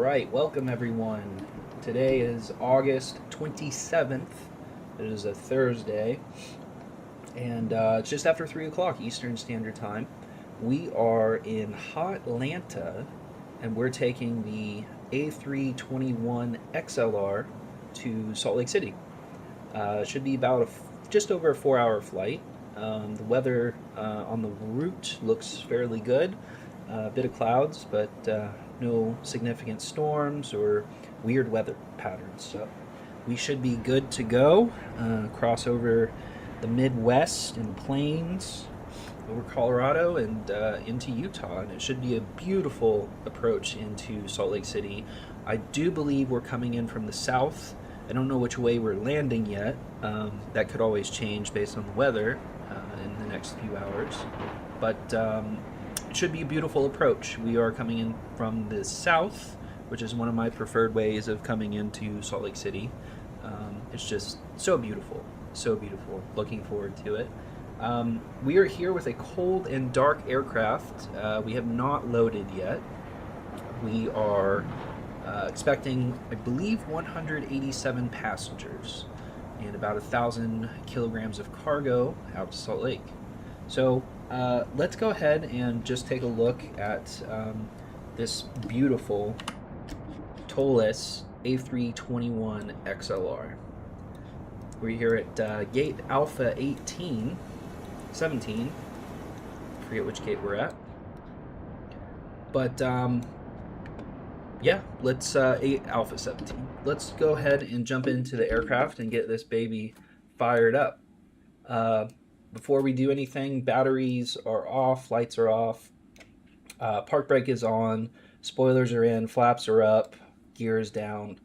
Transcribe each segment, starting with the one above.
right, welcome everyone. Today is August 27th. It is a Thursday, and it's just after 3 o'clock Eastern Standard Time. We are in Hotlanta, and we're taking the A321XLR to Salt Lake City. It should be about just over a 4-hour flight. The weather on the route looks fairly good. A bit of clouds, but no significant storms or weird weather patterns. So we should be good to go. Cross over the Midwest and plains, over Colorado and into Utah, and it should be a beautiful approach into Salt Lake City. I do believe we're coming in from the south. I don't know which way we're landing yet. That could always change based on the weather in the next few hours. But it should be a beautiful approach. We are coming in from the south, which is one of my preferred ways of coming into Salt Lake City. It's just so beautiful, so beautiful. Looking forward to it. We are here with a cold and dark aircraft. We have not loaded yet. We are expecting, I believe, 187 passengers and about 1,000 kilograms of cargo out to Salt Lake. So let's go ahead and just take a look at this beautiful tolless A321XLR. We're here at gate Alpha 17. Forget which gate we're at. But yeah, let's Alpha 17. Let's go ahead and jump into the aircraft and get this baby fired up. Before we do anything, batteries are off, lights are off, park brake is on, spoilers are in, flaps are up, gears down,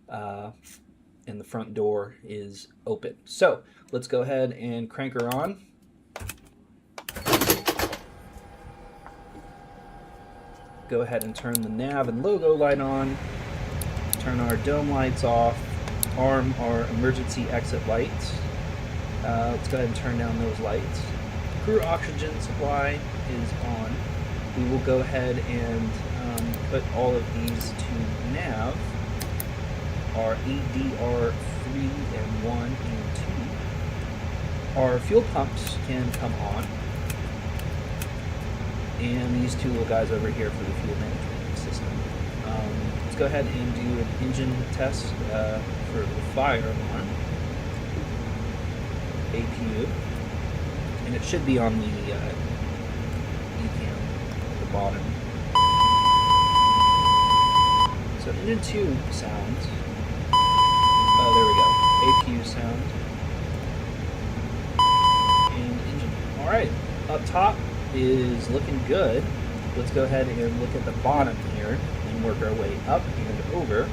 and the front door is open. So let's go ahead and crank her on. Go ahead and turn the nav and logo light on, turn our dome lights off, arm our emergency exit lights. Let's go ahead and turn down those lights. Crew oxygen supply is on. We will go ahead and put all of these to nav. Our ADR 3 and 1 and 2. Our fuel pumps can come on. And these two little guys over here for the fuel management system. Let's go ahead and do an engine test for the fire alarm. APU, and it should be on the ECAM at the bottom. So engine 2 sounds. Oh, there we go. APU sound. And engine. All right, up top is looking good. Let's go ahead and look at the bottom here and work our way up and over.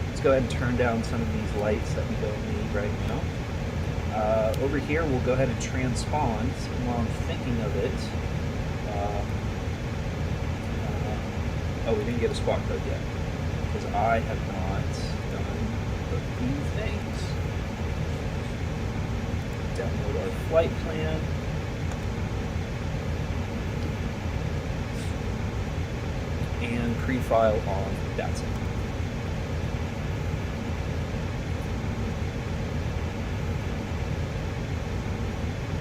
Let's go ahead and turn down some of these lights that we don't need right now. Over here, we'll go ahead and transpond. And while I'm thinking of it, oh, we didn't get a squawk code yet because I have not done a few things. Download our flight plan. And pre-file on Vatsim.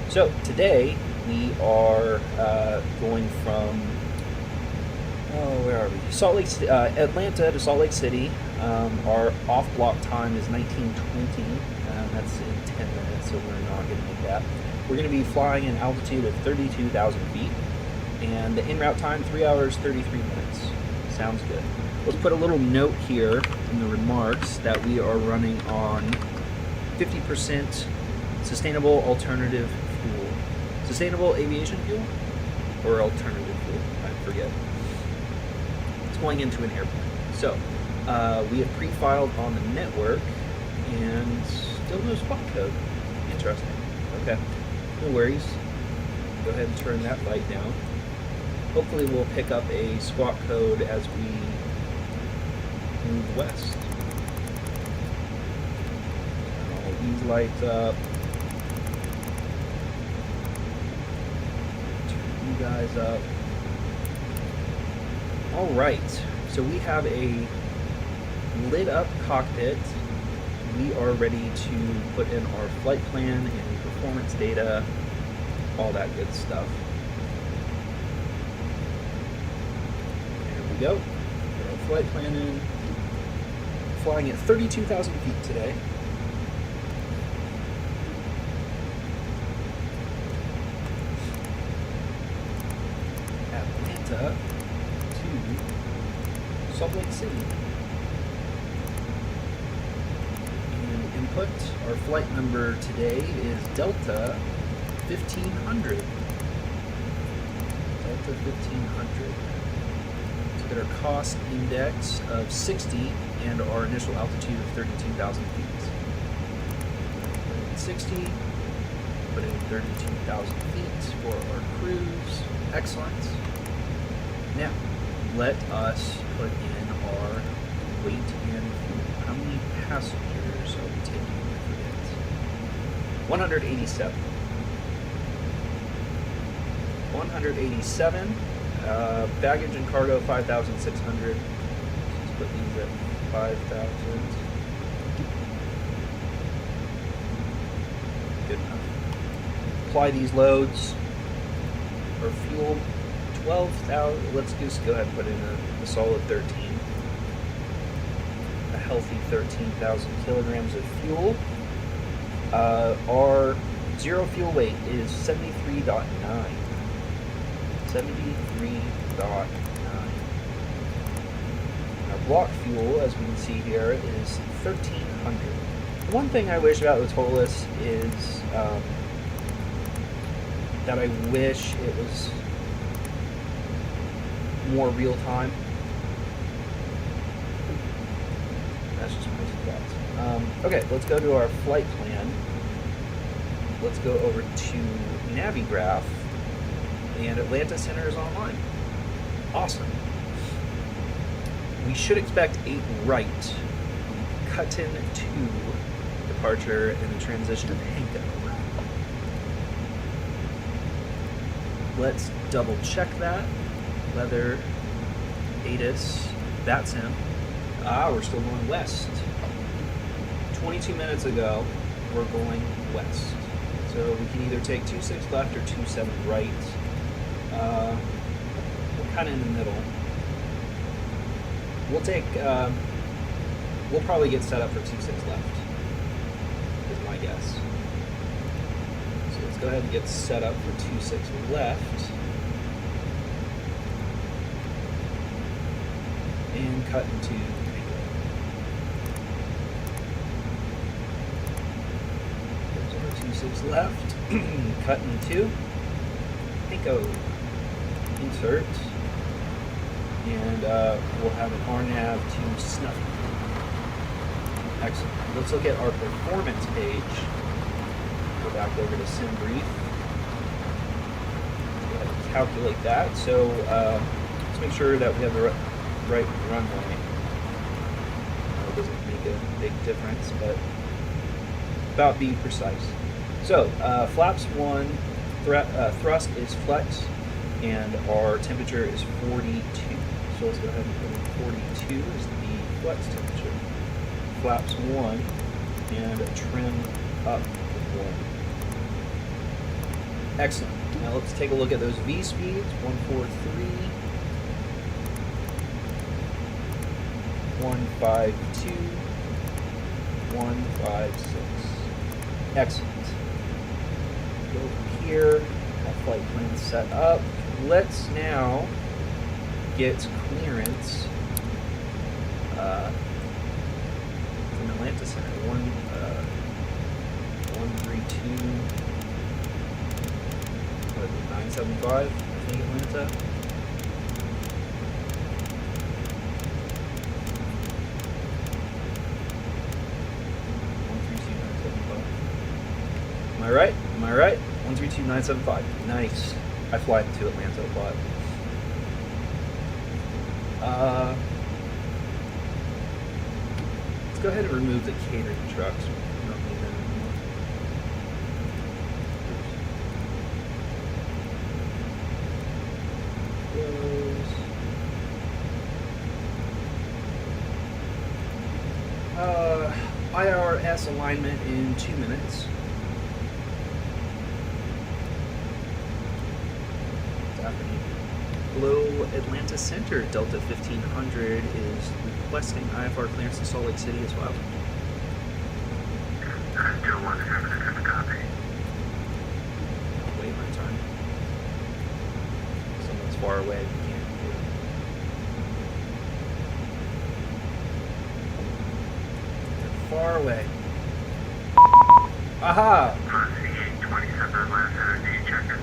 So today we are going from where are we? Atlanta to Salt Lake City. Our off-block time is 19:20. That's in 10 minutes, so we're not going to make that. We're going to be flying an altitude of 32,000 feet, and the en-route time 3 hours 33 minutes. Sounds good. Let's put a little note here in the remarks that we are running on 50% sustainable alternative fuel. Sustainable aviation fuel or alternative fuel? I forget. It's going into an airplane. So we have pre-filed on the network and still no spot code. Interesting. Okay. No worries. Go ahead and turn that light down. Hopefully we'll pick up a squawk code as we move west. All these lights up. Turn you guys up. All right. So we have a lit up cockpit, we are ready to put in our flight plan and performance data, all that good stuff. There we go. Put our flight plan in. Flying at 32,000 feet today. Atlanta to Salt Lake City. And input, our flight number today is Delta 1500. Delta 1500. So get our cost index of 60 and our initial altitude of 32,000 feet. Put in 60, put in 32,000 feet for our cruise. Excellent. Now, let us put in our weight and fuel. How many passengers are we taking? I forget. 187. 187. Baggage and cargo 5,600. Let's put these at 5,000. Good enough. Apply these loads. Our fuel 12,000. Let's just go ahead and put in a solid 13. A healthy 13,000 kilograms of fuel. Our zero fuel weight is 73.9. 73.9. Our block fuel, as we can see here, is 1,300. One thing I wish about the total list is that I wish it was more real time. That's just my two thoughts. Okay, let's go to our flight plan. Let's go over to Navigraph, and Atlanta Center is online. Awesome. We should expect 8 right, cut-in 2 departure, and the transition of Hanko. Let's double check that. Leather, ATIS, Vatsim. We're still going west. 22 minutes ago, we're going west. So we can either take 26 left or 27 right. We're kind of in the middle. We'll take, we'll probably get set up for 26 left, is my guess. So let's go ahead and get set up for 26 left. And cut into Hanko. There's our 26 left. Cut into Hanko. Insert. And we'll have an RNAV to snuff. Excellent. Let's look at our performance page. Go back over to sim brief. Go ahead and calculate that. So let's make sure that we have the right runway. It doesn't make a big difference, but about be precise. So flaps 1, thrust is flex, and our temperature is 42. So let's go ahead and put in 42 as the flex temperature. Flaps 1 and trim up with 1. Excellent. Now let's take a look at those V speeds. 143, 152, 156. Excellent. Go over here. Have flight plan set up. Let's now get clearance from Atlanta Center. 132, 975, I think, Atlanta. Am I right? Am I right? 132975. Nice. I fly to Atlanta a lot. Let's go ahead and remove the catering trucks. We don't need them anymore. Close. IRS alignment in 2 minutes. It's afternoon. Below Atlanta Center, Delta 1500 is requesting IFR clearance to Salt Lake City as well. Still 177 copy. I'll wait my time. Someone's far away. We can't hear them. They're far away. Aha! C827 Atlanta Center, do you check it?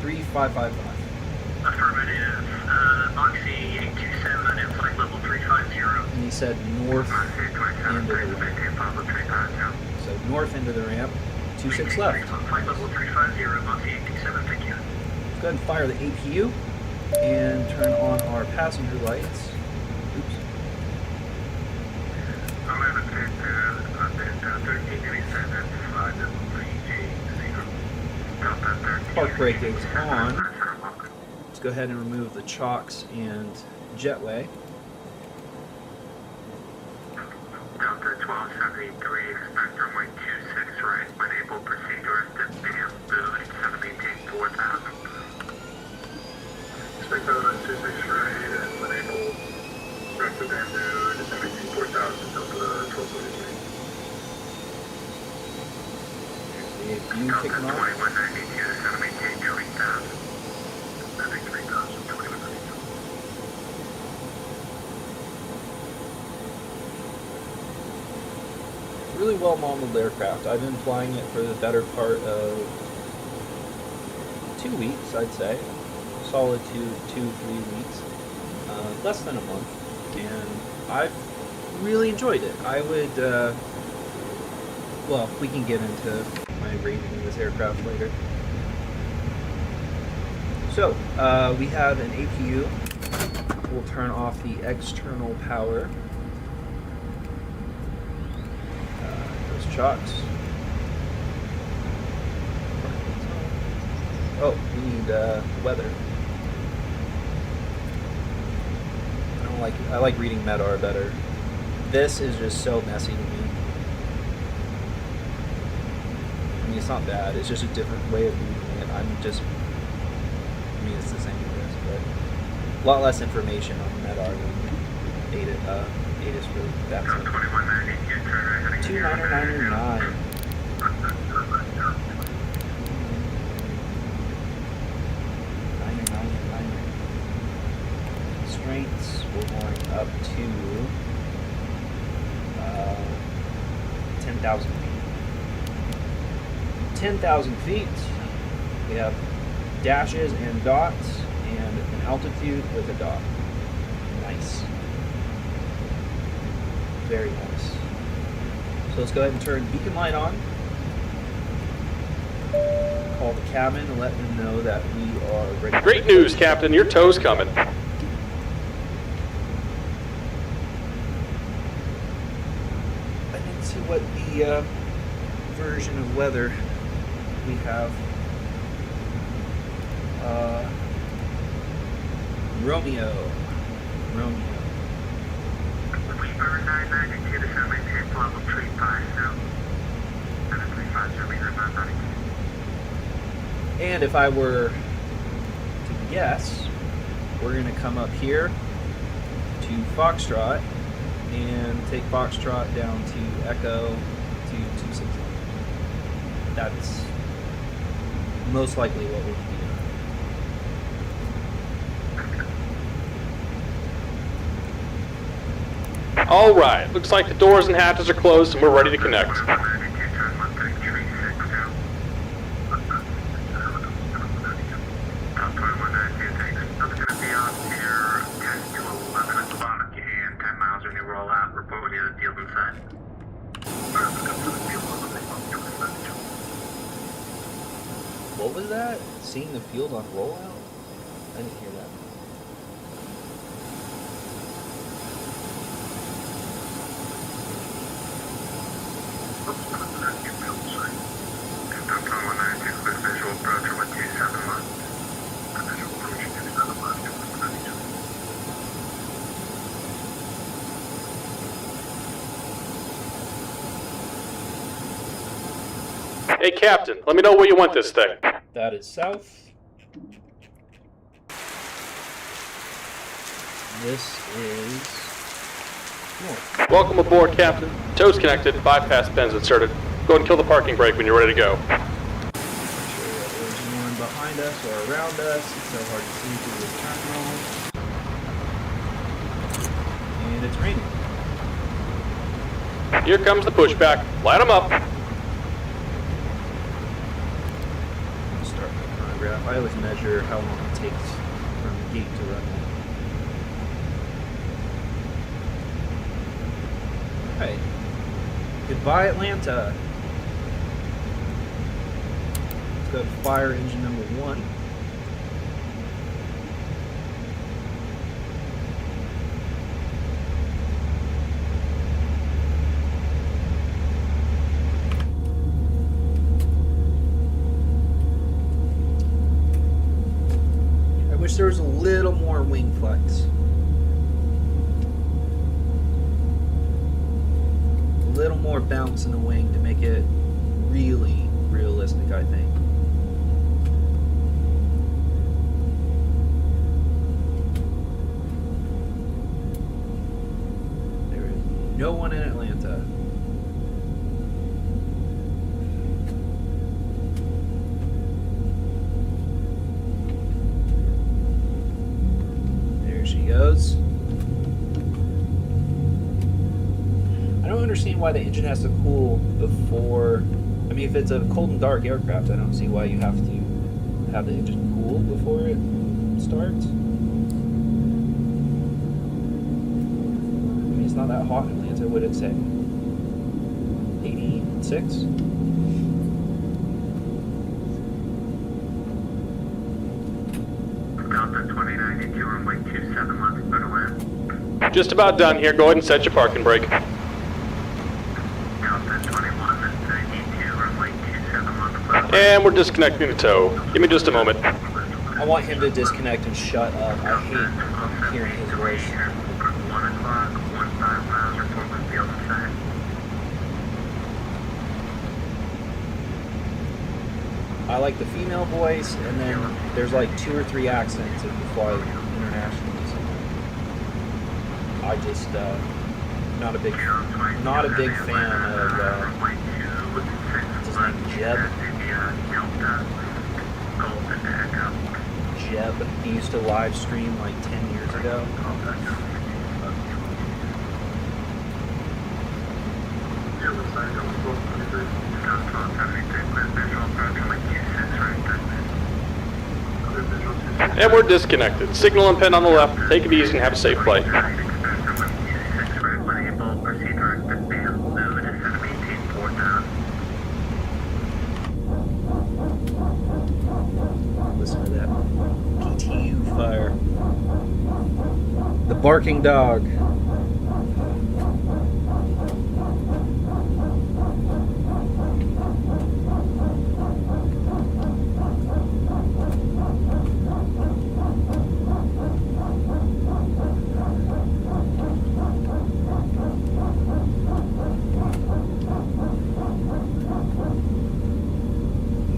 3555. Affirmative. Oxy 827 at flight level 350. And he said north end of the ramp. So north end of the ramp, 26 left. Flight level 350, Oxy 827, thank you. Let's go ahead and fire the APU and turn on our passenger lights. Oops. 1337, Park brake is on. Let's go ahead and remove the chocks and jetway. Delta 1273, expect runway 26 right, when able, proceed to band boost, 718-4000. Expect runway 26 right, and when able, direct to band boost, 718-4000, Delta 1273. The APU kicking Delta off. 2192, 718-3000. 73,000, 2192. Really well modeled aircraft. I've been flying it for the better part of 2 weeks, I'd say. Solid 3 weeks. Less than a month. And I've really enjoyed it. I would, well, we can get into my rating of this aircraft later. So, we have an APU. We'll turn off the external power. Those chocks. Oh, we need weather. I like reading MEDAR better. This is just so messy to me. I mean, it's not bad. It's just a different way of reading it. It's the same as this, but a lot less information on MEDAR than ATIS for Vatsim. 2999. Constraints, we're going up to 10,000 feet. 10,000 feet. We have dashes and dots, and an altitude with a dot. Nice. Very nice. So let's go ahead and turn beacon light on. Call the cabin and let them know that we are ready. Great news, Captain. Your tow's coming. I didn't see what the version of weather we have. Romeo. We burn 992 to 718, level 350. 735, And if I were to guess, we're going to come up here to Foxtrot and take Foxtrot down to Echo to 260. That's most likely what we'll be doing. All right. Looks like the doors and hatches are closed and we're ready to connect. What was that? Seeing the field on rollout? I didn't hear that. Hey, Captain, let me know where you want this thing. That is south. This is north. Welcome aboard, Captain. Toes connected, bypass pins inserted. Go ahead and kill the parking brake when you're ready to go. Make sure that there's no one behind us or around us. It's so hard to see through this terminal. And it's raining. Here comes the pushback. Light them up. Start the chronograph. I always measure how long it takes from gate to runway. Alright. Goodbye, Atlanta. Let's go to fire engine number 1. I wish there was a little more wing flex. A little more bounce in the wing to make it really realistic, I think. There is no one in Atlanta. There she goes. I don't understand why the engine has to cool before. I mean, if it's a cold and dark aircraft, I don't see why you have to have the engine cool before it starts. I mean, it's not that hot in Atlanta. What did it say? 86? Delta 2092, runway 27 left, clear to land. Just about done here. Go ahead and set your parking brake. Delta 2192, runway 27 left, clear to land. And we're disconnecting the tow. Give me just a moment. I want him to disconnect and shut up. I hate hearing his voice. 1 o'clock, 15 miles, report with field inside. I like the female voice, and then there's like 2 or 3 accents if you fly internationally. So I just not a big fan of what's his name, Jeb. Jeb. He used to live stream like 10 years ago. And we're disconnected. Signal and pin on the left. Take it easy and have a safe flight. Listen to that PTU fire. The barking dog.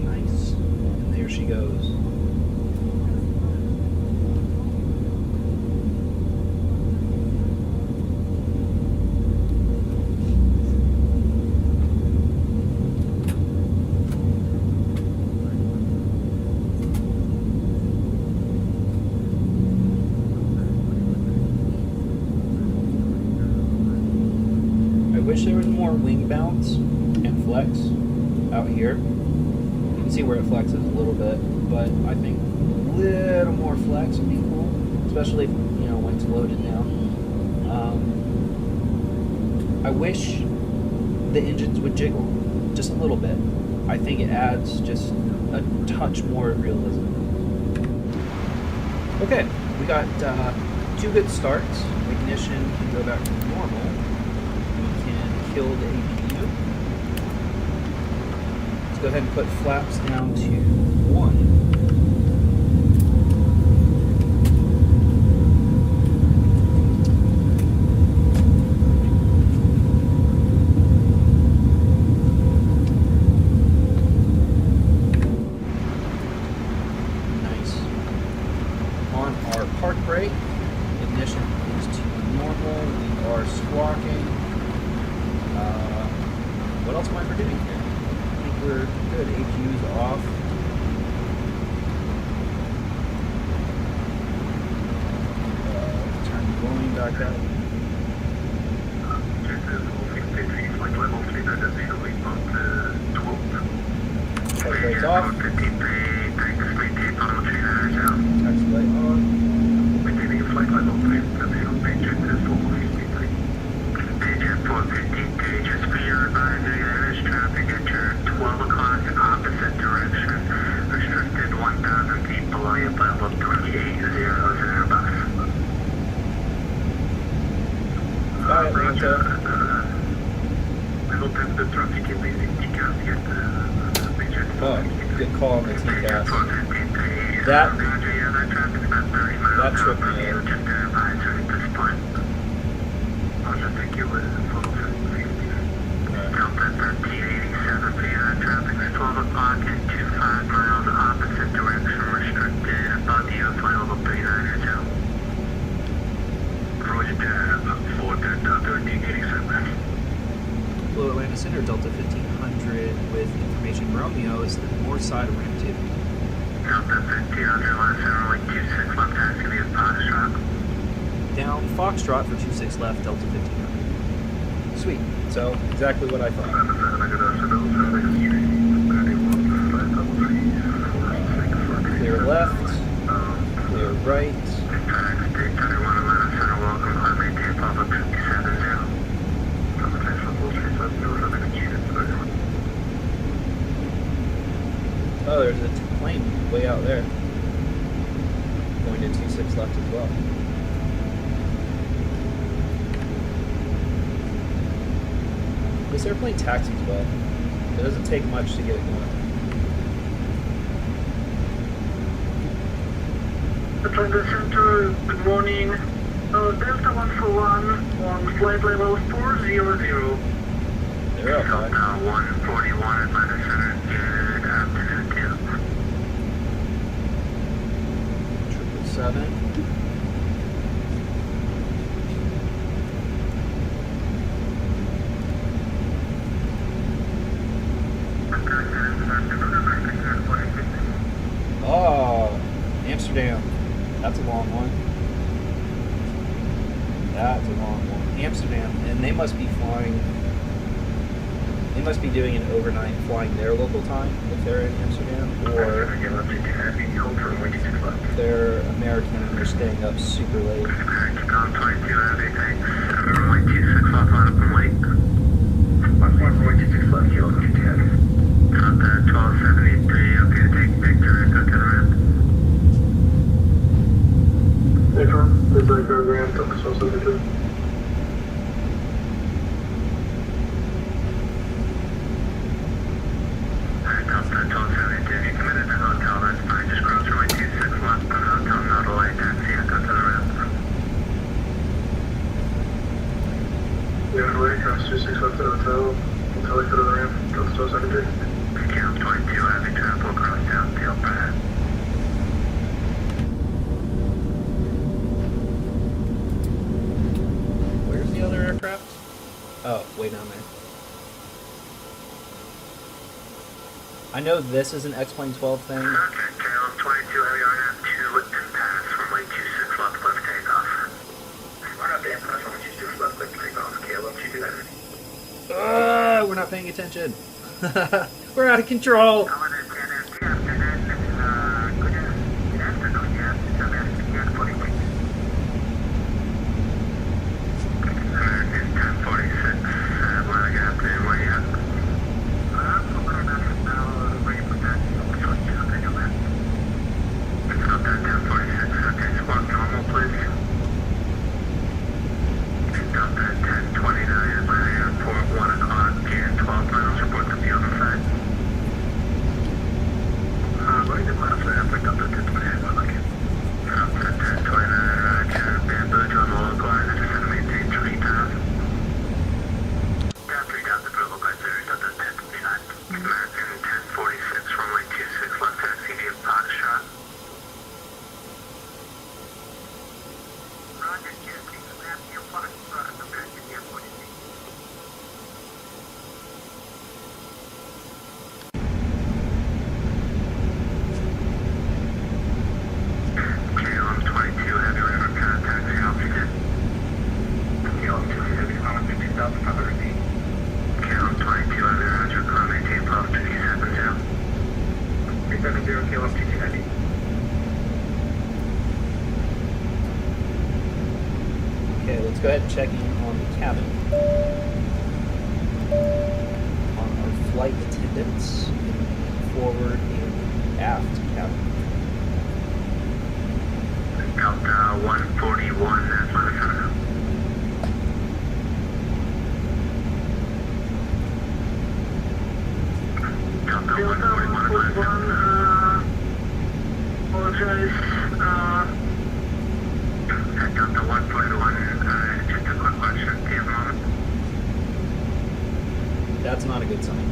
Nice. And there she goes. I wish there was more wing bounce and flex out here. You can see where it flexes a little bit, but I think a little more flex would be cool, especially if, you know, wing's loaded down. I wish the engines would jiggle just a little bit. I think it adds just a touch more realism. Okay, we got 2 good starts. Ignition can go back to normal. We can kill the APU. Let's go ahead and put flaps down to 1. car squawking. What else am I forgetting here? I think we're good. AQ's off. Turn the volume back up. Heart rate's off. Taxi light on. Just for your advisory, there is traffic at your 12 o'clock in opposite direction. Restricted 1,000 feet below you, but level 380 Airbus. Bye, Atlanta. Oh, good call on the TCAS. That tripped me out. Delta 1387 for your traffic at 12 o'clock and 25 miles opposite direction restricted above you, flight level 390 out. Roger that, 4 Delta 1387. Below Atlanta Center, Delta 1500 with information Romeo is the north side of ramp 2. Delta 1500, last center, 26 left, taxi via Foxtrot. Down Foxtrot for 26 left, Delta 1500. Sweet. So, exactly what I thought. Clear left, clear right. Oh, there's a plane way out there. Going to 26 left as well. This airplane taxis well. It doesn't take much to get it going. Atlanta Center, good morning. Delta 141 on flight level 400. They're up high. Now 141 Atlanta Center, good afternoon to you. 777. Oh, Amsterdam. That's a long one. That's a long one. Amsterdam. And they must be flying. They must be doing an overnight flying their local time if they're in Amsterdam. Or if they're American and they're staying up super late. Contact 1273, okay to take picture and go to the ramp. Affirm, this is the ramp, Delta 1273. Alright, Delta 1272, if you committed to hotel, that's fine. Just cross runway 26 left on hotel, not a light taxi, and go to the ramp. Yeah, runway, cross 26 left at hotel, until I go to the ramp, Delta 1273. Count 22, heavy travel across downfield pad. Where's the other aircraft? Oh, way down there. I know this is an X-Plane 12 thing. Okay, KLM 22, heavy RNAV 2 with pass, runway 26 left, lift takeoff. We're not damn pass, runway 26 left, lift takeoff. KLM 2 heavy. We're not paying attention. We're out of control. Good afternoon, yes, it's American 1046. American 1046, Atlanta, good afternoon, where you at? I'm over in now, ready for that, okay, go back. It's not that 1046, okay, squawk normal, please. Delta 1029, Atlanta Airport, 1 o'clock, and 12 miles, report to the other side. go ahead and check in on the cabin. On our flight attendants in the forward and aft cabin. Delta 141, that's Minnesota. Delta 141, apologize. Delta 141, just a quick question. Do you have a moment? That's not a good sign.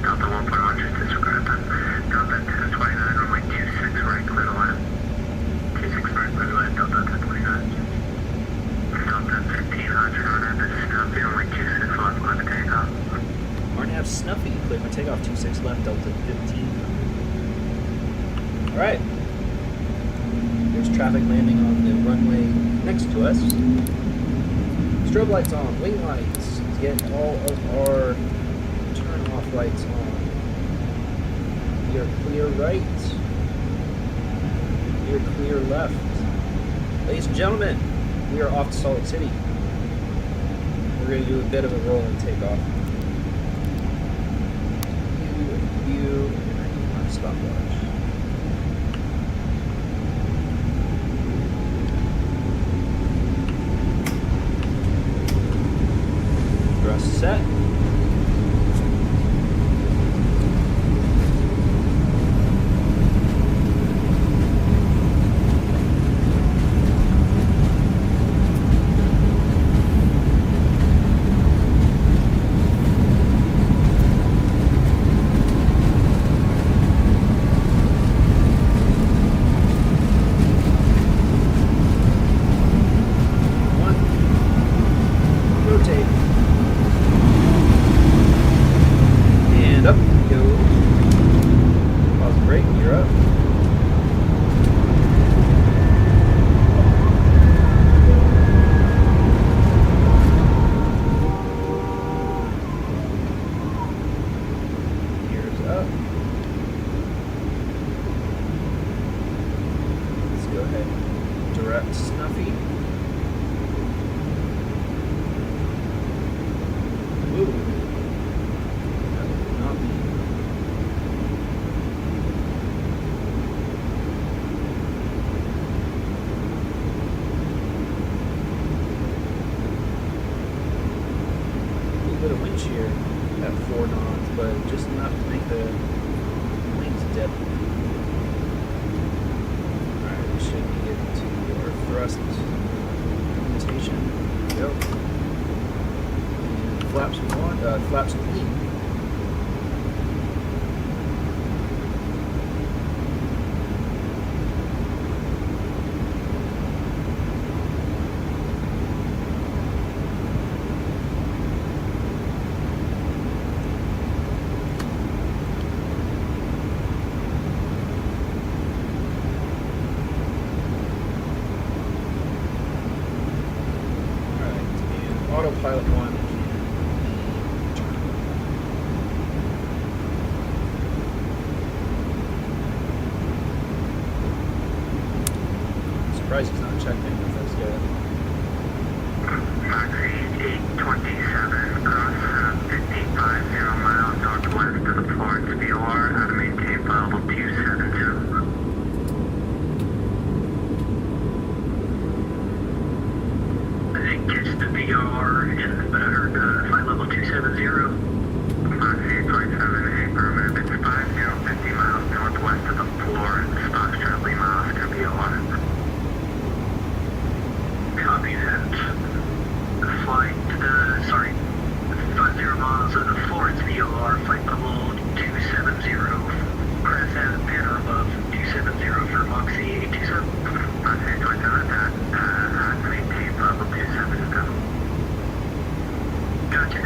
Delta 141, just disregard that. Delta 1029, runway 26 right, clear to land. 26 right, clear to land, Delta 1029. Delta 1500, Arnab, this is Snuffy, runway 26 left, clear to takeoff. Arnab Snuffy, clear for takeoff, 26 left, Delta 15. Alright. There's traffic landing on the runway next to us. Strobe lights on, wing lights. Let's get all of our turn-off lights on. We are clear right. We are clear left. Ladies and gentlemen, we are off to Salt Lake City. We're going to do a bit of a roll and takeoff. You, and I need my stopwatch. Thrust set. Shear at 4 knots, but just enough to make the wings dip. Alright, we should be getting to our thrust implementation. There we go. And flaps clean. Autopilot 1 surprised he's not checked in with us yet. Taxi 827, cross 5050 miles northwest of the Florence VOR, how to maintain flight level 270. Catch the VR and flight level 270. Taxi 827, affirmative, it's 5050 miles northwest of the Florence, Foxtrot Lima, Oscar VOR. Copy that. Flight, 50 miles of the Florence VOR, flight level 270. Press and banner above 270 for Moxie 827. Moxie 827, maintain flight level 270. Gotcha.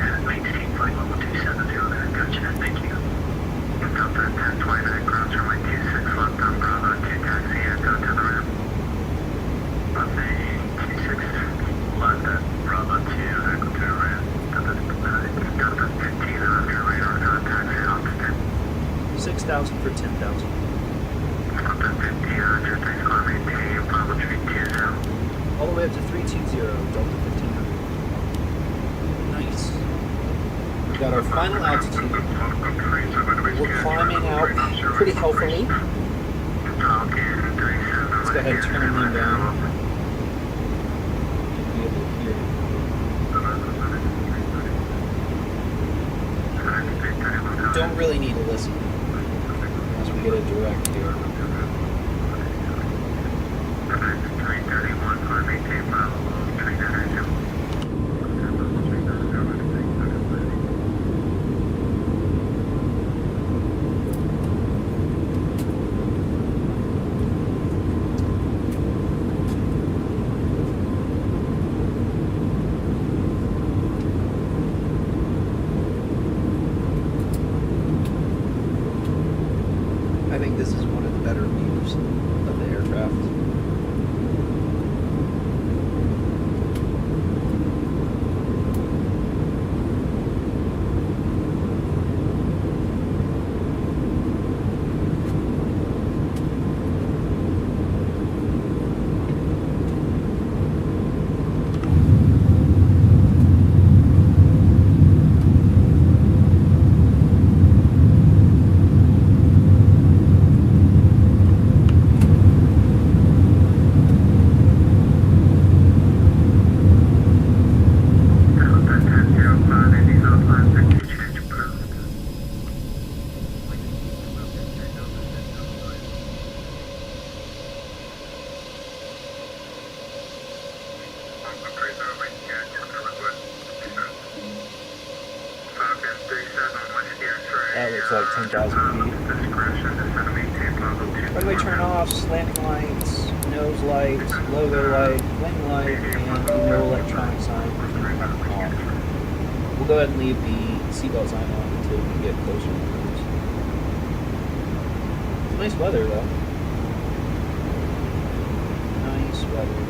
Delta 1500. Nice. We got our final altitude. We're climbing out pretty healthily. Let's go ahead and turn them down. You'll be able to hear. Don't really need to listen as we get a direct here. 331, 518 miles, 392. I think this is one of the better views of the aircraft. That looks like 10,000 feet. Runway turn-offs, landing lights, nose lights, logo light, wing light, and the no electronic sign off. We'll go ahead and leave the seatbelt sign on until we get closer to cruise. Nice weather though. Nice weather.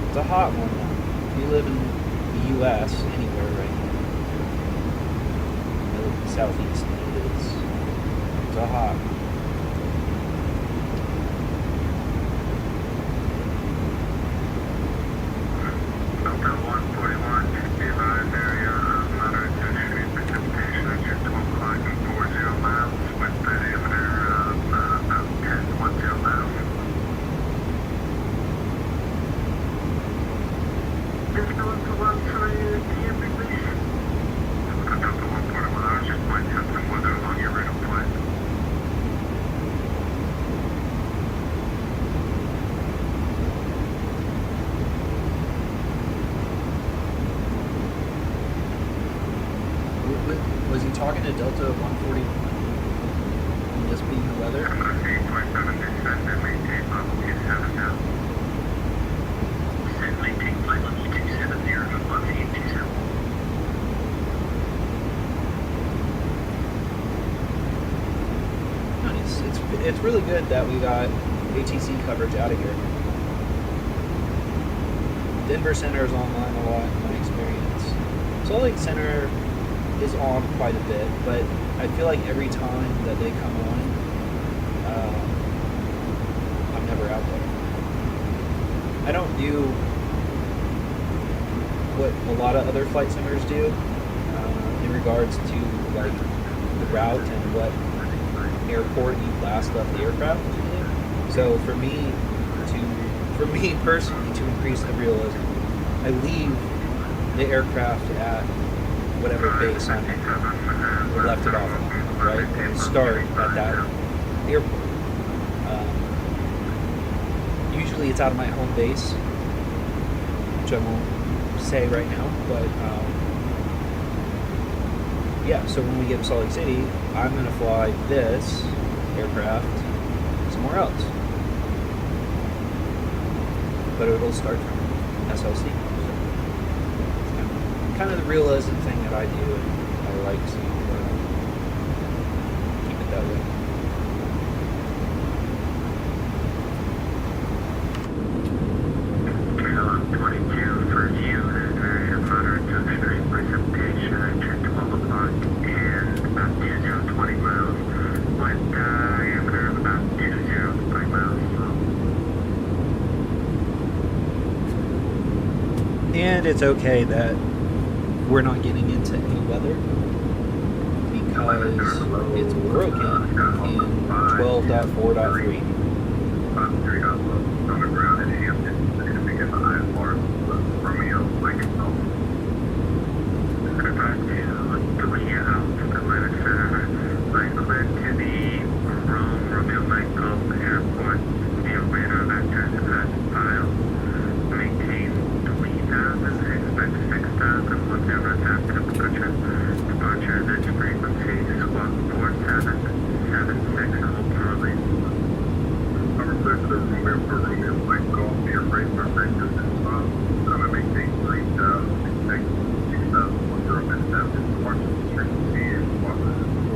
It's a hot one though. If you live in the US, anywhere right now, southeast, it's a hot. Delta 141, be advised area of moderate to extreme precipitation at your 12 o'clock and 40 miles with diameter of about 10.0 miles. This going to 138 PM release. Delta 141, I was just pointing out some weather along your rate of flight. Was he talking to Delta 141? And just being the weather? 8.7 descend and maintain level 27 now. Descend, maintain flight level 270 above 827. Nice. It's really good that we got ATC coverage out of here. Denver Center is online a lot in my experience. Salt Lake Center is on quite a bit, but I feel like every time that they come on, I'm never out there. I don't do what a lot of other flight simmers do in regards to like the route and what airport you last left the aircraft in. So for me personally, to increase the realism, I leave the aircraft at whatever base I left it off on, right? And start at that airport. Usually it's out of my home base, which I won't say right now, but yeah, so when we get to Salt Lake City, I'm going to fly this aircraft somewhere else. But it'll start from SLC. So it's kind of the realism thing that I do, and I like to keep it that way. KLM 22 for you, there's area of moderate to extreme precipitation at your 12 o'clock and about 2020 miles with diameter of about 203 miles. And it's okay that we're not getting into any weather because it's broken in 12.4.3. On the ground in Hampton. It's going to pick up a high farm Romeo microphone. About to 3 out to Atlanta Center. Line clear to the Rome Romeo Mike Golf Airport. Via radar vectors as filed. Maintain 3,000, expect 6,000, 10 minutes after departure. Departure at this frequency, squawk 4776, hold for release. Number 6 to Romeo for Romeo Mike Golf, be afraid for vectors as well. Gonna maintain 3,000, expect 6,000, 10 minutes after departure. This frequency is squawk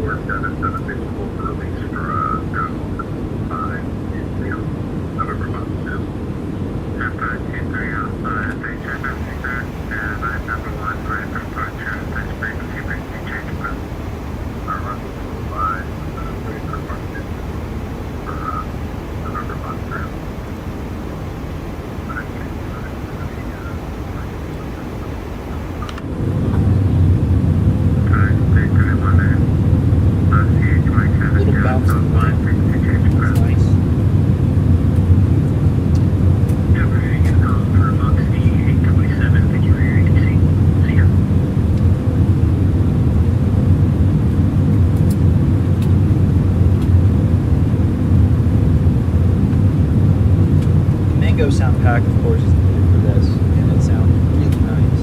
4776, hold for release for ground over 5 in Leo. November 2. Airport 2305, thanks for messing back. Line number 1, right for departure. This frequency brings me change ground. Airport 205, ready for departure. For November 1. Little bounce in the wind. That's nice. The Mango sound pack, of course, is needed for this, and it sounds really nice.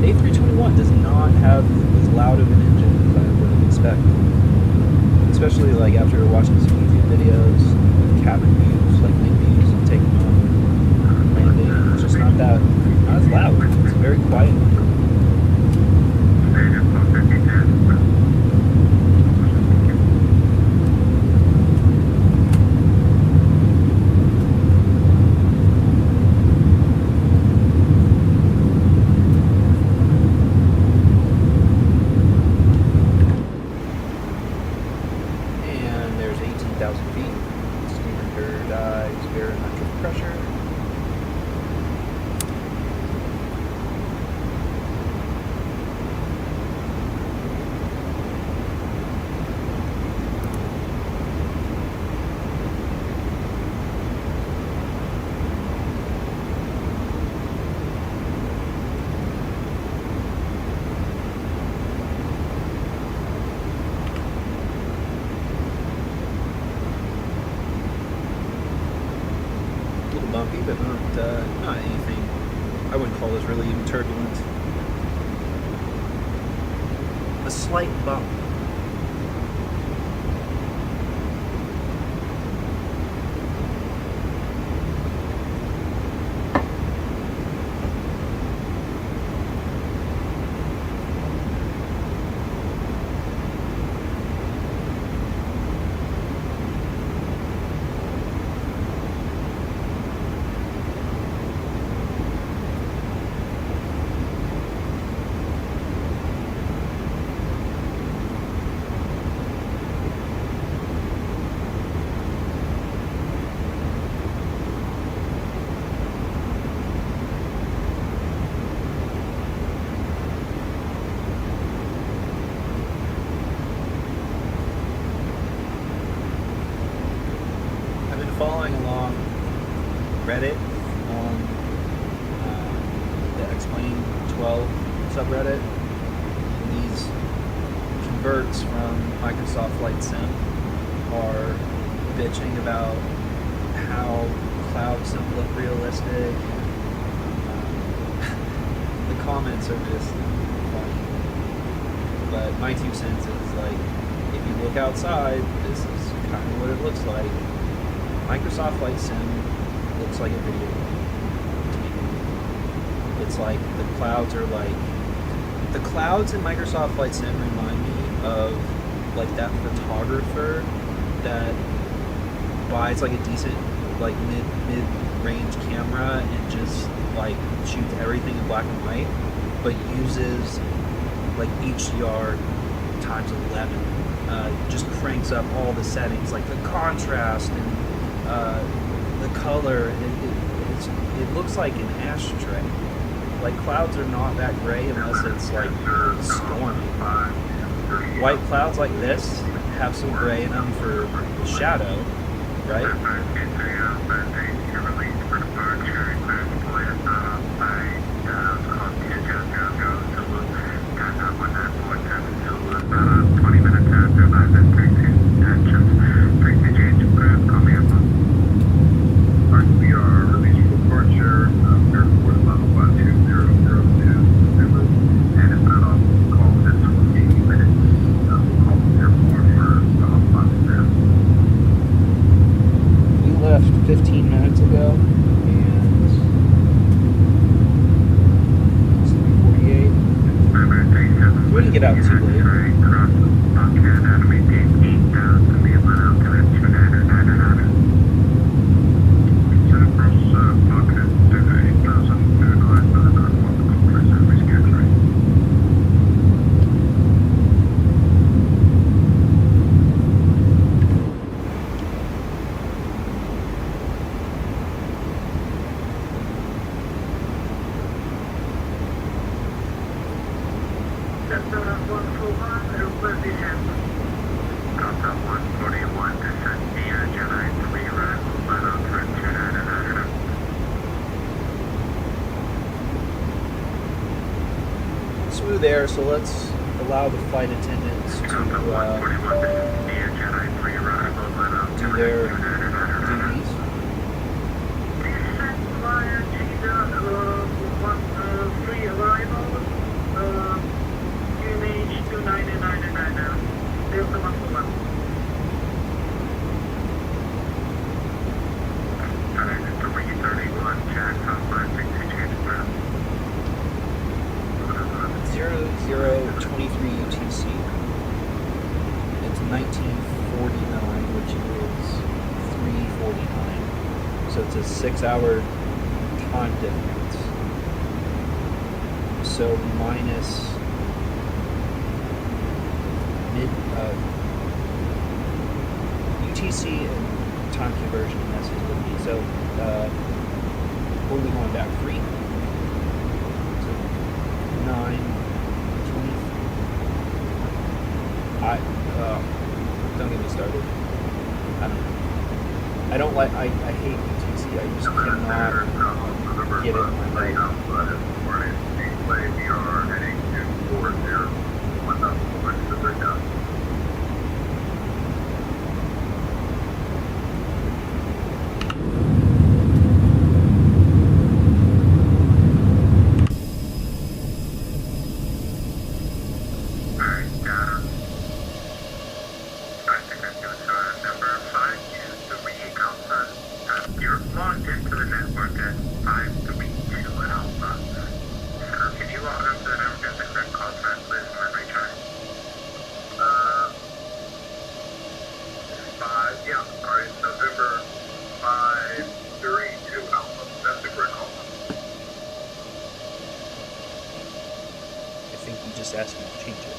A321 does not have as loud of an engine as I would expect, especially like after watching some YouTube videos, cabin views, like wing views, and taking off, landing. It's just not as loud. It's a very quiet engine. And there's 18,000 feet. Standardized barometric pressure. Little bumpy, but not anything I wouldn't call this really even turbulent. A slight bump. Following along Reddit on the Explain 12 subreddit, and these converts from Microsoft Flight Sim are bitching about how cloud sim look realistic. The comments are just funny. But my 2 cents is like, if you look outside, this is kind of what it looks like. Microsoft Flight Sim looks like a video game to me. It's like the clouds are like... The clouds in Microsoft Flight Sim remind me of like that photographer that buys like a decent like mid-range camera and just like shoots everything in black and white, but uses like HDR times 11. Just cranks up all the settings, like the contrast and the color. It's it looks like an ashtray. Like clouds are not that gray unless it's like stormy. White clouds like this have some gray in them for shadow, right? We are released for departure, airport level 52002, and it's not off call within 20 minutes. We'll call the airport for stop 50. We left 15 minutes ago, and it's 3:48. We didn't get out too late. Smooth air, so let's allow the flight attendants to do their duties. Zero 023 UTC. It's 1949, which is 3:49. So it's a 6-hour time difference. So minus UTC and time conversion message with me. So what are we going back? 3? So 9. Don't get me started. I don't like. I hate UTC. I just cannot get it in my head. We are heading to 401.3. I think you just asked me to change it.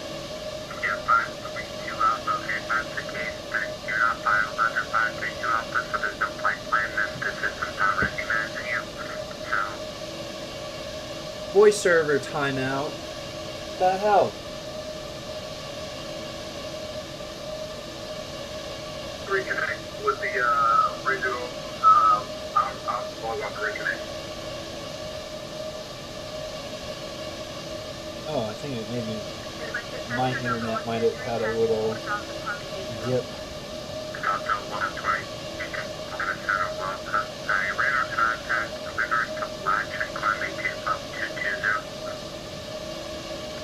Yeah, 532 Alpha. Okay, if that's the case, then you're not filed under 532 Alpha, so there's no flight plan, then the system's not recognizing you. So, Voice server timeout. The hell? reconnect with the original. I'll log on to reconnect. Oh, I think it maybe my internet might have had a little dip. Delta 120. I'm going to set a welcome. Radar contact. Delivering to latch and climb maintain up 220.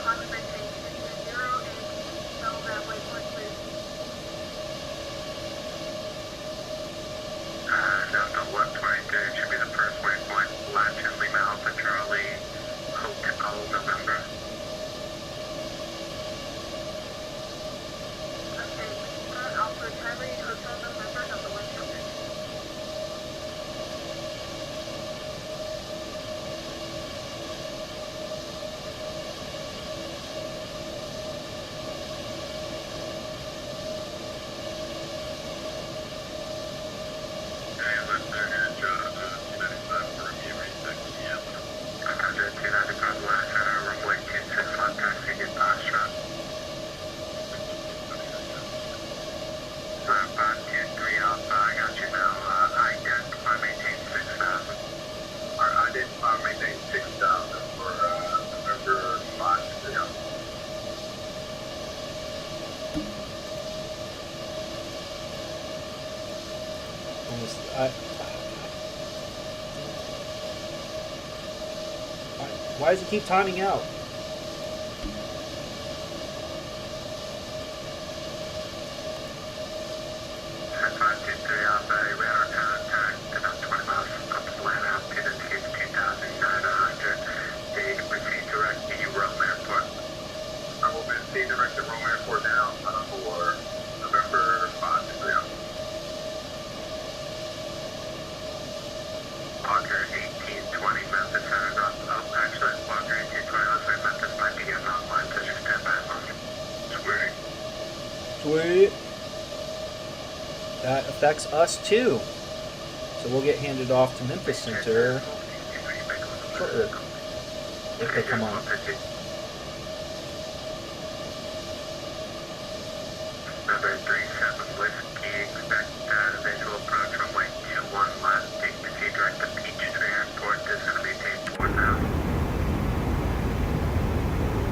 Climb maintain 220 and tell that waypoint please. Delta 123 should be the first waypoint. Latch and Lima Alpha Charlie. Hotel November. Okay, Alpha Charlie, Hotel November, number 123. Hey, listen, Almost. Why does it keep timing out? 523 Alpha, radar contact about 20 miles up the line, altitude indicates 2,900. They can proceed direct to Rome Airport. I'm moving to proceed direct to Rome Airport now for November 5 3 Walker 1820 Memphis Center up. Oh, actually, Walker 1820 looks like Memphis might be getting offline, so just stand by a moment. Sweet. Sweet. That affects us too. So we'll get handed off to Memphis Center shortly if they come on. Number 37 Whiskey, expect visual approach runway 21 left. Take proceed direct to Peachtree Airport. This is going to be maintained 4,000.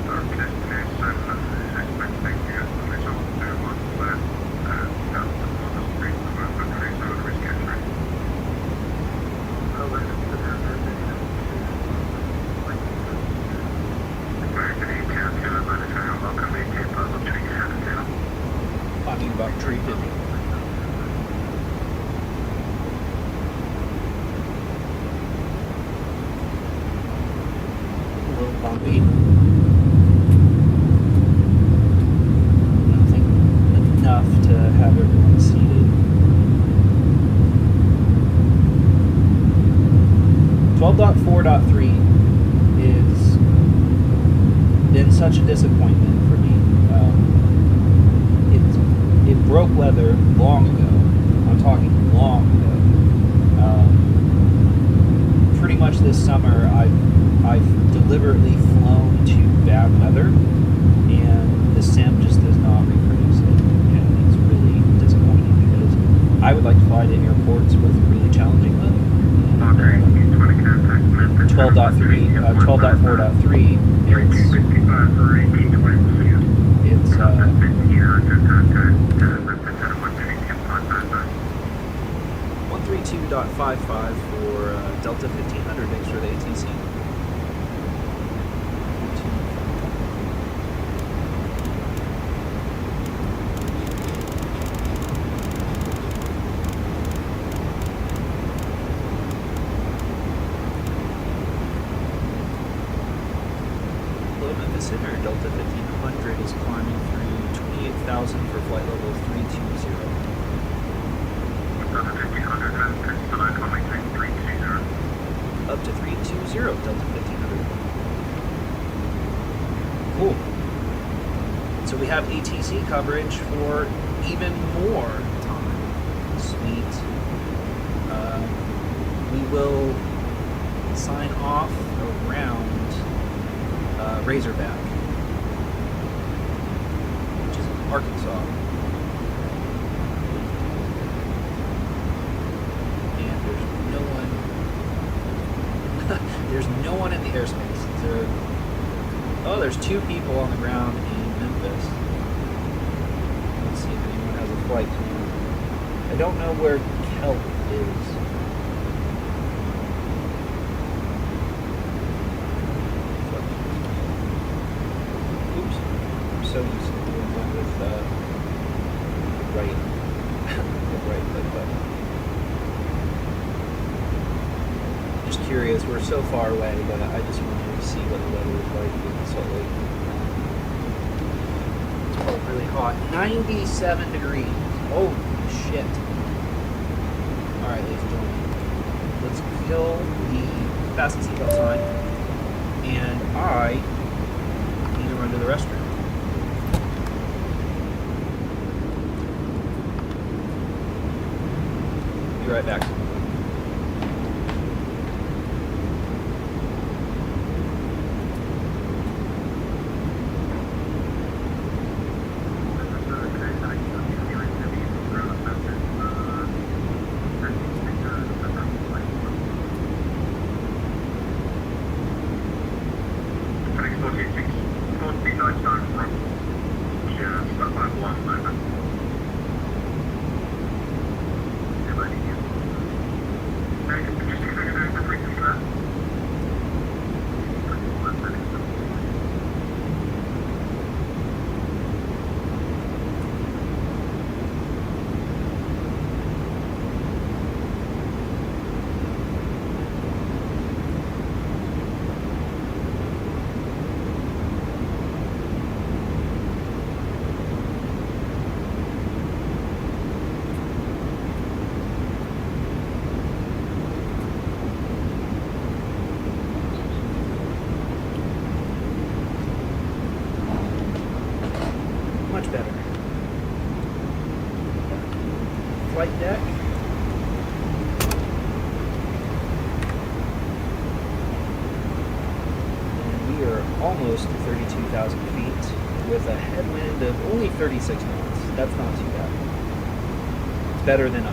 Our destination, expect thank you. Visual 21 left. Down to Motor Street, November 3, so the risk entry. American 802, Atlanta General, welcome, maintain level 370. Talking about tree picking. A little bumpy. Nothing enough to have everyone seated. 12.4.3 is been such a disappointment for me. It broke weather long ago. I'm talking long ago. Pretty much this summer, I've deliberately flown to bad weather, and the sim just does not reproduce it, and it's really disappointing because I would like to fly to airports with really challenging weather. Walker 1820 contact Memphis. 12.3, 12.4.3, it's 355 for 1820. it's 1500 contact Memphis at 132.55. 132.55 for Delta 1500. Thanks for the ATC. Hello, Memphis Center. Delta 1500 is climbing through 28,000 for flight level 320. Delta 1500 Memphis, select runway 320. Up to 320, Delta 1500. Cool. So we have ATC coverage for even more time. Sweet. We will sign off around Razorback, which is in Arkansas. And there's no one. There's no one in the airspace. There's two people on the ground in Memphis. Let's see if anyone has a flight plan. I don't know where Kelp is. Oops. I'm so used to doing that with the right click button. Just curious, we're so far away, but I just wanted to see what the weather is like in Salt Lake. It's probably really hot. 97 degrees. Holy shit. Alright, ladies and gentlemen. Let's kill the fasten seatbelt sign. And I need to run to the restroom. Be right back. Yeah, stuff like one moment. close to 32,000 feet with a headwind of only 36 knots. That's not too bad. It's better than 100.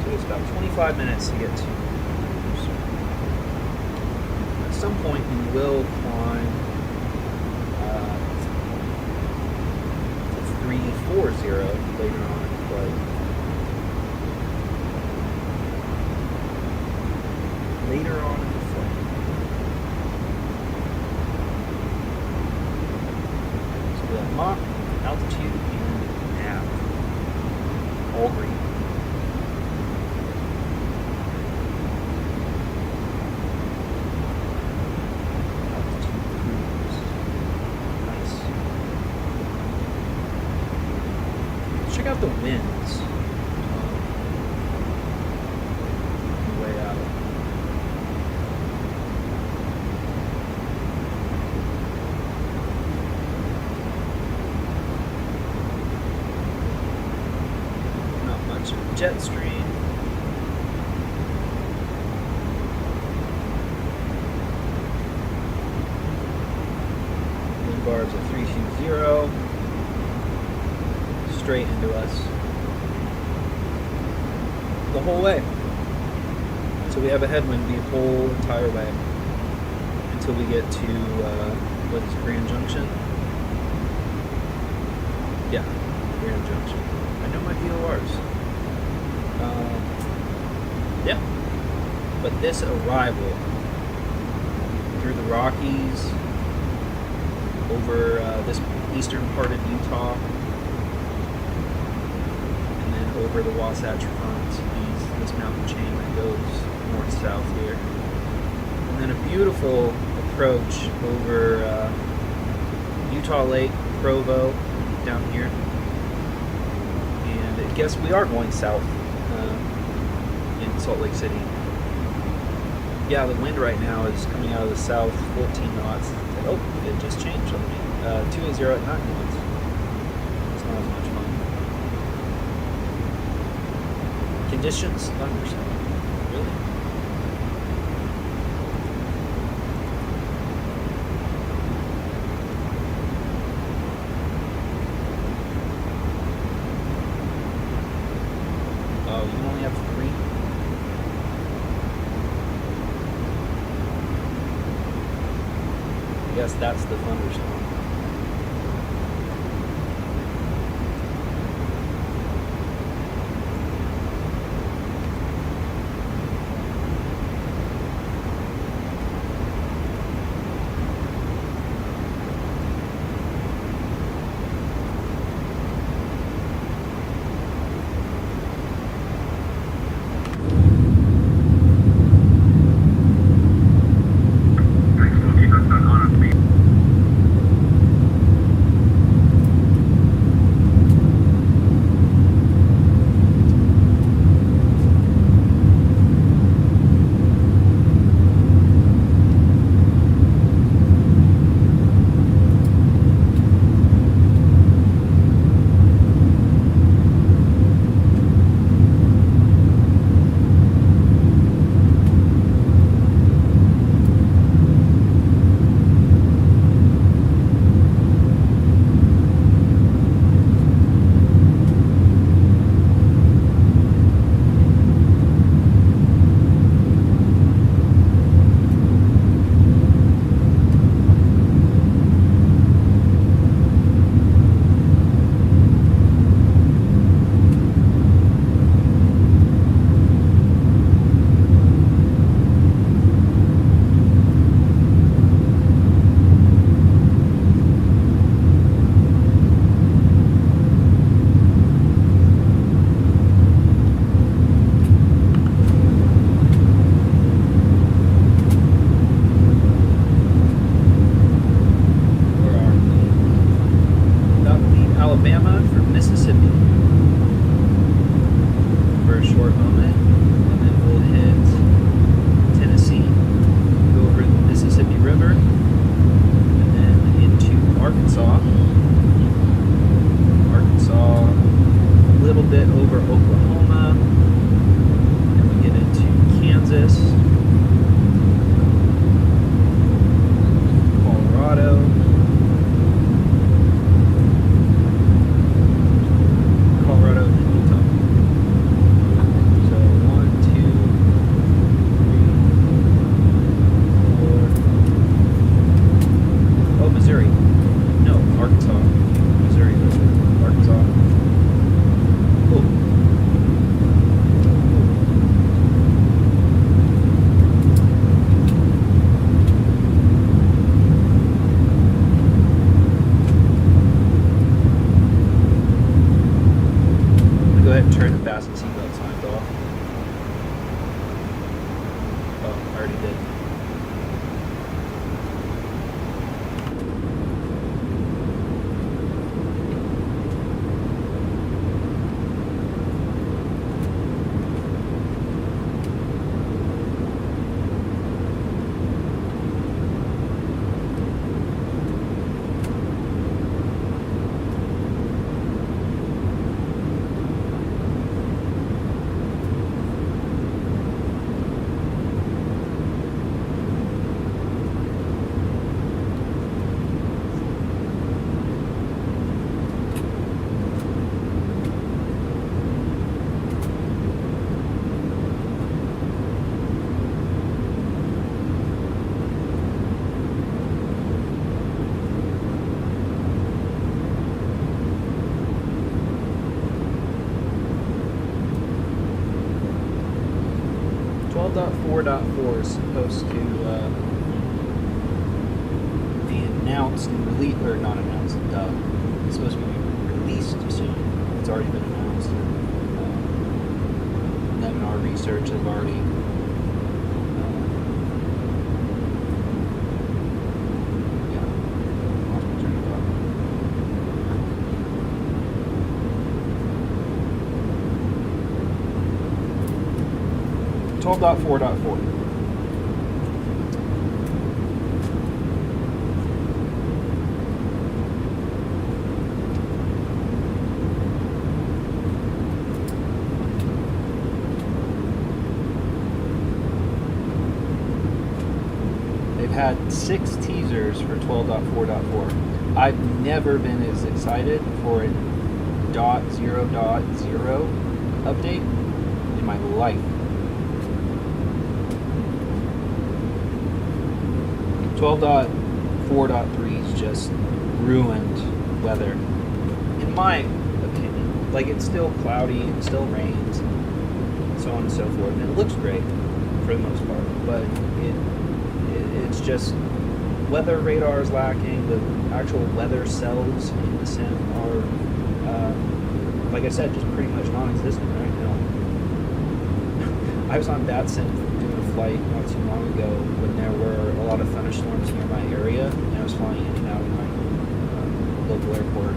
So it's about 25 minutes to get to. At some point we will climb to 340 later on in the flight. Later on in the flight. So we have Mach, altitude, and nav. All green. Altitude cruise. Nice. Let's check out the winds. On the way out. Jet stream. Wind barbs at 320. Straight into us. The whole way. So we have a headwind the whole entire way. Until we get to, what is Grand Junction? Yeah, Grand Junction. I know my VORs. Yeah, but this arrival through the Rockies, over this eastern part of Utah, and then over the Wasatch Front, this mountain chain that goes north-south here, and then a beautiful approach over Utah Lake, Provo, down here, and I guess we are going south. In Salt Lake City. Yeah, the wind right now is coming out of the south, 14 knots. Oh, it just changed on me. 280 at 9 knots. It's not as much fun. Conditions, thunderstorm. Really? Oh, you only have 3? I guess that's the thunderstorm. bit over Oklahoma, and we ahead and turn the fasten seatbelt signs off. Oh, I already did. .4.4 is supposed to be announced and released, or not announced, it's supposed to be released soon. It's already been announced. Them and our research have already lost my train of thought. 12.4.4. They've had 6 teasers for 12.4.4. I've never been as excited for a .0.0 update in my life. 12.4.3 is just ruined weather, in my opinion. Like, it's still cloudy, it still rains, so on and so forth, and it looks great for the most part, but it's just weather radar is lacking. The actual weather cells in the sim are, like I said, just pretty much non-existent right now. I was on Vatsim doing a flight not too long ago when there were a lot of thunderstorms near my area, and I was flying in and out of my local airport.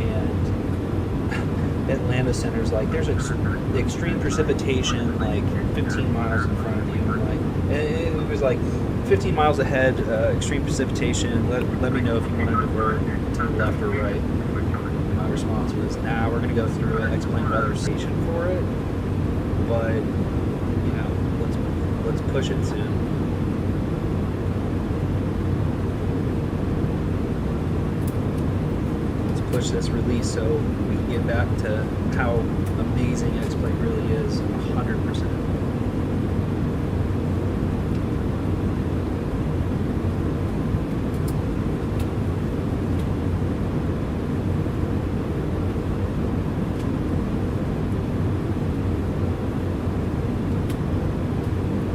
And Atlanta Center's like, there's extreme precipitation like 15 miles in front of you. I'm like, it was like 15 miles ahead, extreme precipitation. Let me know if you want to divert to the left or right. And my response was, nah, we're gonna go through it, explain weather station for it, but let's push it soon. Let's push this release so we can get back to how amazing X-Plane really is, 100%.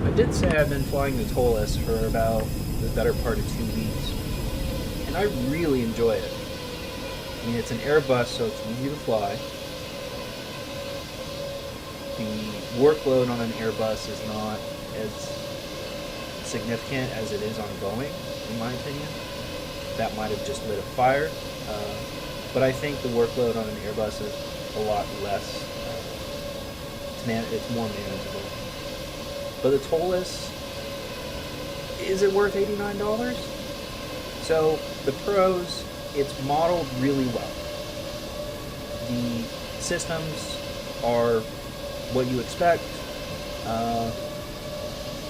I did say I've been flying the Tolus for about the better part of 2 weeks, and I really enjoy it. I mean, it's an Airbus, so it's easy to fly. The workload on an Airbus is not as significant as it is on a Boeing, in my opinion. That might have just lit a fire, but I think the workload on an Airbus is a lot less. It's more manageable. But the Tolus, is it worth $89? So the pros, it's modeled really well. The systems are what you expect.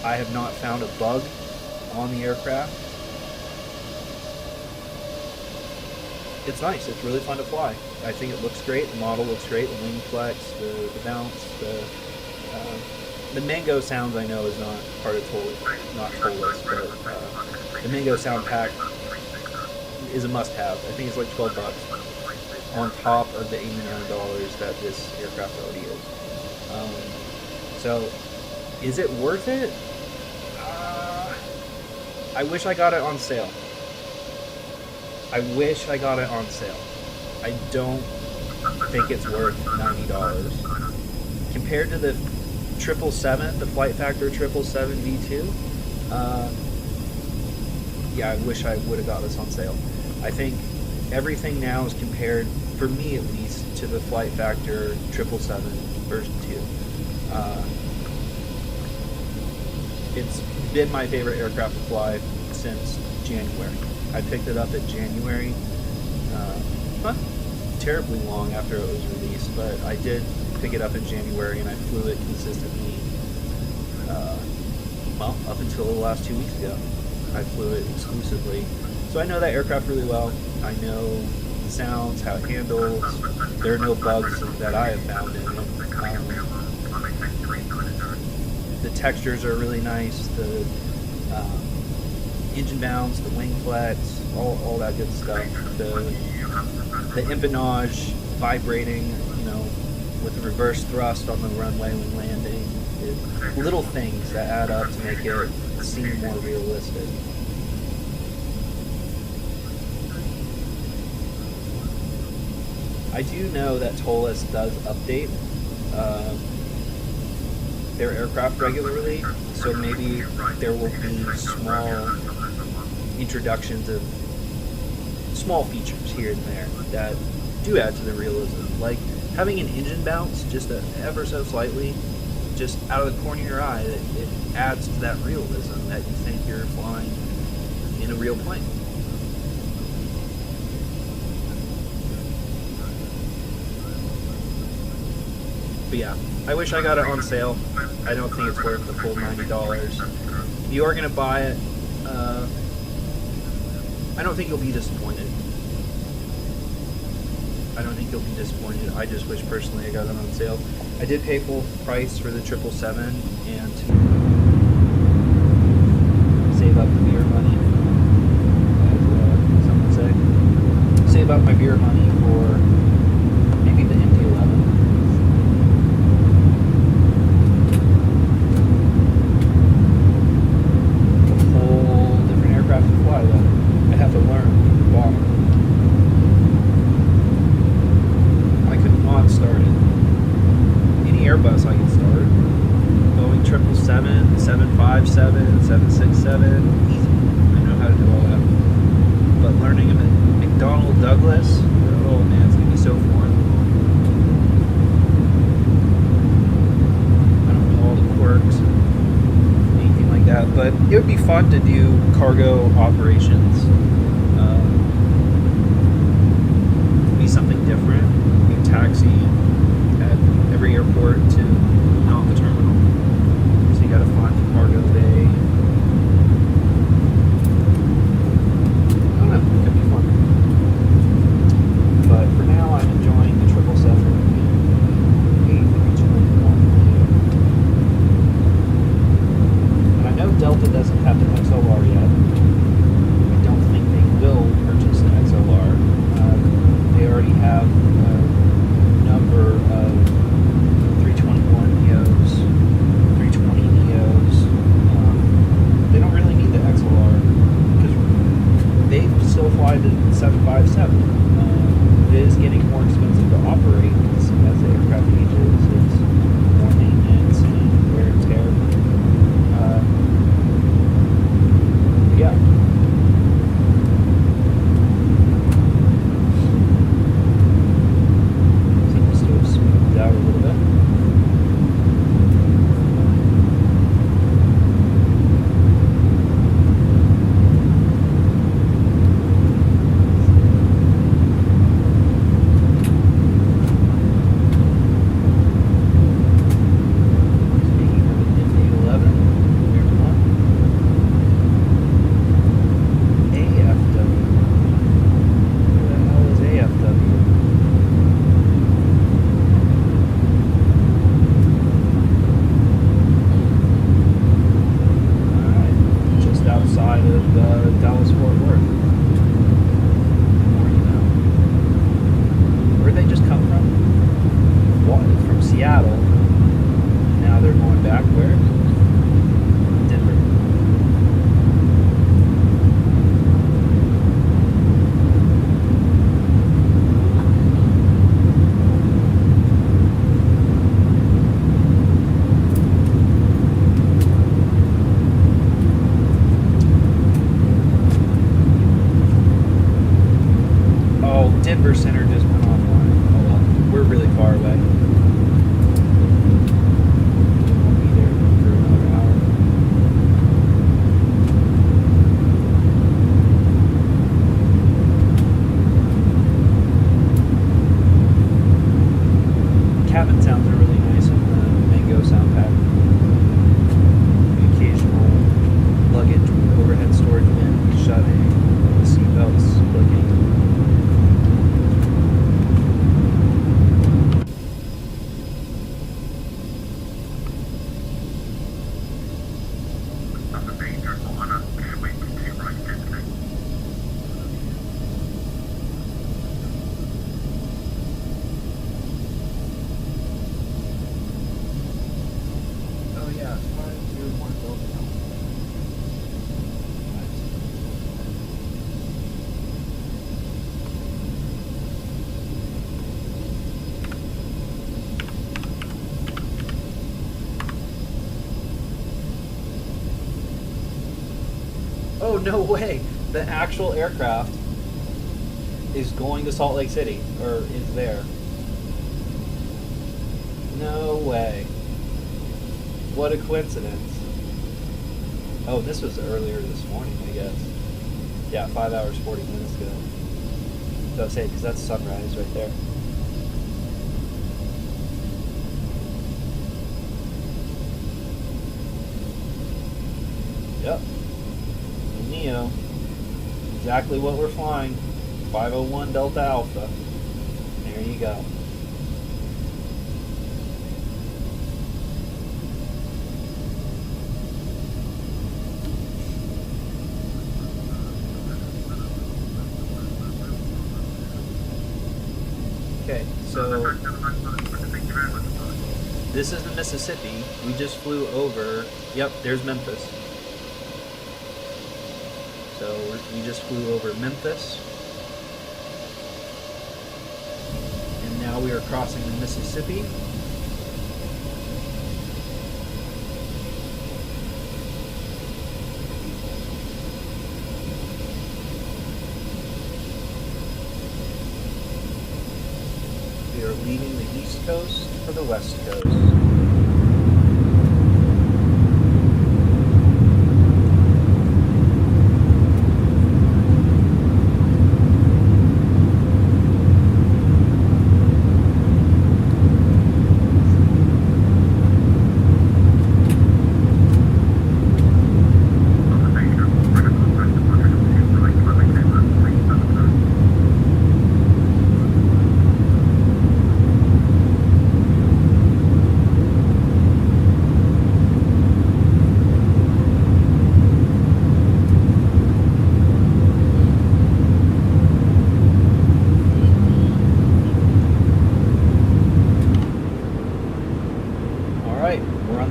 I have not found a bug on the aircraft. It's nice. It's really fun to fly. I think it looks great. The model looks great. The wing flex, the bounce, the Mango sounds I know is not part of not Tolus, but the Mango sound pack is a must-have. I think it's like $12 on top of the $89 that this aircraft already is. So, is it worth it? I wish I got it on sale. I wish I got it on sale. I don't think it's worth $90. Compared to the 777, the Flight Factor 777 V2, yeah, I wish I would have got this on sale. I think everything now is compared, for me at least, to the Flight Factor 777 version 2. It's been my favorite aircraft to fly since January. I picked it up in January, not terribly long after it was released, but I did pick it up in January and I flew it consistently, well, up until the last 2 weeks ago. I flew it exclusively. So I know that aircraft really well. I know the sounds, how it handles. There are no bugs that I have found in it. The textures are really nice. The engine mounts, the wing flex, all that good stuff. The empennage vibrating, with the reverse thrust on the runway when landing. Little things that add up to make it seem more realistic. I do know that Tolis does update their aircraft regularly, so maybe there will be small introductions of small features here and there that do add to the realism, like having an engine bounce just ever so slightly, just out of the corner of your eye. It adds to that realism that you think you're flying in a real plane. But yeah, I wish I got it on sale. I don't think it's worth the full $90. If you are going to buy it, I don't think you'll be disappointed. I just wish personally I got it on sale. I did pay full price for the 777 and to save up the beer money, as some would say. Save up my beer money for maybe the MD-11. To fly that I have to learn from the bottom. I could not start it. Any Airbus I can start. Boeing 777, 757, 767, easy. I know how to do all that. But learning a McDonnell Douglas, oh man, it's gonna be so foreign. I don't know all the quirks. That, but it would be fun to do cargo operations. Be something different. You taxi at every airport to not the terminal. So you got to find the cargo bay. I don't know. It could be fun. But for now, I'm enjoying the 777 and the A321. Delta doesn't have the XLR yet. I don't think they Denver Center just went online. Oh well, we're really far away. We'll be there for another hour. Cabin sounds are really nice on the Mango sound pack. The occasional luggage with overhead storage bin shutting, the seatbelts clicking. That's a danger on a swing to right, isn't it? Oh yeah, 501 Delta Alpha. Oh, no way! The actual aircraft is going to Salt Lake City, or is there. No way. What a coincidence. Oh, this was earlier this morning, I guess. Yeah, 5 hours, 40 minutes ago. Don't say, because that's sunrise right there. Yep. Neo. Exactly what we're flying. 501 Delta Alpha. There you go. Okay, so this is the Mississippi. We just flew over. Yep, there's Memphis. So we just flew over Memphis. And now we are crossing the Mississippi. We are leaving the East Coast for the West Coast.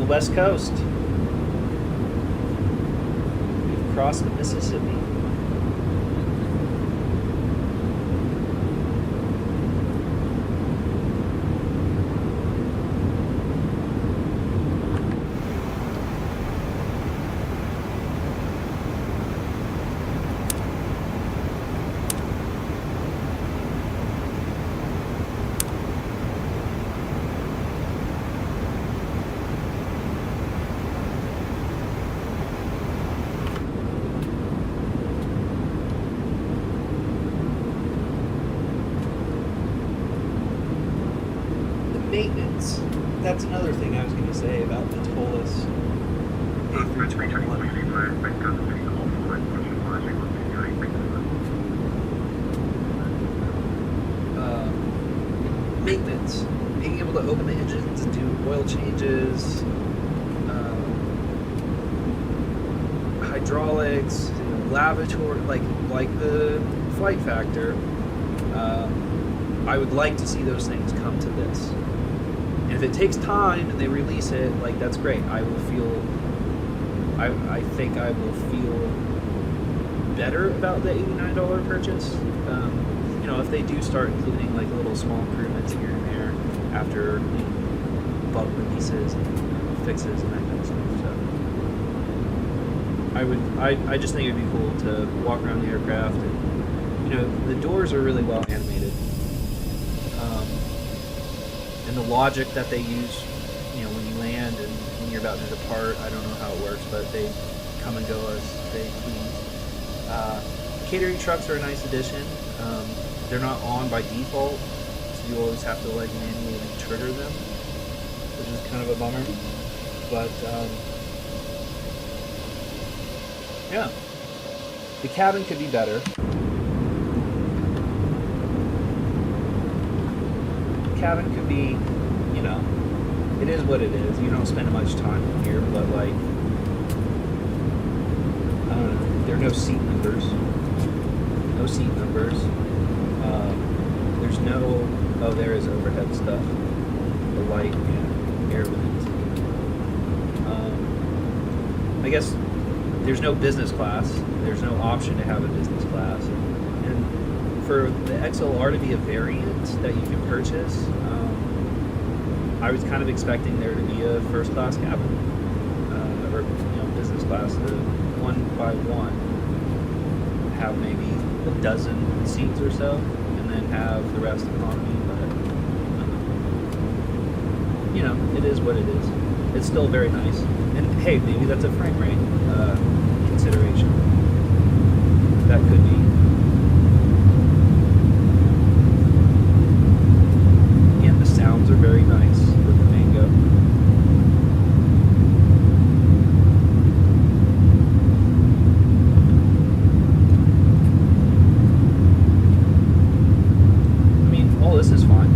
West Coast. We've crossed the Mississippi. Maintenance. That's another thing I was going to say about the Tolus A321. Maintenance. Being able to open the engines and do oil changes, hydraulics, lavatory, like the flight factor. I would like to see those things come to this. And if it takes time and they release it, that's great. I will feel, I think I will feel better about the $89 purchase. If they do start including little small improvements here and there after bug releases and fixes and that kind of stuff. So I just think it'd be cool to walk around the aircraft and the doors are really well animated. And the logic that they use, when you land and when you're about to depart, I don't know how it works, but they come and go as they please. Catering trucks are a nice addition. They're not on by default, so you always have to manually trigger them, which is kind of a bummer. But yeah, the cabin could be better. The cabin could be, it is what it is. You don't spend much time here, but I don't know. There are no seat numbers. No seat numbers. There's no. Oh, there is overhead stuff. The light and air vents. I guess there's no business class. There's no option to have a business class. And for the XLR to be a variant that you can purchase, I was kind of expecting there to be a first class cabin, or business class, the one by one, have maybe a dozen seats or so, and then have the rest economy. But it is what it is. It's still very nice, and hey, maybe that's a frame rate consideration. That could be. Again, the sounds are very nice with the Mango. I mean, all this is fine.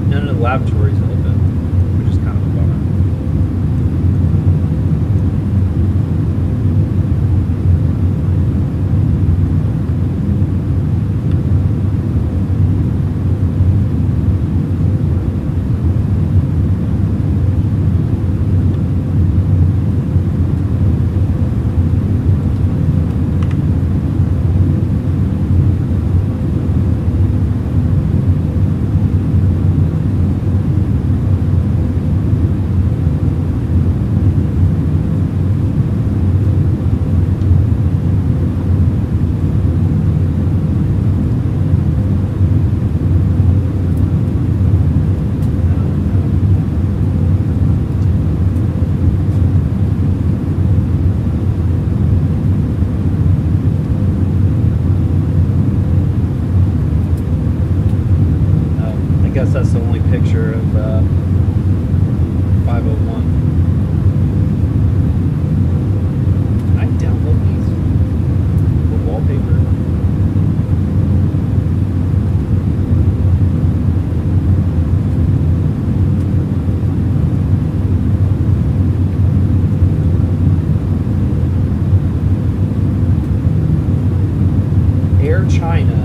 None of the lavatories open, which is kind of a bummer. I guess that's the only picture of 501. Can I download these? The wallpaper? Air China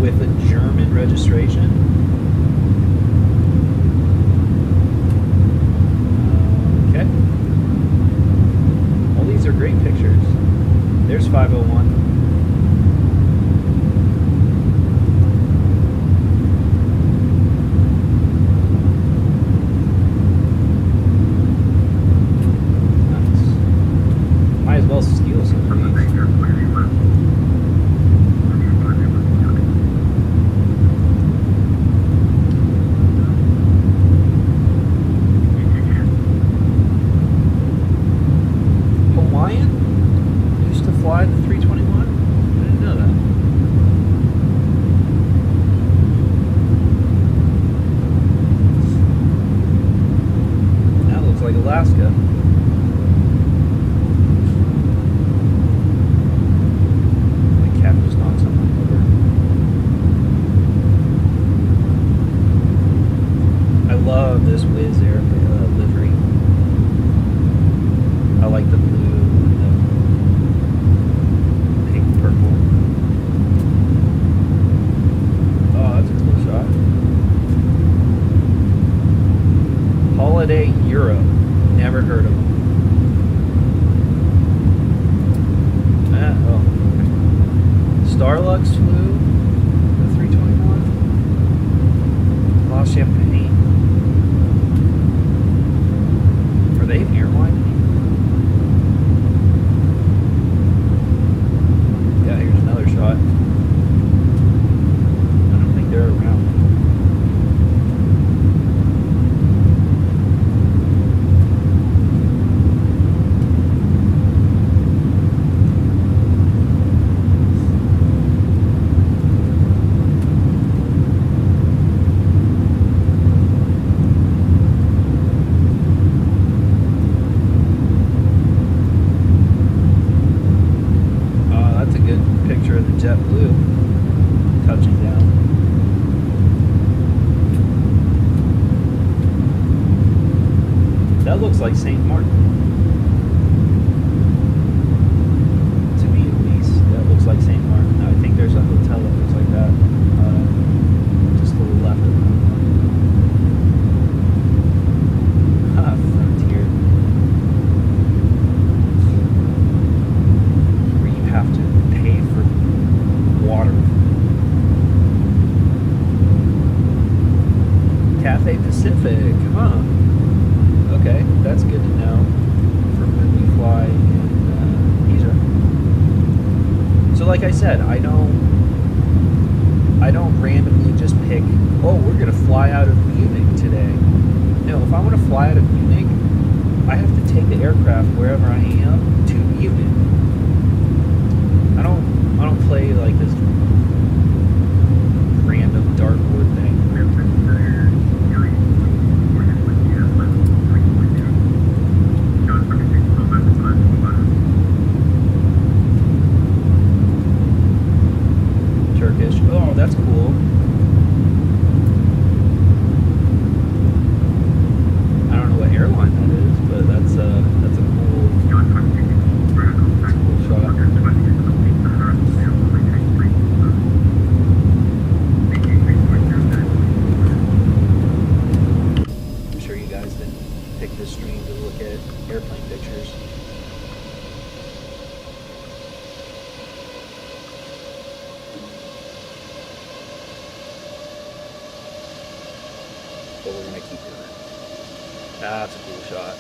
with a German registration. Okay. All these are great pictures. There's 501. Nice. Might as well steal some of these. Hawaiian used to fly the 321? I didn't know that. That looks like Alaska. The cat just knocked something over. I love this Wizz Air livery. I like the blue and the pink purple. Oh, that's a cool shot. Holiday Europe. Never heard of them. Oh. Starlux flew the 321. La Champagne. Are they an airline? Yeah, here's another shot. That looks like St. Martin. To me, at least, that looks like St. Martin. I think there's a hotel that looks like that, just to the left of it. Frontier. Where you have to pay for water. Cathay Pacific, huh? Okay, that's good to know for when we fly in Asia. So, like I said, I don't randomly just pick. Oh, we're gonna fly out of Munich today. No, if I want to fly out of Munich, I have to take the aircraft wherever I am to Munich. I don't play like this random dartboard thing. Turkish. Oh, that's cool. I don't know what airline that is, but that's a cool shot. I'm sure you guys didn't pick this stream to look at airplane pictures. But we're gonna keep doing it. That's a cool shot.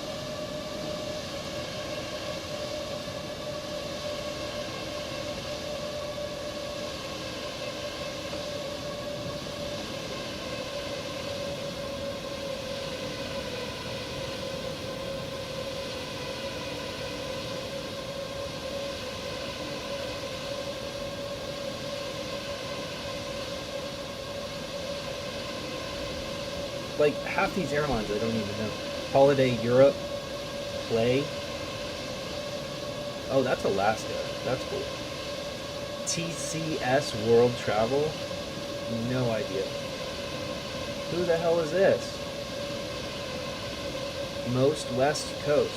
Like half these airlines I don't even know. Holiday Europe, Play. Oh, that's Alaska. That's cool. TCS World Travel. No idea. Who the hell is this? Most West Coast.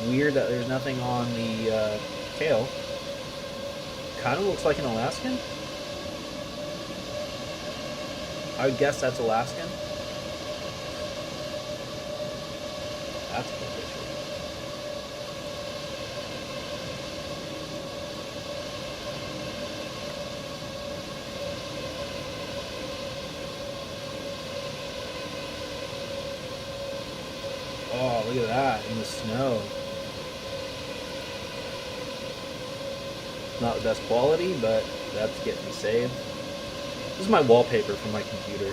Weird that there's nothing on the tail. Kind of looks like an Alaskan. I would guess that's Alaskan. That's a cool picture. Oh, look at that in the snow. Not the best quality, but that's getting me saved. This is my wallpaper for my computer.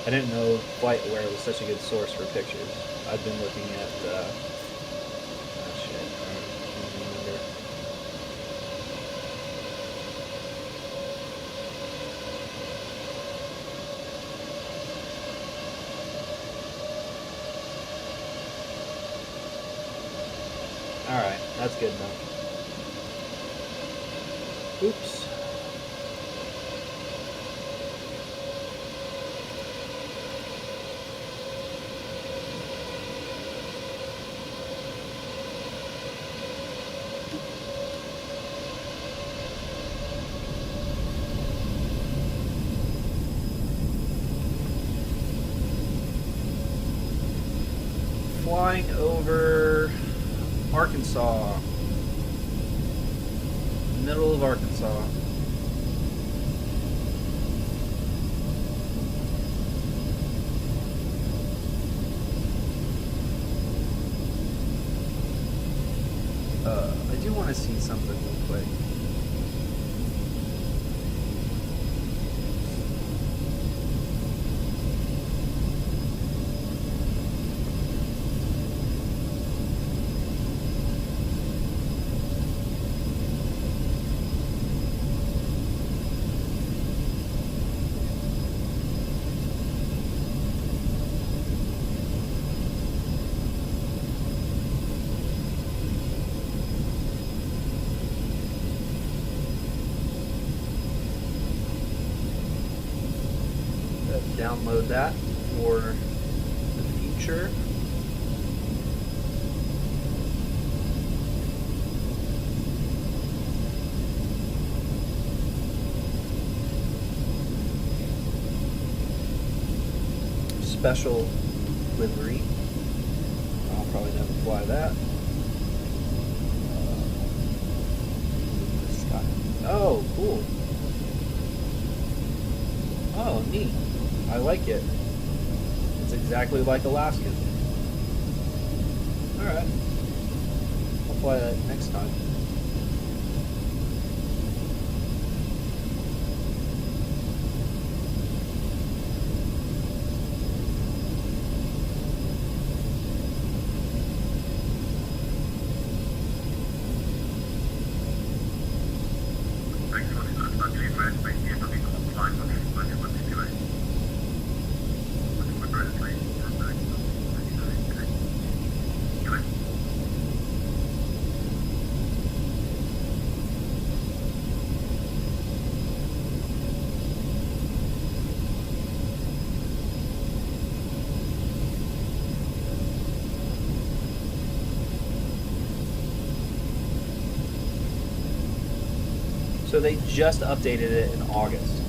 I didn't know FlightAware was such a good source for pictures. I've been looking at, oh shit, I don't remember. Alright, that's good enough. Oops. Flying over Arkansas. Middle of Arkansas. I do want to see something real quick. download that for the future. Special livery. I'll probably never fly that. Oh, cool. Oh, neat. I like it. It's exactly like Alaskan. Alright. I'll fly that next time. So they just updated it in August,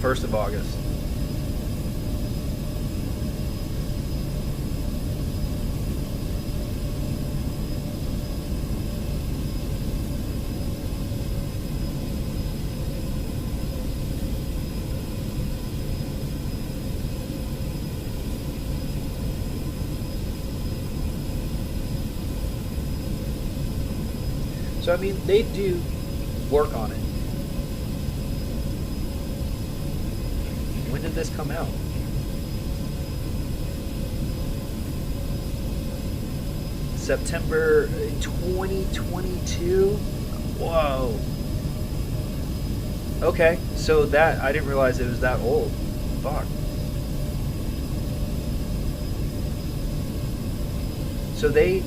1st of August. So I mean, they do work on it. When did this come out? September 2022? Whoa. Okay, so that, I didn't realize it was that old. Fuck. So they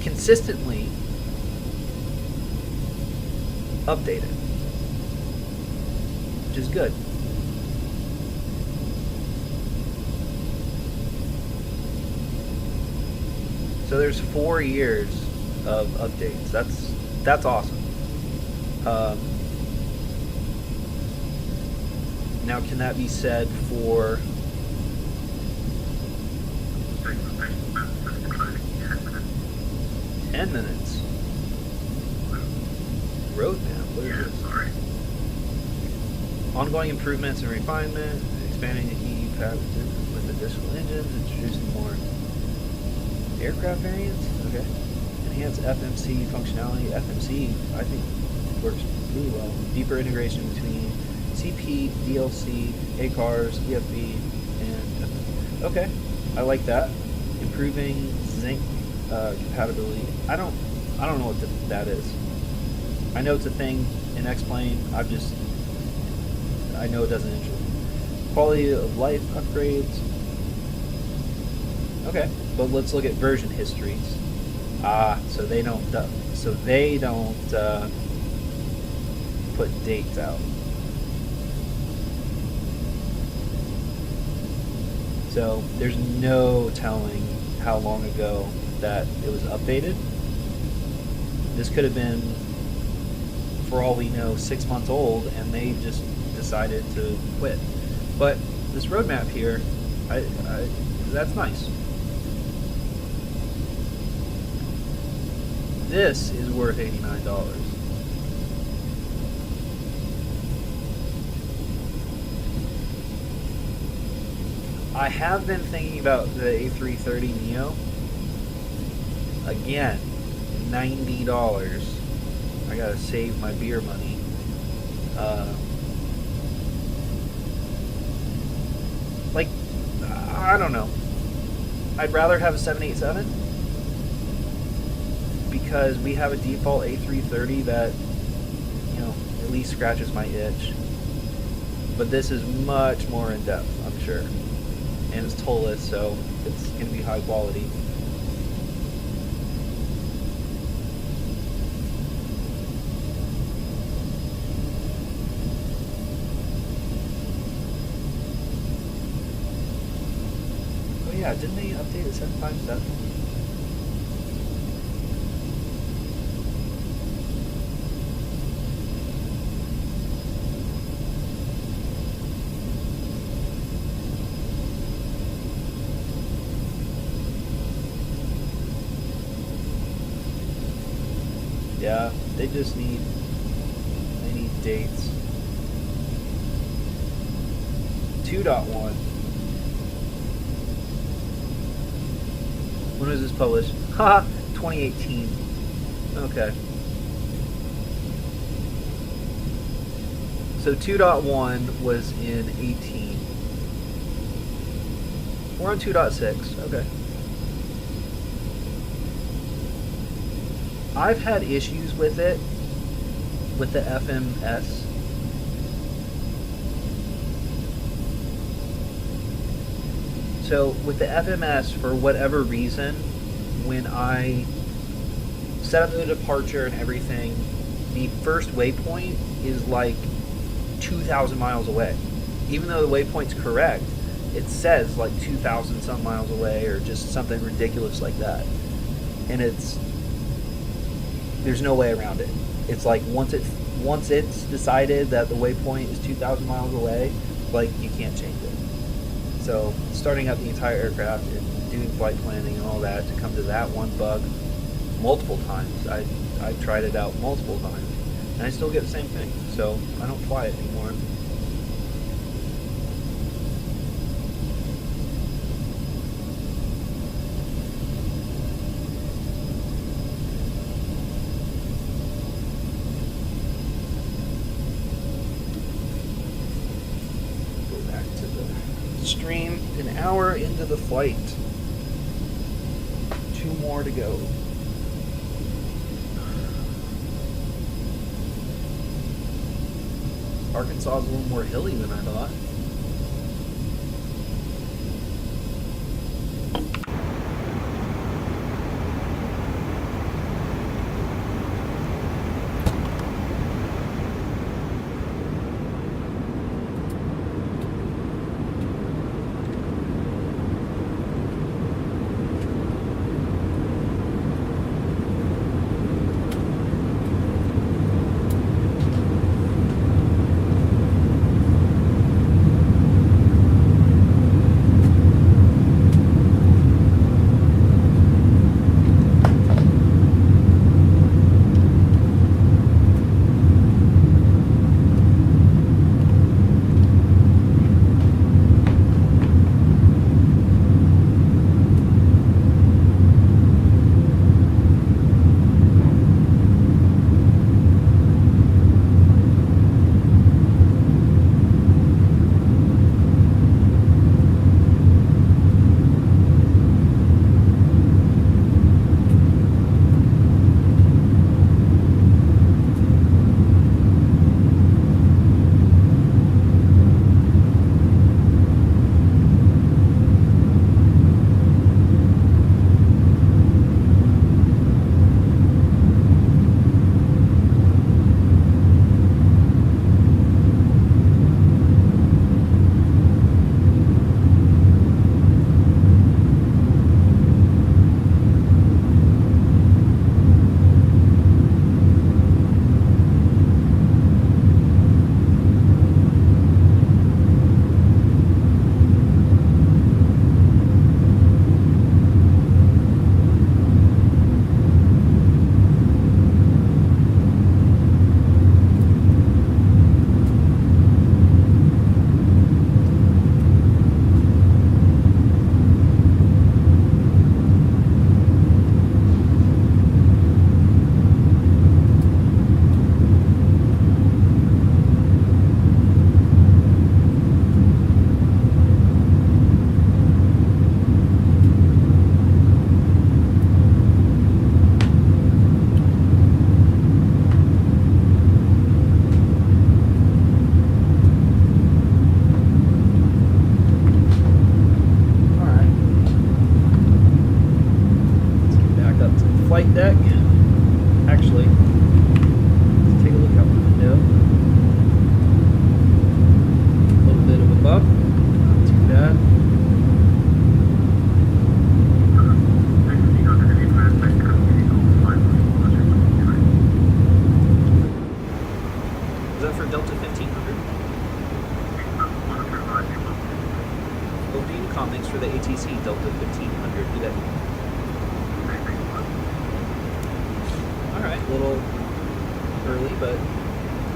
consistently update it, which is good. So there's 4 years of updates. That's awesome. Now, can that be said for? 10 minutes. Roadmap. What is this? Sorry. Ongoing improvements and refinement, expanding the EU patent with additional engines, introducing more aircraft variants. Okay. Enhance FMC functionality. FMC, I think, works really well. Deeper integration between CP, DLC, ACARS, EFB, and FMC. Okay, I like that. Improving zinc compatibility. I don't know what that is. I know it's a thing in X-Plane. I know it doesn't interest me. Quality of life upgrades. Okay, but let's look at version histories. So they don't put dates out. So there's no telling how long ago that it was updated. This could have been, for all we know, 6 months old, and they just decided to quit. But this roadmap here, that's nice. This is worth $89. I have been thinking about the A330neo. Again, $90. I gotta save my beer money. I don't know. I'd rather have a 787 because we have a default A330 that, at least scratches my itch. But this is much more in depth, I'm sure. And it's tolless, so it's going to be high quality. yeah, didn't they update the 757? Yeah, they need dates. 2.1. When was this published? Haha, 2018. Okay. So 2.1 was in 18. We're on 2.6. Okay. I've had issues with it, with the FMS. So with the FMS, for whatever reason, when I set up the departure and everything, the first waypoint is like 2,000 miles away. Even though the waypoint's correct, it says like 2,000 some miles away or just something ridiculous like that. And there's no way around it. It's like once it's decided that the waypoint is 2,000 miles away, like you can't change it. So starting up the entire aircraft and doing flight planning and all that to come to that one bug multiple times. I've tried it out multiple times and I still get the same thing. So I don't fly it anymore. Stream an hour into the flight. 2 more to go. Arkansas is a little more hilly than I thought. ETC Delta 1500 today? Alright, a little early, but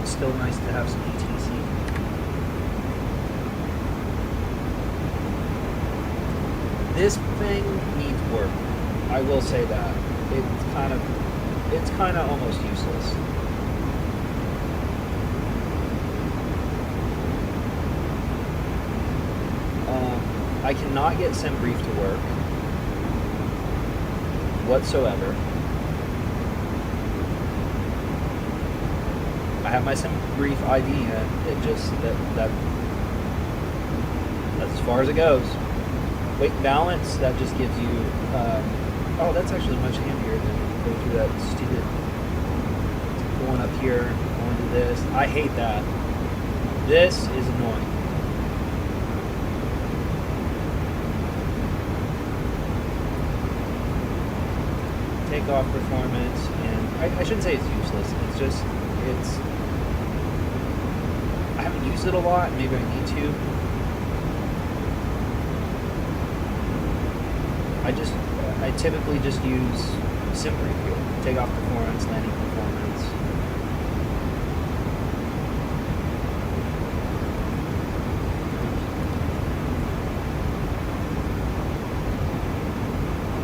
still nice to have some ETC. This thing needs work. I will say that. It's kind of almost useless. I cannot get SimBrief to work whatsoever. I have my SimBrief ID in. It just that's as far as it goes. Weight and balance, that just gives you. Oh, that's actually much handier than going through that stupid going up here, going to this. I hate that. This is annoying. Takeoff performance, and I shouldn't say it's useless. It's just I haven't used it a lot. Maybe I need to. I typically just use SimBrief here. Takeoff performance, landing performance.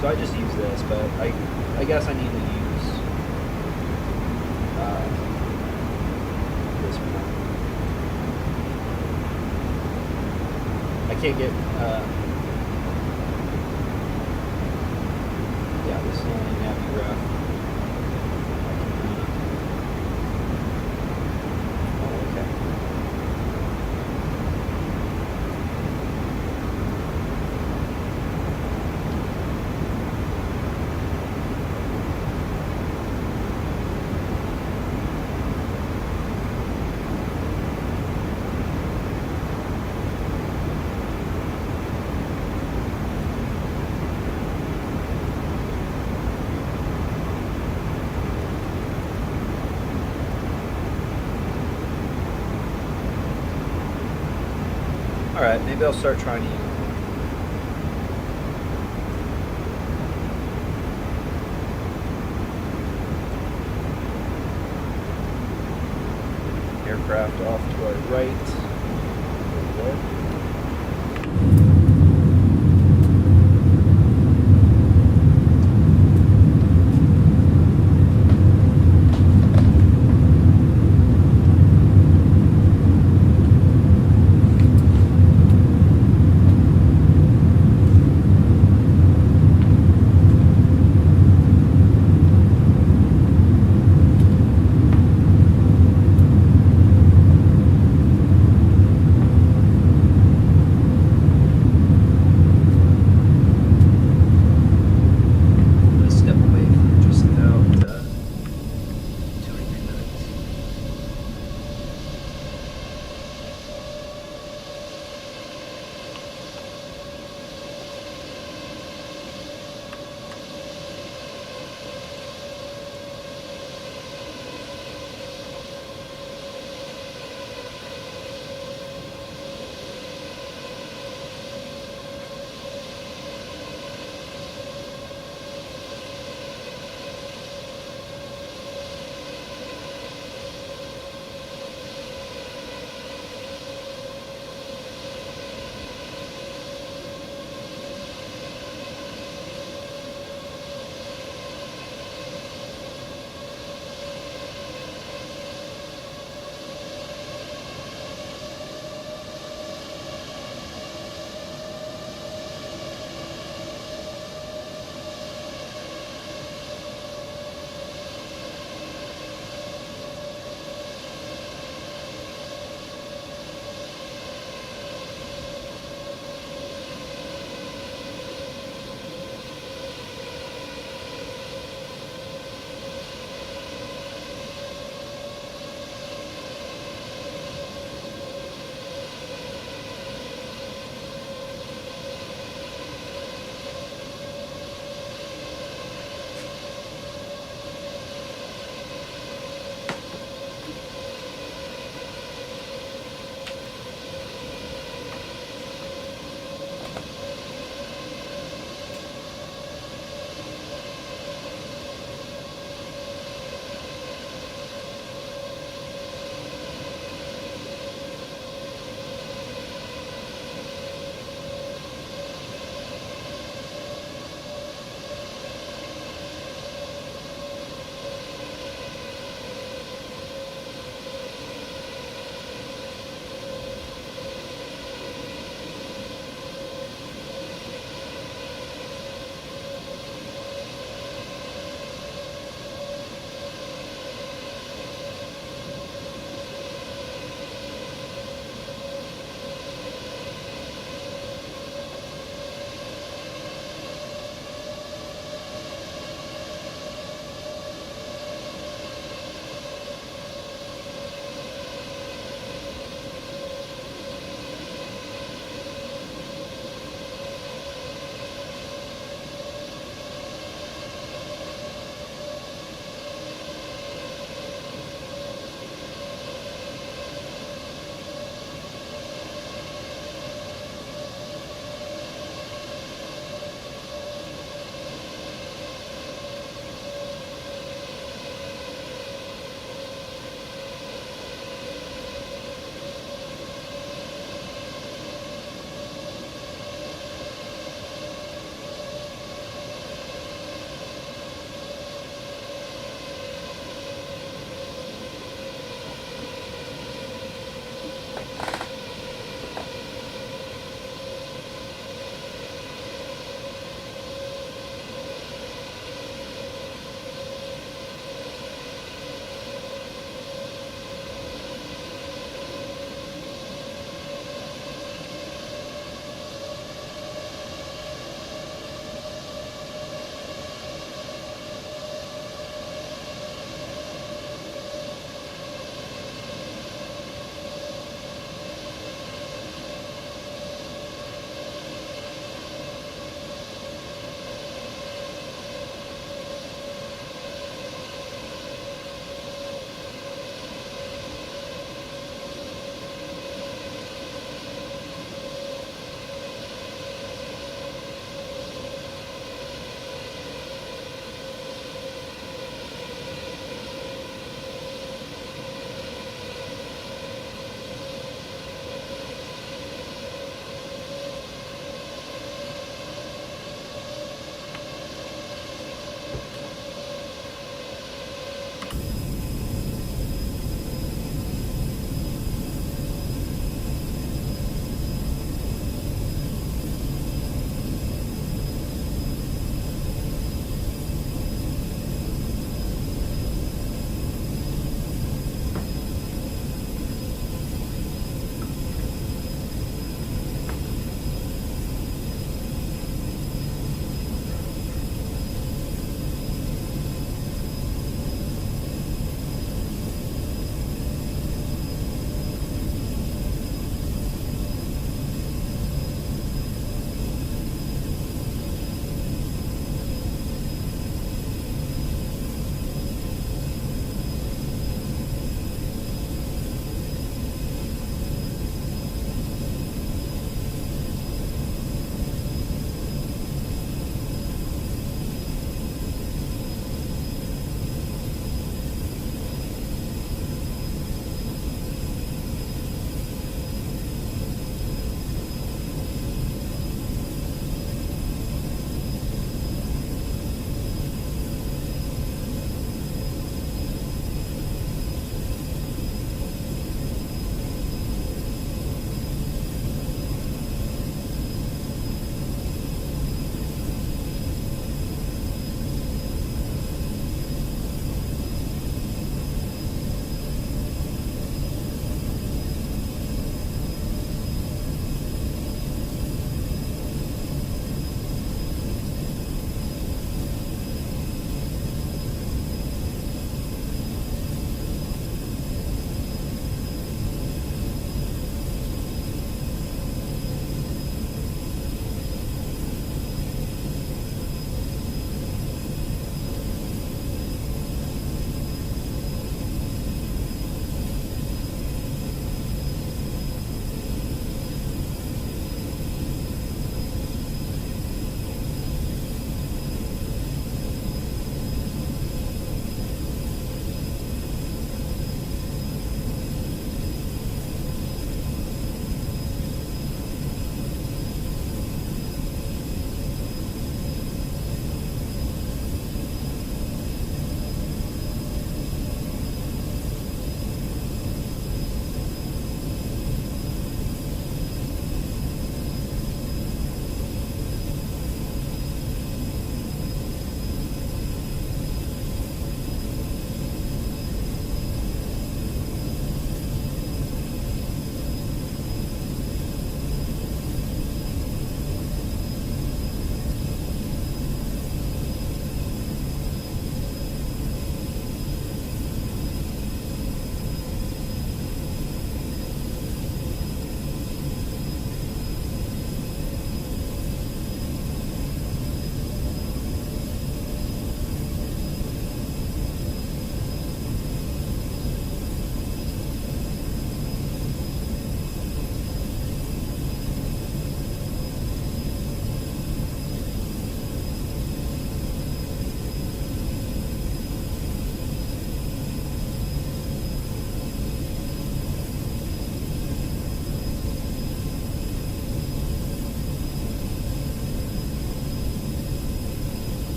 So I just use this, but I guess I need to use this one. I can't get yeah, this is only Navi Ref. Oh, okay. Alright, maybe I'll start trying to use it. Aircraft off to our right. There we go.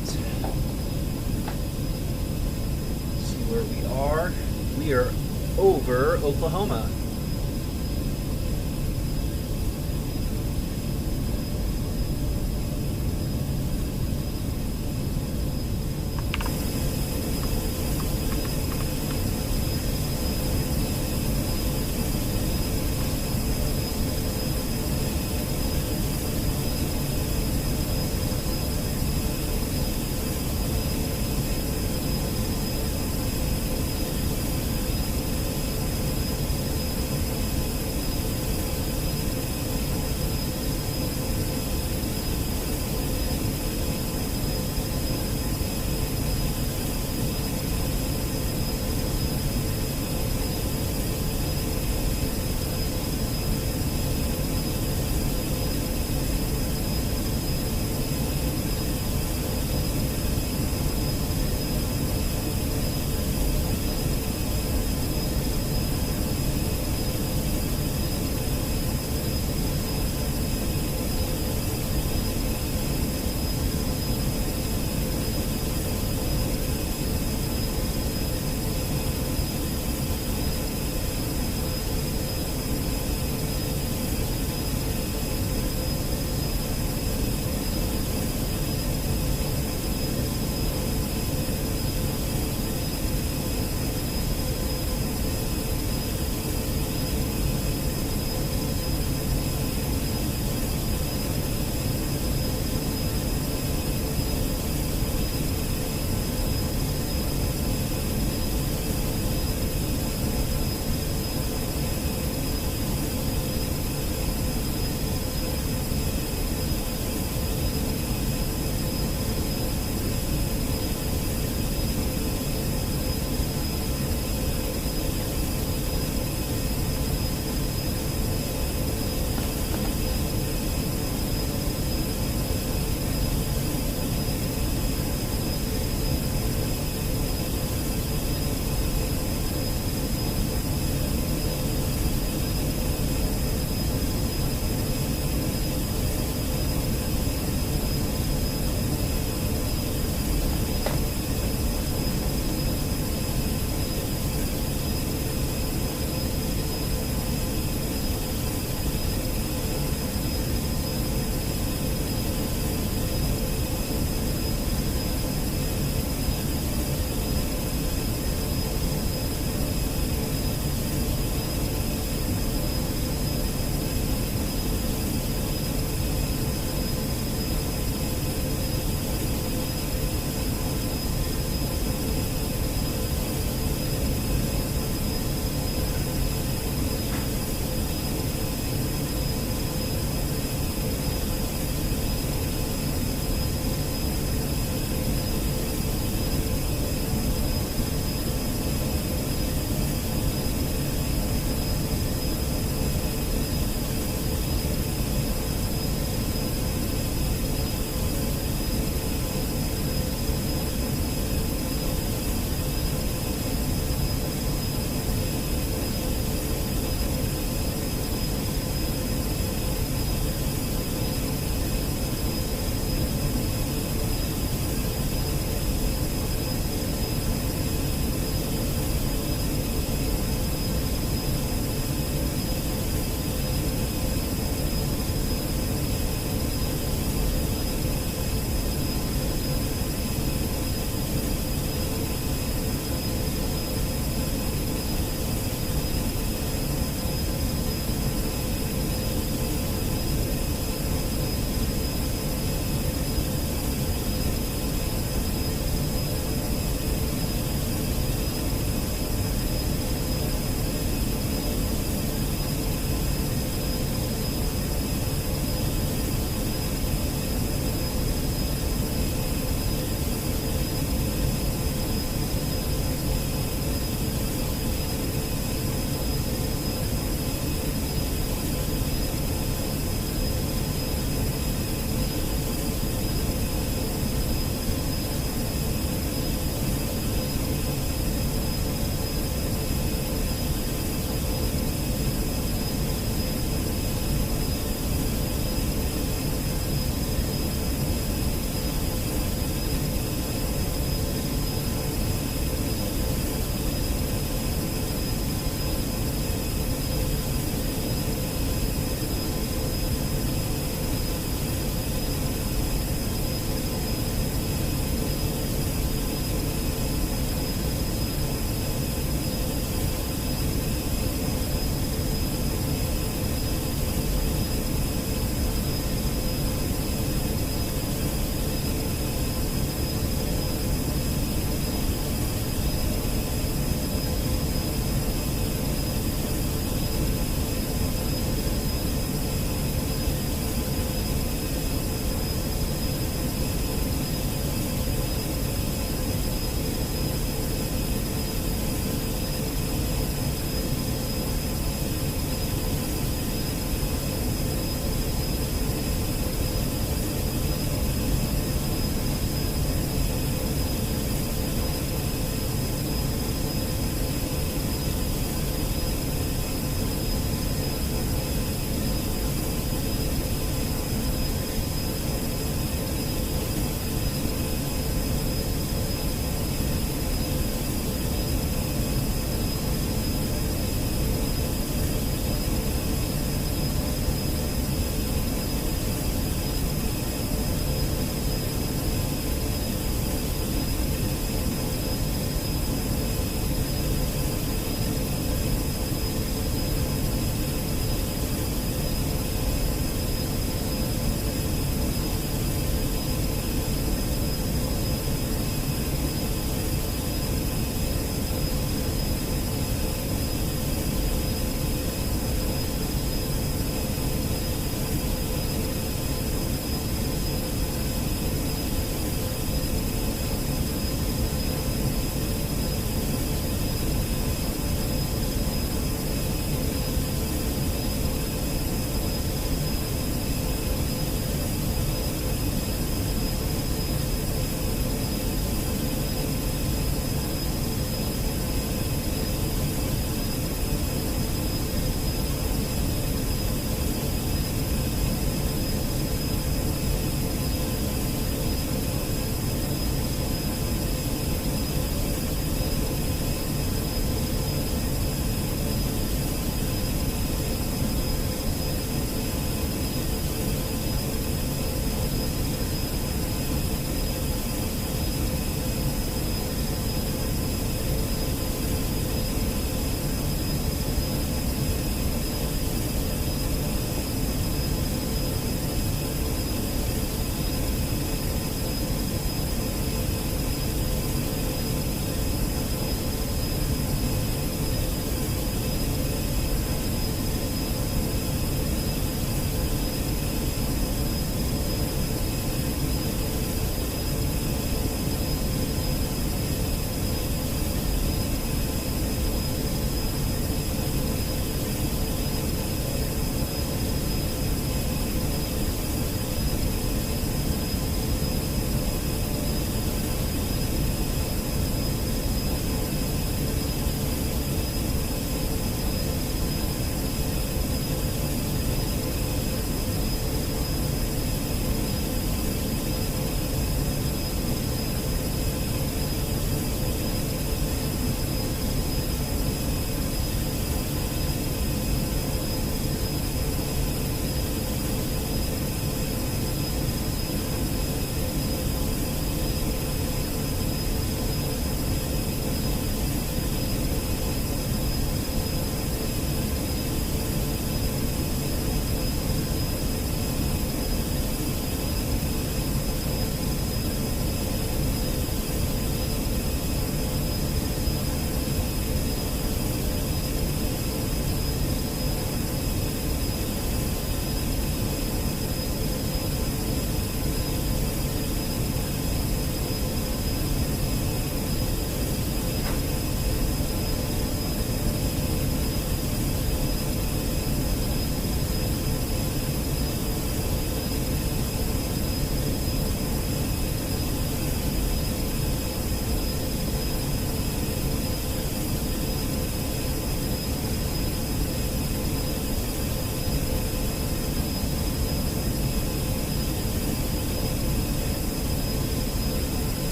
Let's see where we are. We are over Oklahoma.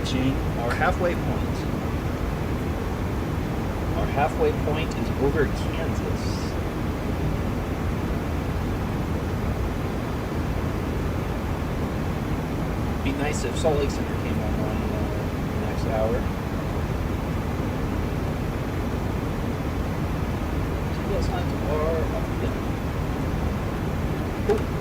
reaching our halfway point. Our halfway point is over Kansas. Be nice if Salt Lake Center came online in the next hour. GPS lines are up. Cool.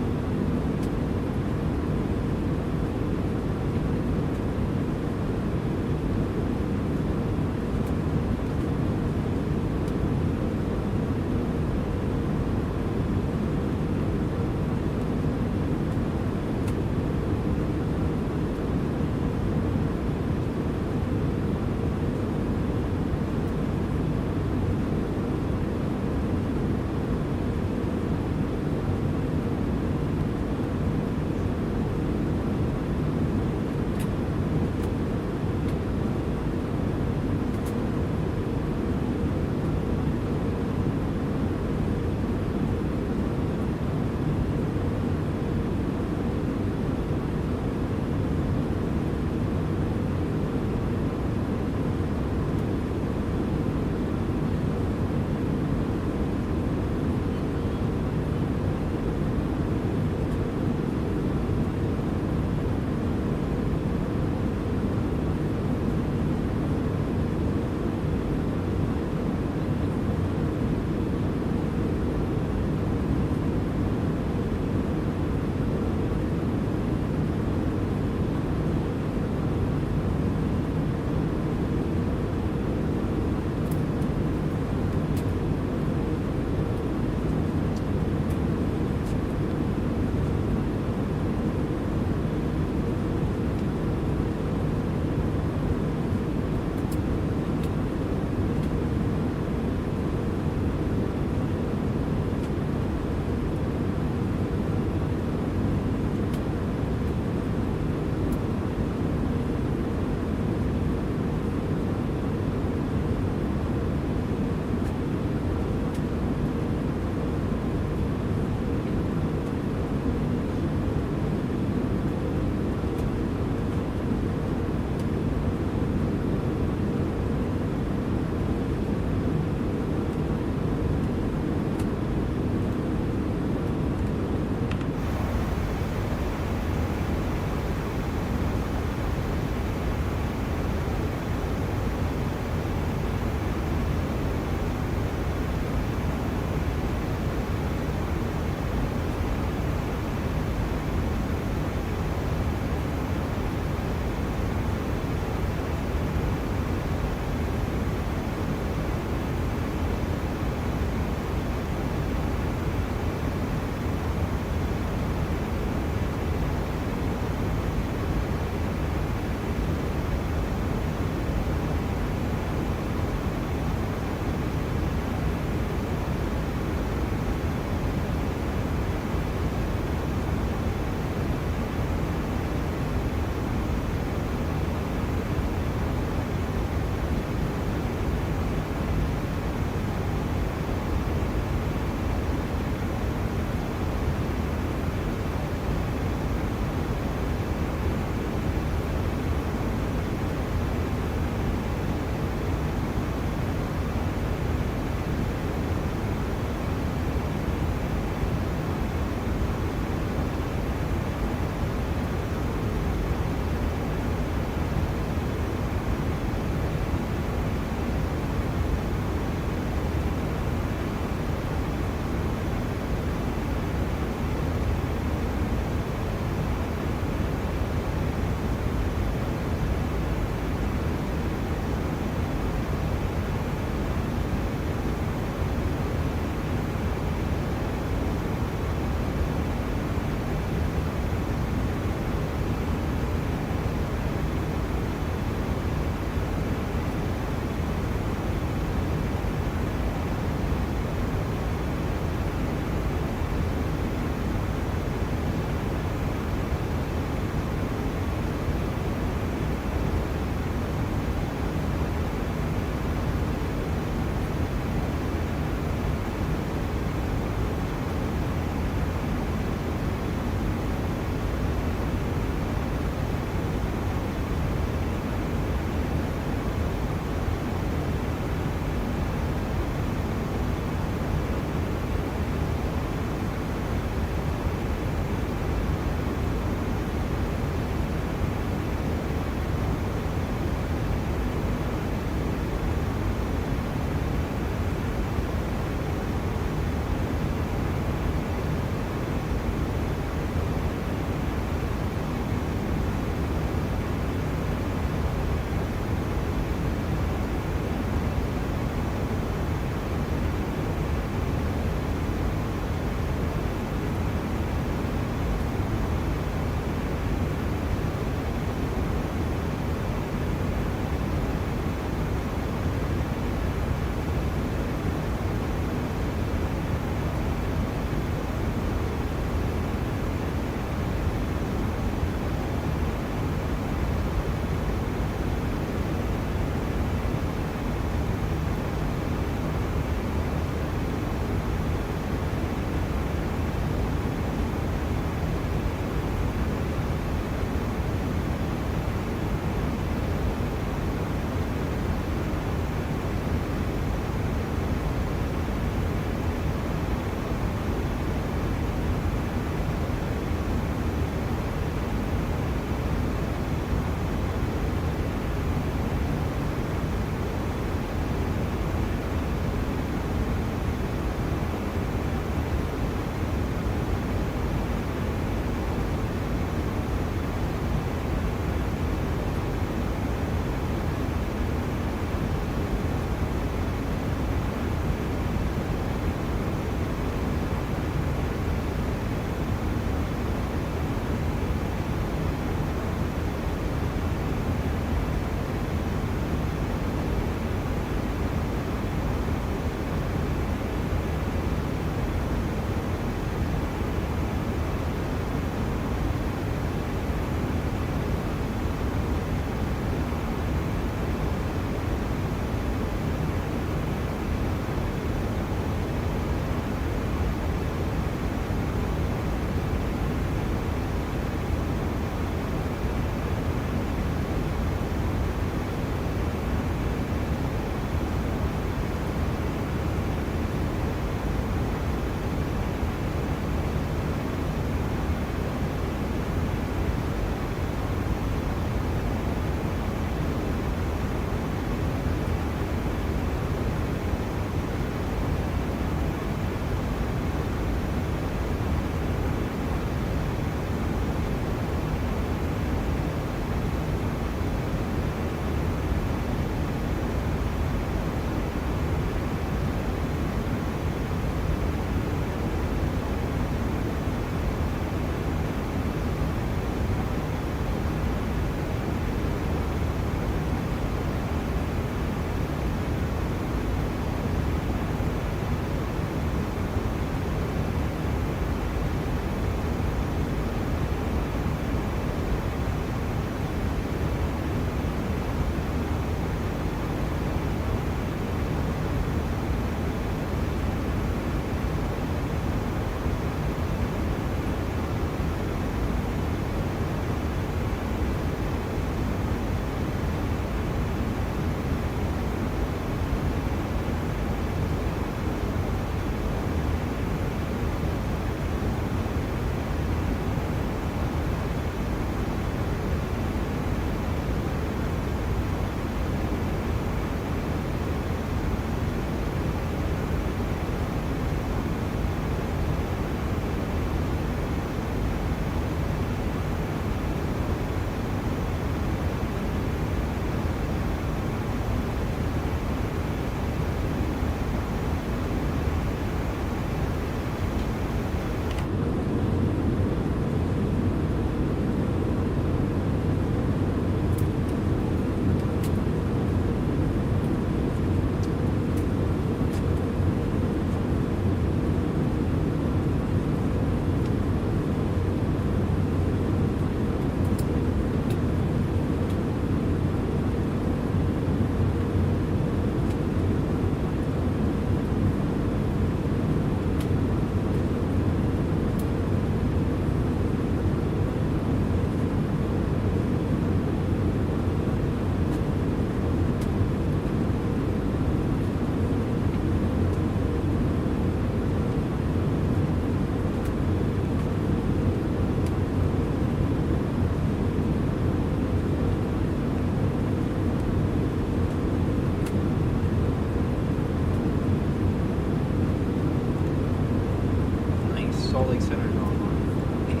Center online.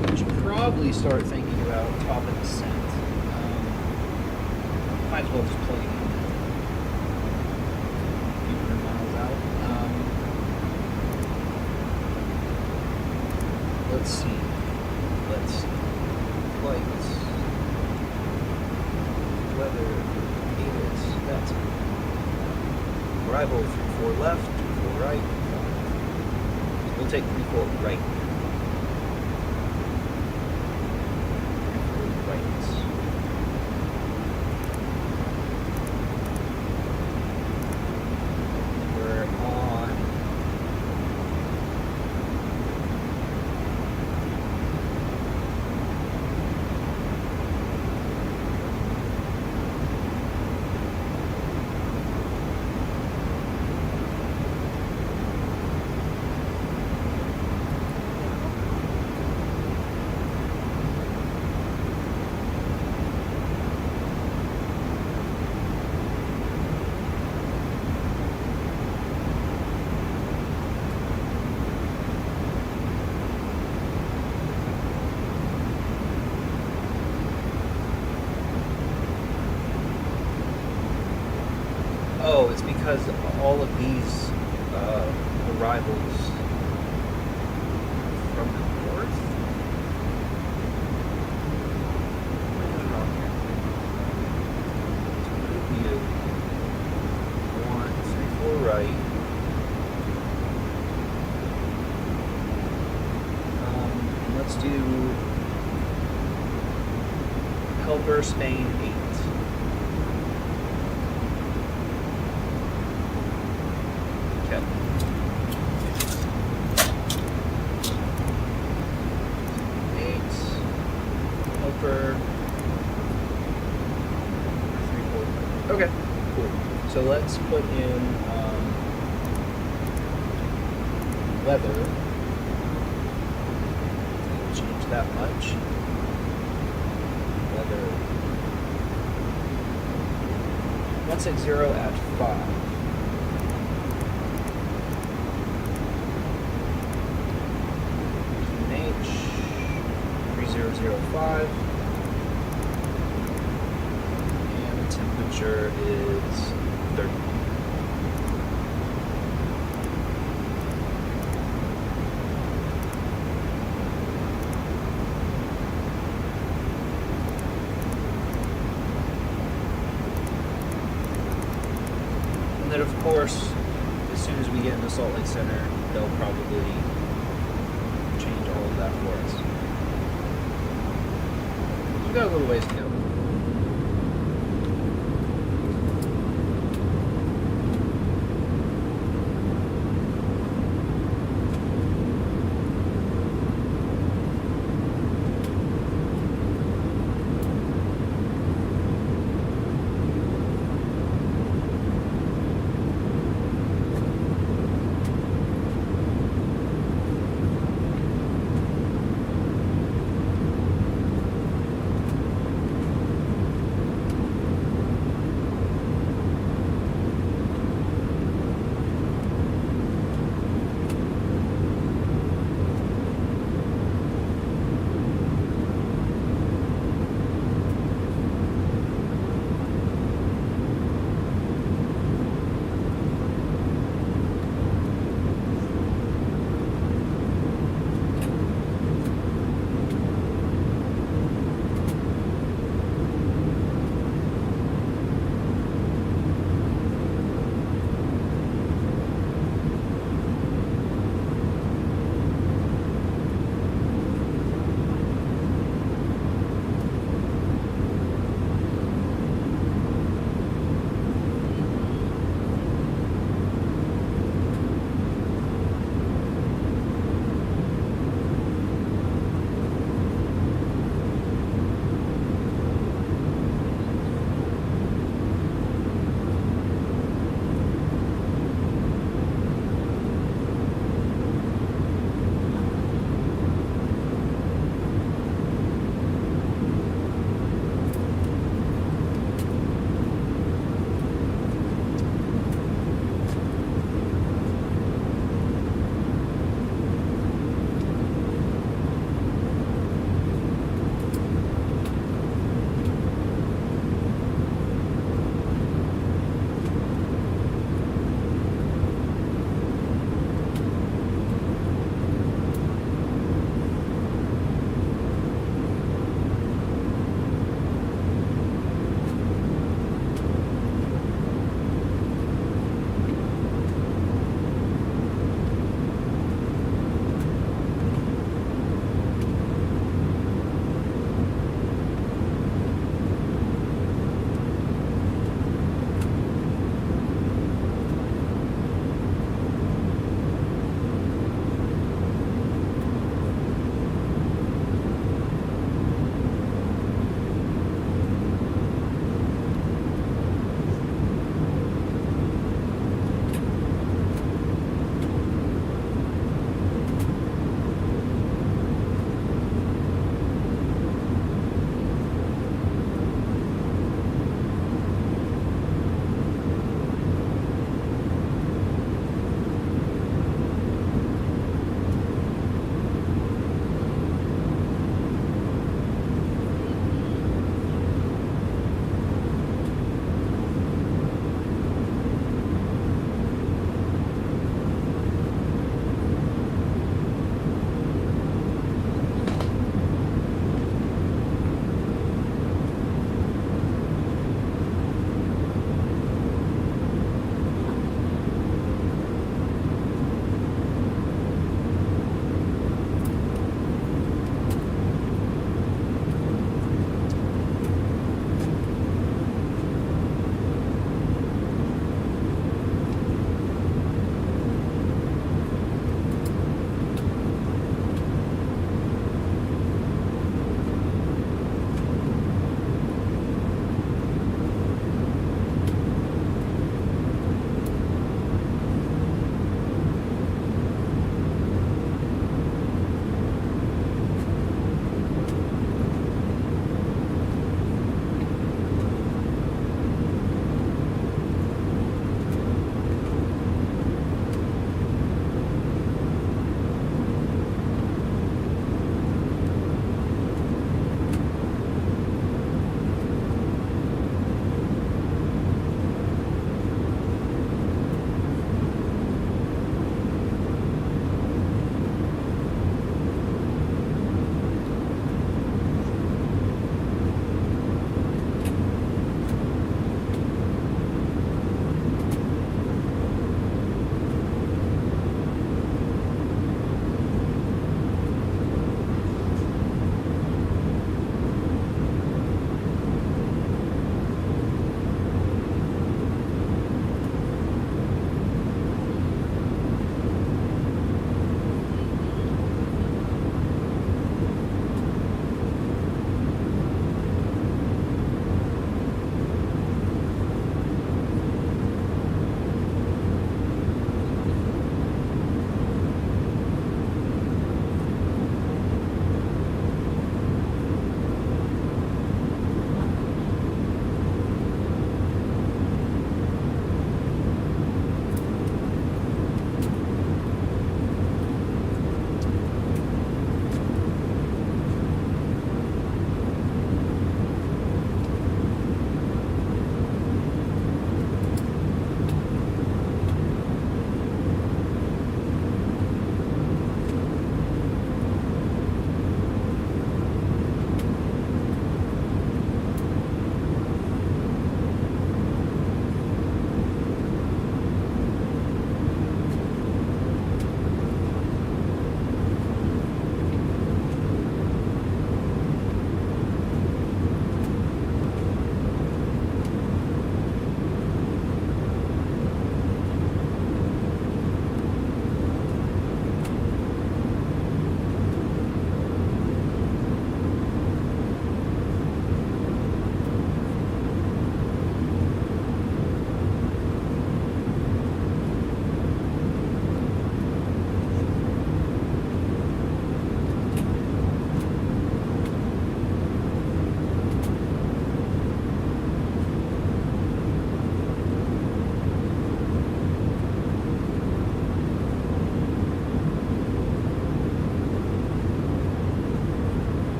We should probably start thinking about top and descent. Might as well just plug it in. A few hundred miles out. Let's see. Flights. Weather. Davis. Vatsim. Arrival 34 left, 34 right. We'll take 34 right. 34 right. We're on. Oh, it's because all of these arrivals from the north. What is wrong here? View 1, 3, 4 right. Let's do Helper Spain 8. Okay. Eight. Helper. 3, 4. Okay. Cool. So let's put in weather. We'll change that much. Weather. 160 at 5. H 3005, and the temperature is 30. And then, of course, as soon as we get into Salt Lake Center, they'll probably change all of that for us. We've got a little ways to go.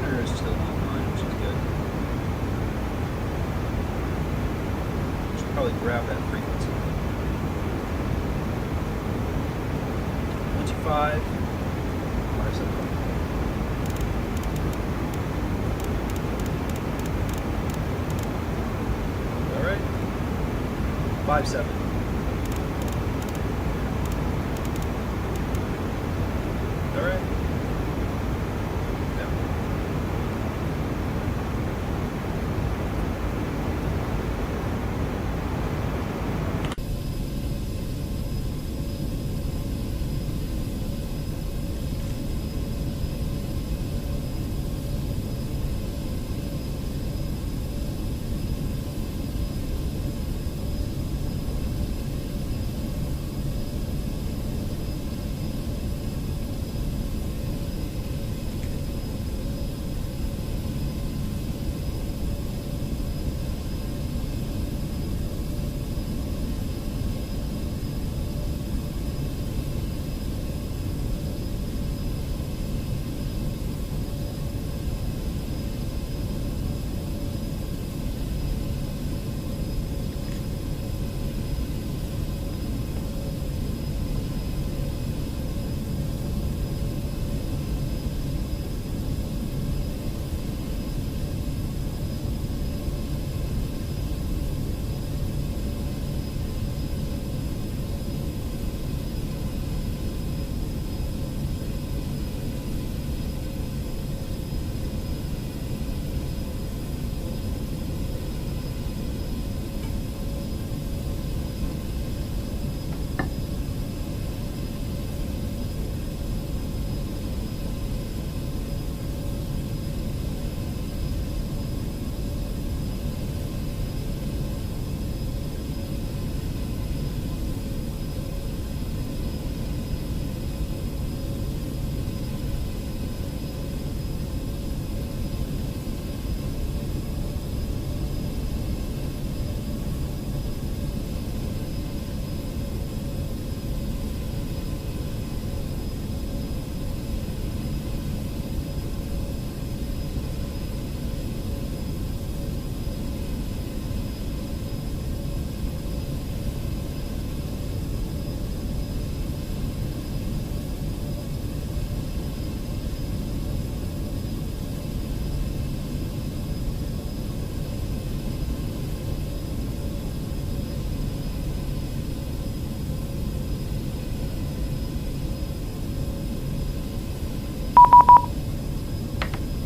Center is still online, which is good. Should probably grab that frequency. 125, 575. All right. 57. All right. Yeah.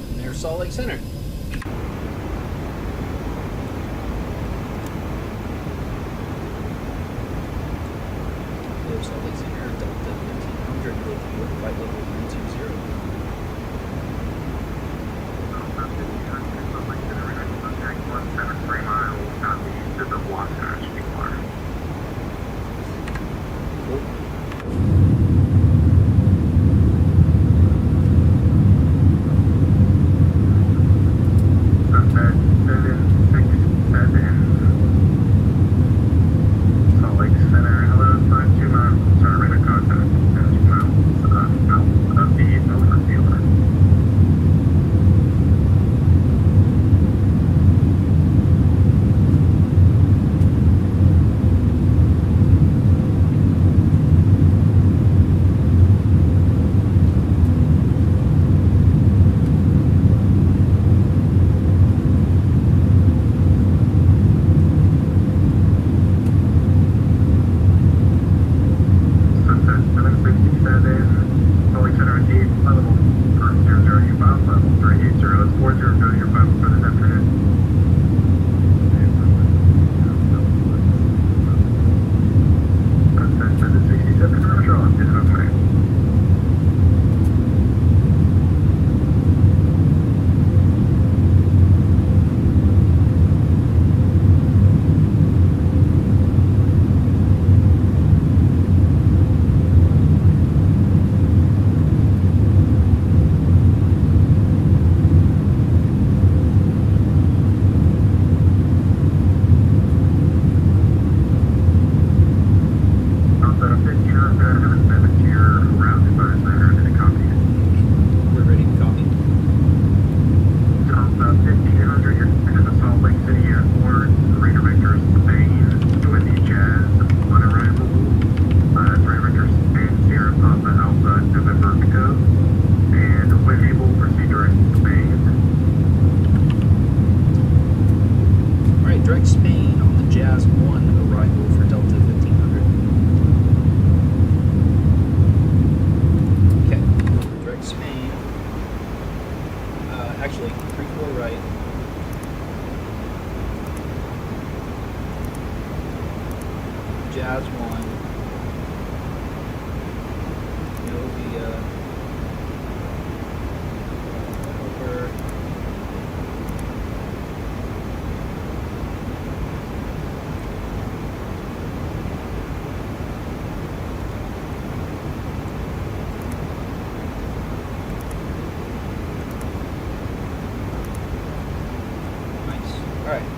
And there's Salt Lake Center. There's Salt Lake Center, Delta 1500 with your flight level 320. Salt Lake Center, we're going to contact 173 miles southeast of the Wasatch Center. Cool. Sunset 767. Salt Lake Center, hello, 52 miles. Sorry, we're going to contact 2 miles south of the overfield. Sunset 767, Salt Lake Center indeed, level 400, your bound level 380, that's 400, your bound for this afternoon. Sunset 767, Roger, on, get it on time.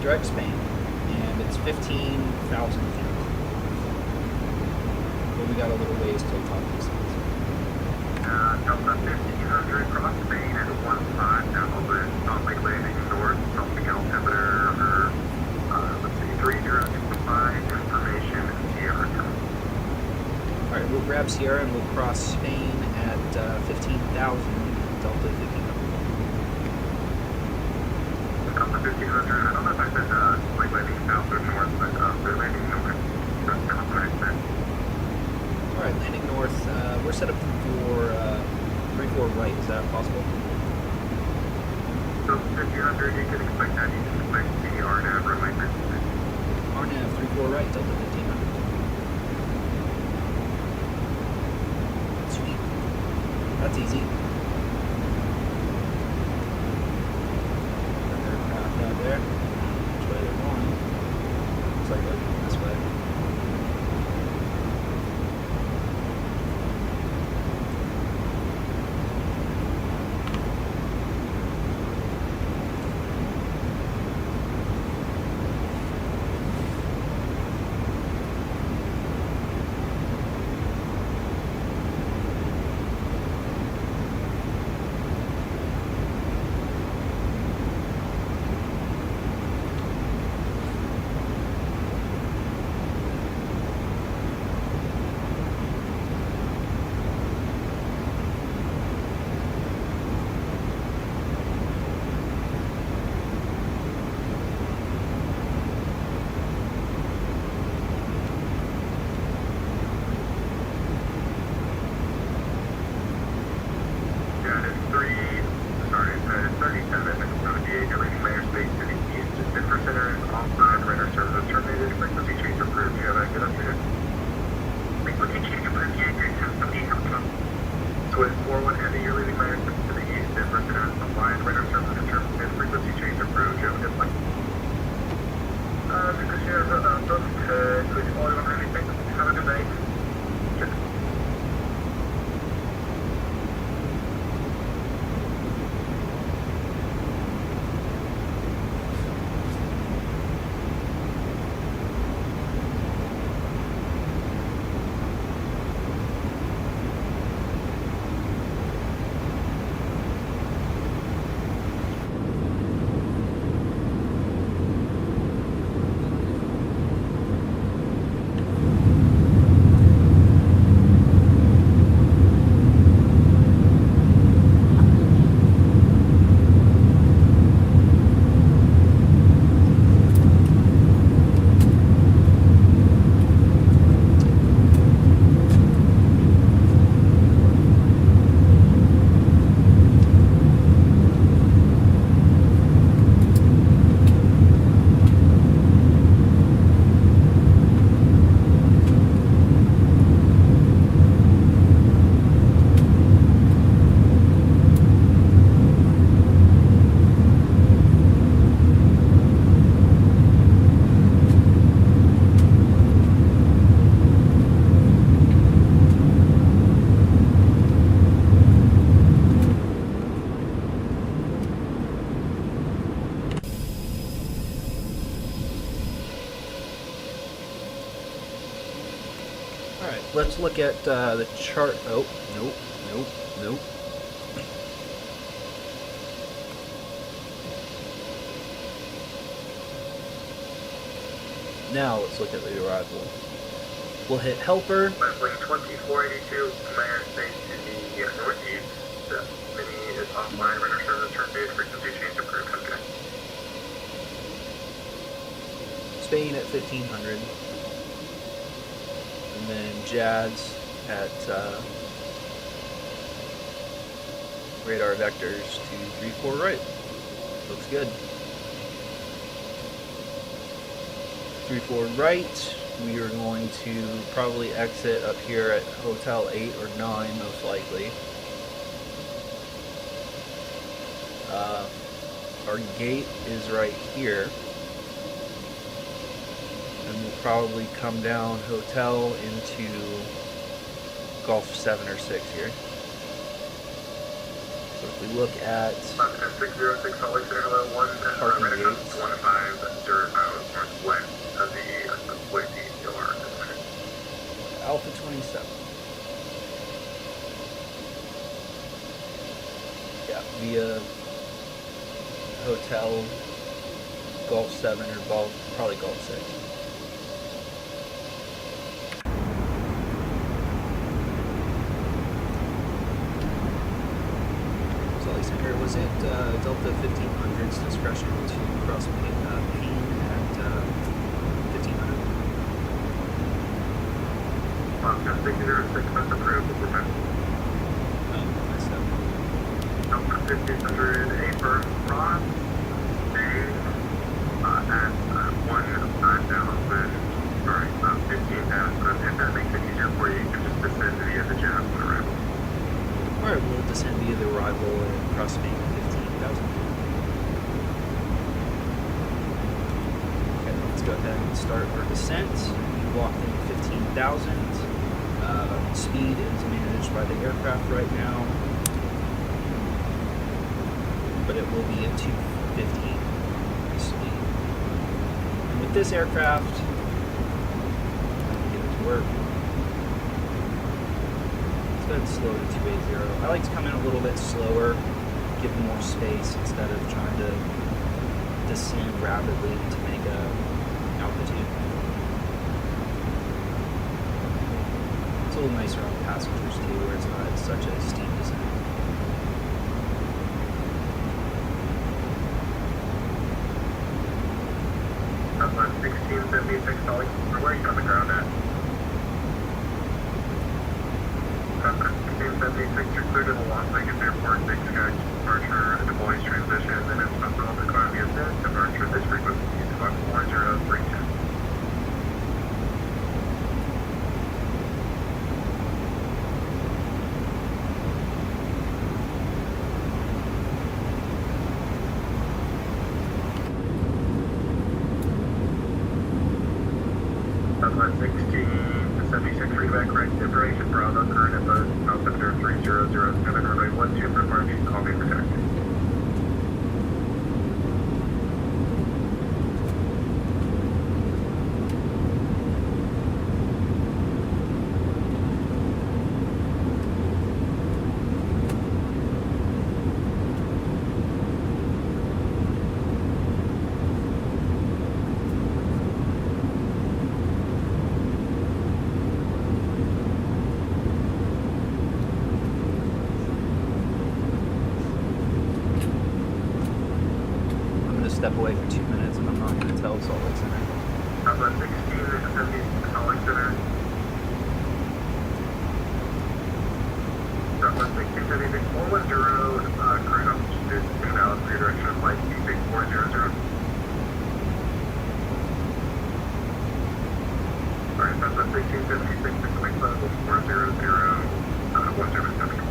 direct Spain, and it's 15,000 feet. But we got a little ways to top these things. Delta 1500 cross Spain at 15,000, Salt Lake landing north, Celtic altimeter, let's see, 3065, information, Sierra. Alright, we'll grab Sierra and we'll cross Spain at 15,000, Delta 1500. Delta 1500, I don't know if I said like landing south or north, but they're landing north. That's kind of what I said. Alright, landing north. We're set up for 34 right. Is that possible? So 1500, you can expect that. You can expect the RNAV reminder. RNAV 34 right, Delta 1500. Sweet. That's easy. Aircraft out there. Which way they're going? Looks like they're going this way. Alright, let's look at the chart. Oh, nope. Now let's look at the arrival. We'll hit helper. Westwing 2482, Command Space to the northeast. The Mini is offline, radar service terminated, frequency change approved, okay. Spain at 1500. And then Jads at radar vectors 234 right. Looks good. 34 right. We are going to probably exit up here at Hotel 8 or 9, most likely. Our gate is right here. And we'll probably come down Hotel into Gulf 7 or 6 here. So if we look at 606 Salt Lake City, hello, 1, Parking right across gates. 1505 northwest of the Boise DLR. Alpha 27. Yeah, via hotel Golf 7 or probably Golf 6. Salt Lake Center, was it Delta 1500's discretion to cross Payne at 1500? Just 606, that's approved. We're back. Messed up. Delta 1508 for Ross. Day at 1,000, sorry, 15,000. If that makes it easier for you, you can just descend via the Jasmine arrival. Alright, we'll descend via the arrival and cross Payne at 15,000. Okay, let's go ahead and start our descent. We walked in 15,000. Speed is managed by the aircraft right now, but it will be a 250 speed. And with this aircraft, I can get it to work. Let's go ahead and slow to 280. I like to come in a little bit slower, give more space instead of trying to descend rapidly to make a altitude. It's a little nicer on passengers too, where it's not such a steep descent. Southwest 1676, Salt Lake, where are you on the ground at? Southwest 1676, you're clear to the Las Vegas Airport, big sky departure, Des Moines transition, and it's possible to climb the ascent, departure this frequency is about 4032. Southwest 1676, readback, correct information, Bravo, current info, altimeter 3007, runway 12 for departure, call me for taxi. Step away for 2 minutes and I'm not going to tell Salt Lake Center. Southwest 1676, Salt Lake Center. Southwest 1676, 410, current altitude, invalid for your direction of flight C6400. Alright, Southwest 1676, quick level 400, 107.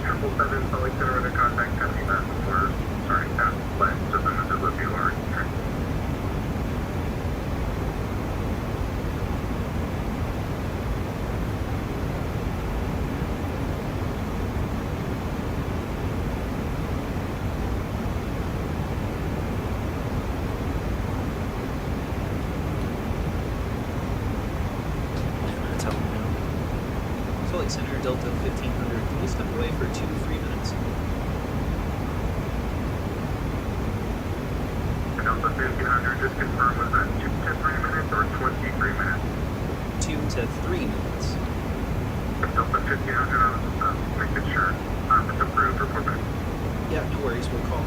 Triple 7, Salt Lake Center, under contact, Tennessee Mountain Orders, starting past west, just under the Liverpool. Tell them now. Salt Lake Center, Delta 1500. Can we step away for 2 to 3 minutes? Delta 1500, just confirm, was that 2 to 3 minutes or 23 minutes? 2 to 3 minutes. Delta 1500, I was making sure it's approved, report back. Yeah, no worries, we'll call.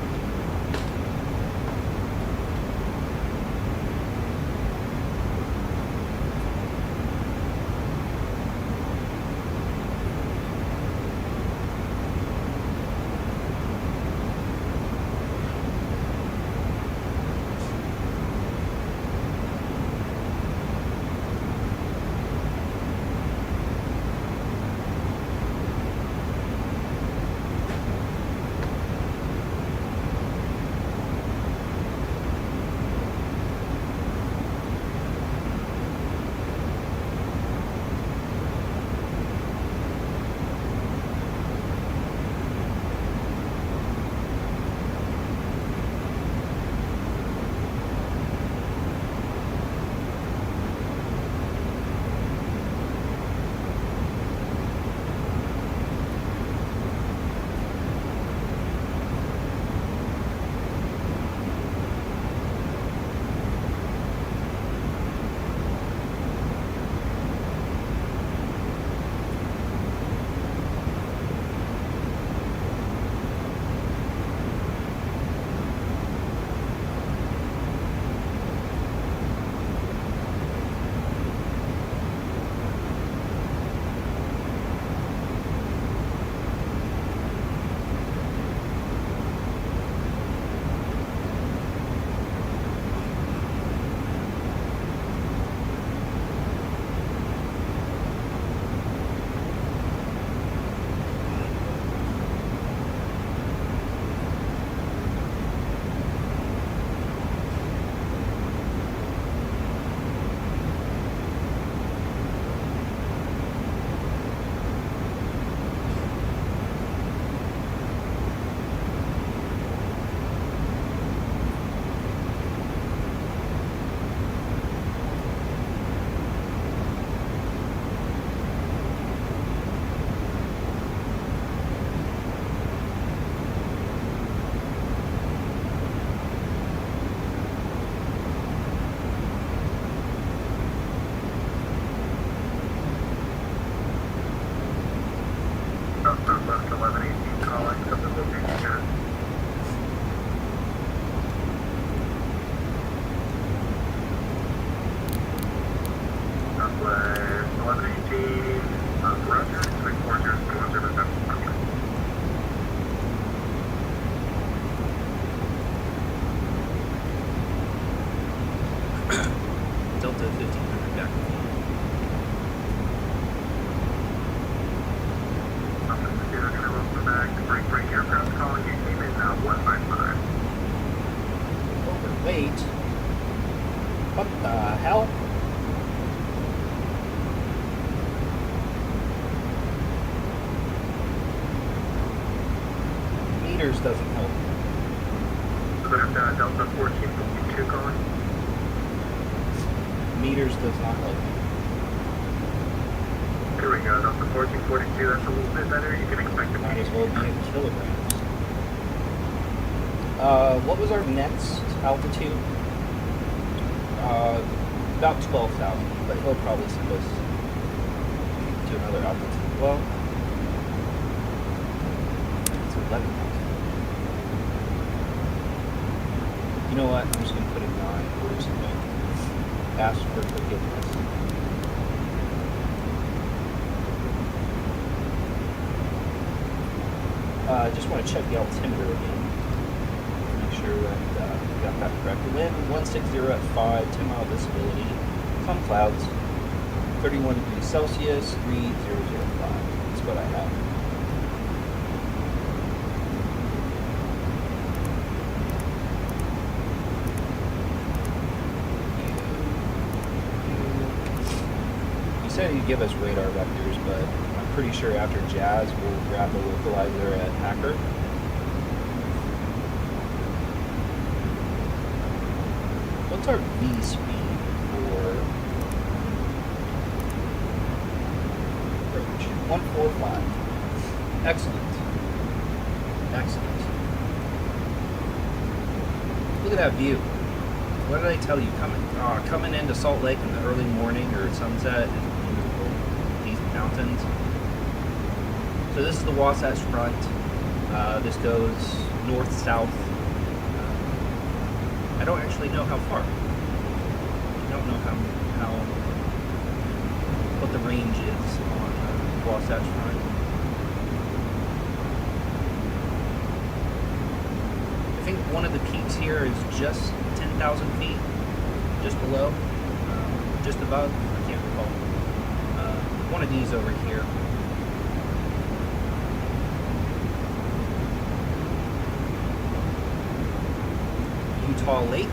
1118 calling, something location good. Southwest 1118, Roger, 340, Delta 1500 back. Break aircraft calling you came in 155. Overweight? What the hell? Meters doesn't help. Delta 1452 calling. Meters does not help. Here we go, Delta 1442, that's a little bit better. You can expect to Might as well be in kilograms. What was our next altitude? About 12,000, but he'll probably send us to another altitude. Well, it's 11,000. You know what? I'm just going to put a 9 or something. Ask for forgiveness. I just want to check the altimeter again. Make sure that we got that correct. Wind 160 at 5, 10 mile visibility, some clouds, 31 degrees Celsius, 3005. That's what I have. You said you'd give us radar vectors, but I'm pretty sure after Jazz we'll grab the localizer at Hacker. What's our V speed for approach? 145. Excellent. Excellent. Look at that view. What did I tell you? Coming into Salt Lake in the early morning or sunset is beautiful. These mountains. So this is the Wasatch Front. This goes north-south. I don't actually know how far. I don't know how what the range is on Wasatch Front. I think one of the peaks here is just 10,000 feet, just below, just above. I can't recall. One of these over here. Utah Lake.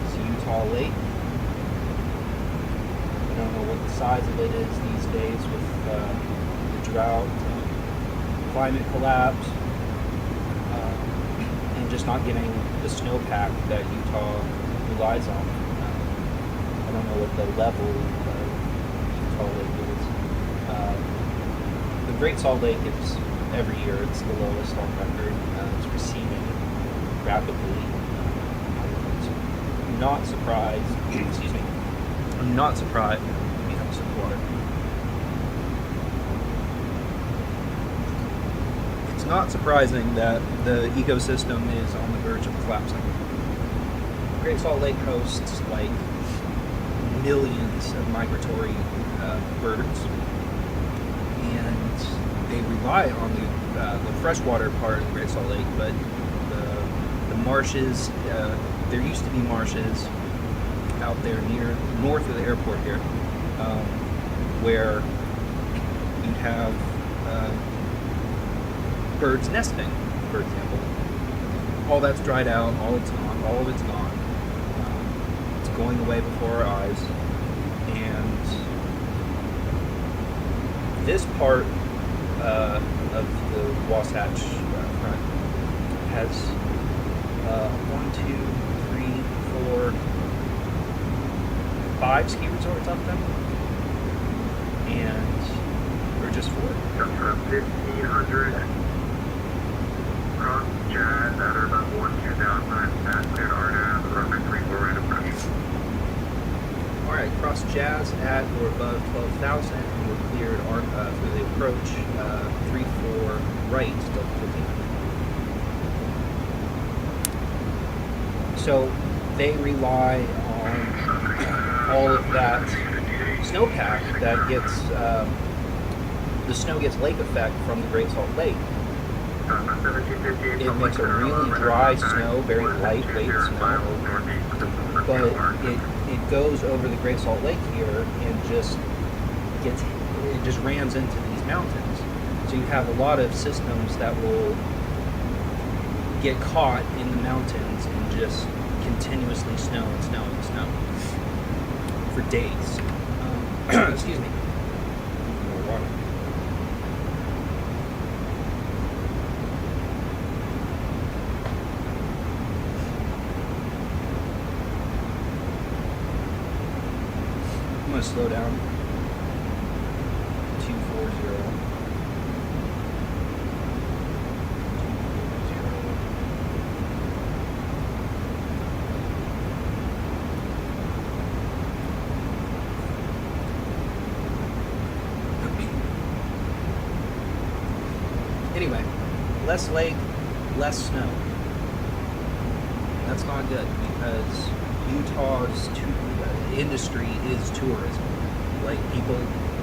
It's Utah Lake. I don't know what the size of it is these days with the drought, climate collapse, and just not getting the snowpack that Utah relies on. I don't know what the level of Utah Lake is. The Great Salt Lake is every year it's the lowest on record. It's receding rapidly. I'm not surprised. Excuse me. I'm not surprised. Let me have some water. It's not surprising that the ecosystem is on the verge of collapsing. Great Salt Lake hosts like millions of migratory birds, and they rely on the freshwater part of the Great Salt Lake, but the marshes, there used to be marshes out there north of the airport here, where you'd have birds nesting, for example. All that's dried out, all of it's gone. It's going away before our eyes, and this part of the Wasatch Front has 5 ski resorts up them, and or just 4. Delta 1500. Cross Jazz at or about 12,000. Pass cleared RNAV. Runway 34 right approach. Alright, cross Jazz at or above 12,000. We're cleared through the approach 3-4 right, Delta 1500. So they rely on all of that snowpack that gets, the snow gets lake effect from the Great Salt Lake. It makes a really dry snow, very lightweight snow, but it goes over the Great Salt Lake here and just rams into these mountains. So you have a lot of systems that will get caught in the mountains and just continuously snow and snow and snow for days. Excuse me. More water. I'm going to slow down. 240. Anyway, less lake, less snow. That's not good because Utah's industry is tourism. Like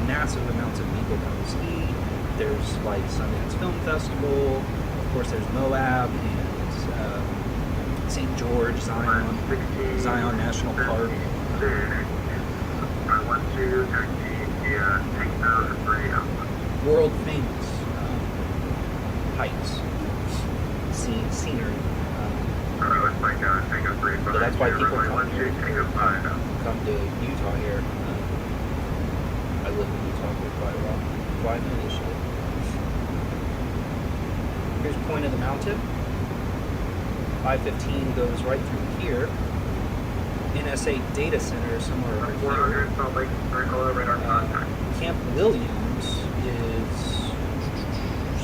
massive amounts of people come to ski. There's like Sundance Film Festival. Of course, there's Moab and St. George, Zion National Park. World famous hikes, scenery. So that's why people come here. Come to Utah here. I lived in Utah for quite a while. Why no issue? Here's point of the mountain. 515 goes right through here. NSA data center somewhere over here. Camp Williams is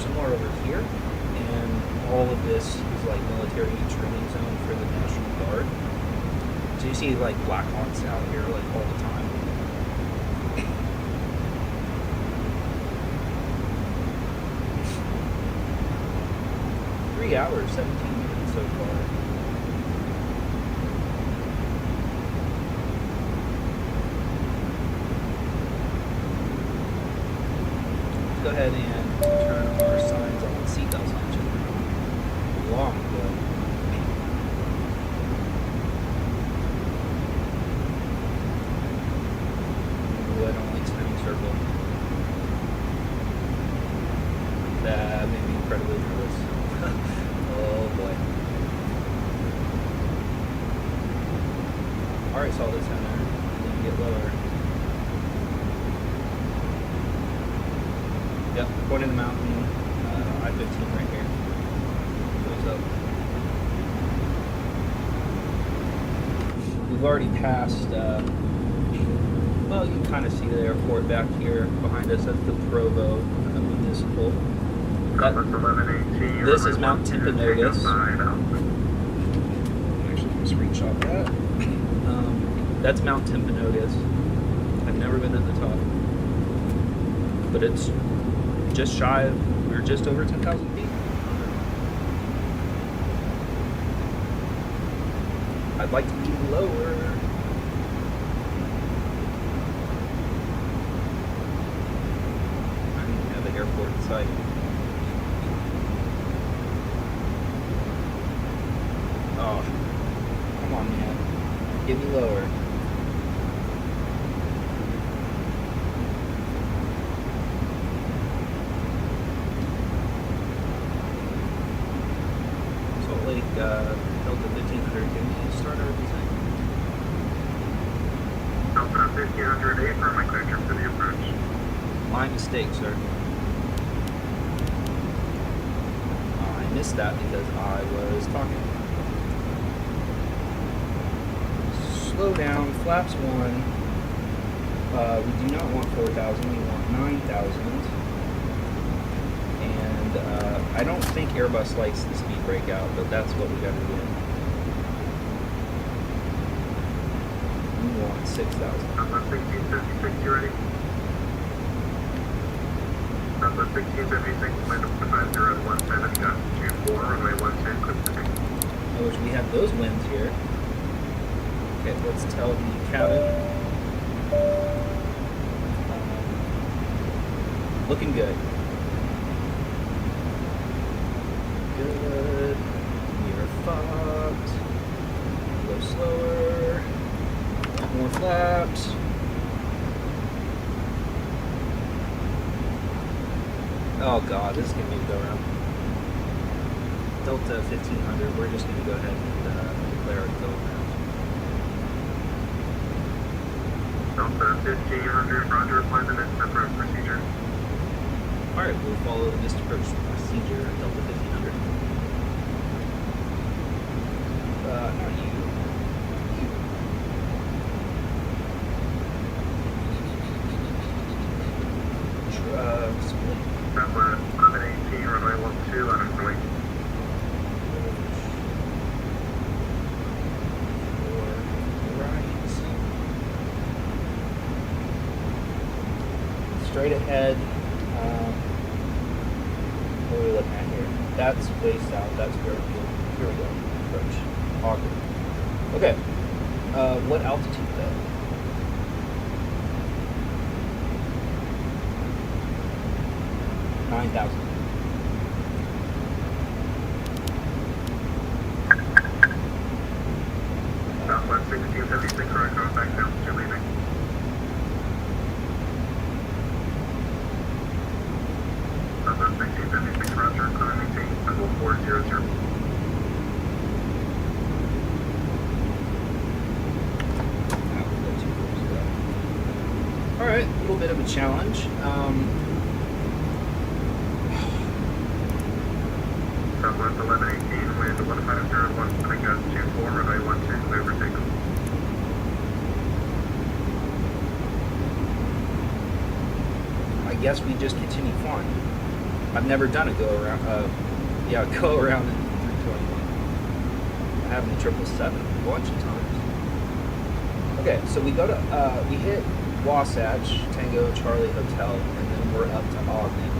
somewhere over here, and all of this is like military training zone for the National Guard. So you see like Blackhawks out here like all the time. 3 hours, 17 minutes so far. Let's go ahead and turn our signs on seatbelts on long ago. Ooh, I don't like spinning circle. That made me incredibly nervous. Oh boy. Alright, solid center. Then you get lower. Yep, point in the mountain. I-15 right here. Goes up. We've already passed, well, you can kind of see the airport back here behind us. That's the Provo Municipal. This is Mount Timpanogos. Actually, let me screenshot that. That's Mount Timpanogos. I've never been to the top, but it's just shy of, or just over 10,000 feet. I'd like to be lower. I don't even have an airport in sight. Oh, come on, man. Get me lower. Salt Lake, Delta 1500, can you start our descent? Delta 1500, for my clear for the approach. My mistake, sir. I missed that because I was talking. Slow down, flaps 1. We do not want 4,000, we want 9,000. And I don't think Airbus likes the speed breakout, but that's what we gotta do. want 6,000. Southwest 1676, you ready? Southwest 1676, wind 50 got 24, runway 10, clear for takeoff. I wish we had those winds here. Okay, let's tell the cabin. Looking good. Good. Mirror fogged. Go slower. More flaps. Oh god, this is gonna be a go around. Delta 1500, we're just gonna go ahead and declare a go around. Delta 1500, roger, apply the missed approach procedure. Alright, we'll follow the missed approach procedure, Delta 1500. Not you. You. Split. Southwest 1118, runway 12, out of noise. Straight ahead. What are we looking at here? That's way south. That's where we go. Here we go. Approach. Awkward. Okay. What altitude though? $9,000. Southwest 1676, right, contact now, you're leaving. Southwest 1676, roger, climb maintain, level 400. All right, a little bit of a challenge. Southwest 1118, wind 1501, I got 24, runway 12, clear for takeoff. I guess we just continue flying. I've never done a go around. Go around in 321. I have in the 777 a bunch of times. Okay, so we go to we hit Wasatch, Tango, Charlie Hotel, and then we're up to Ogden.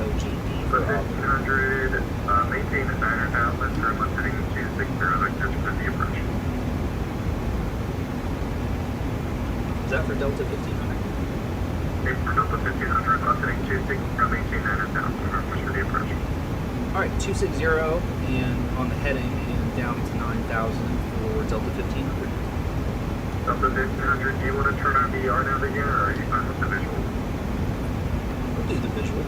OGD for For Ogden. 1500, maintain at 9,000, turn left heading 260, vectors for the approach. Is that for Delta 1500? Okay, for Delta 1500, left heading 260, maintain 9,000, vectors for the approach. All right, 260 and on the heading and down to 9,000 for Delta 1500. Delta 1500, do you want to turn on the R nav again, or are you fine with the visual? We'll do the visual.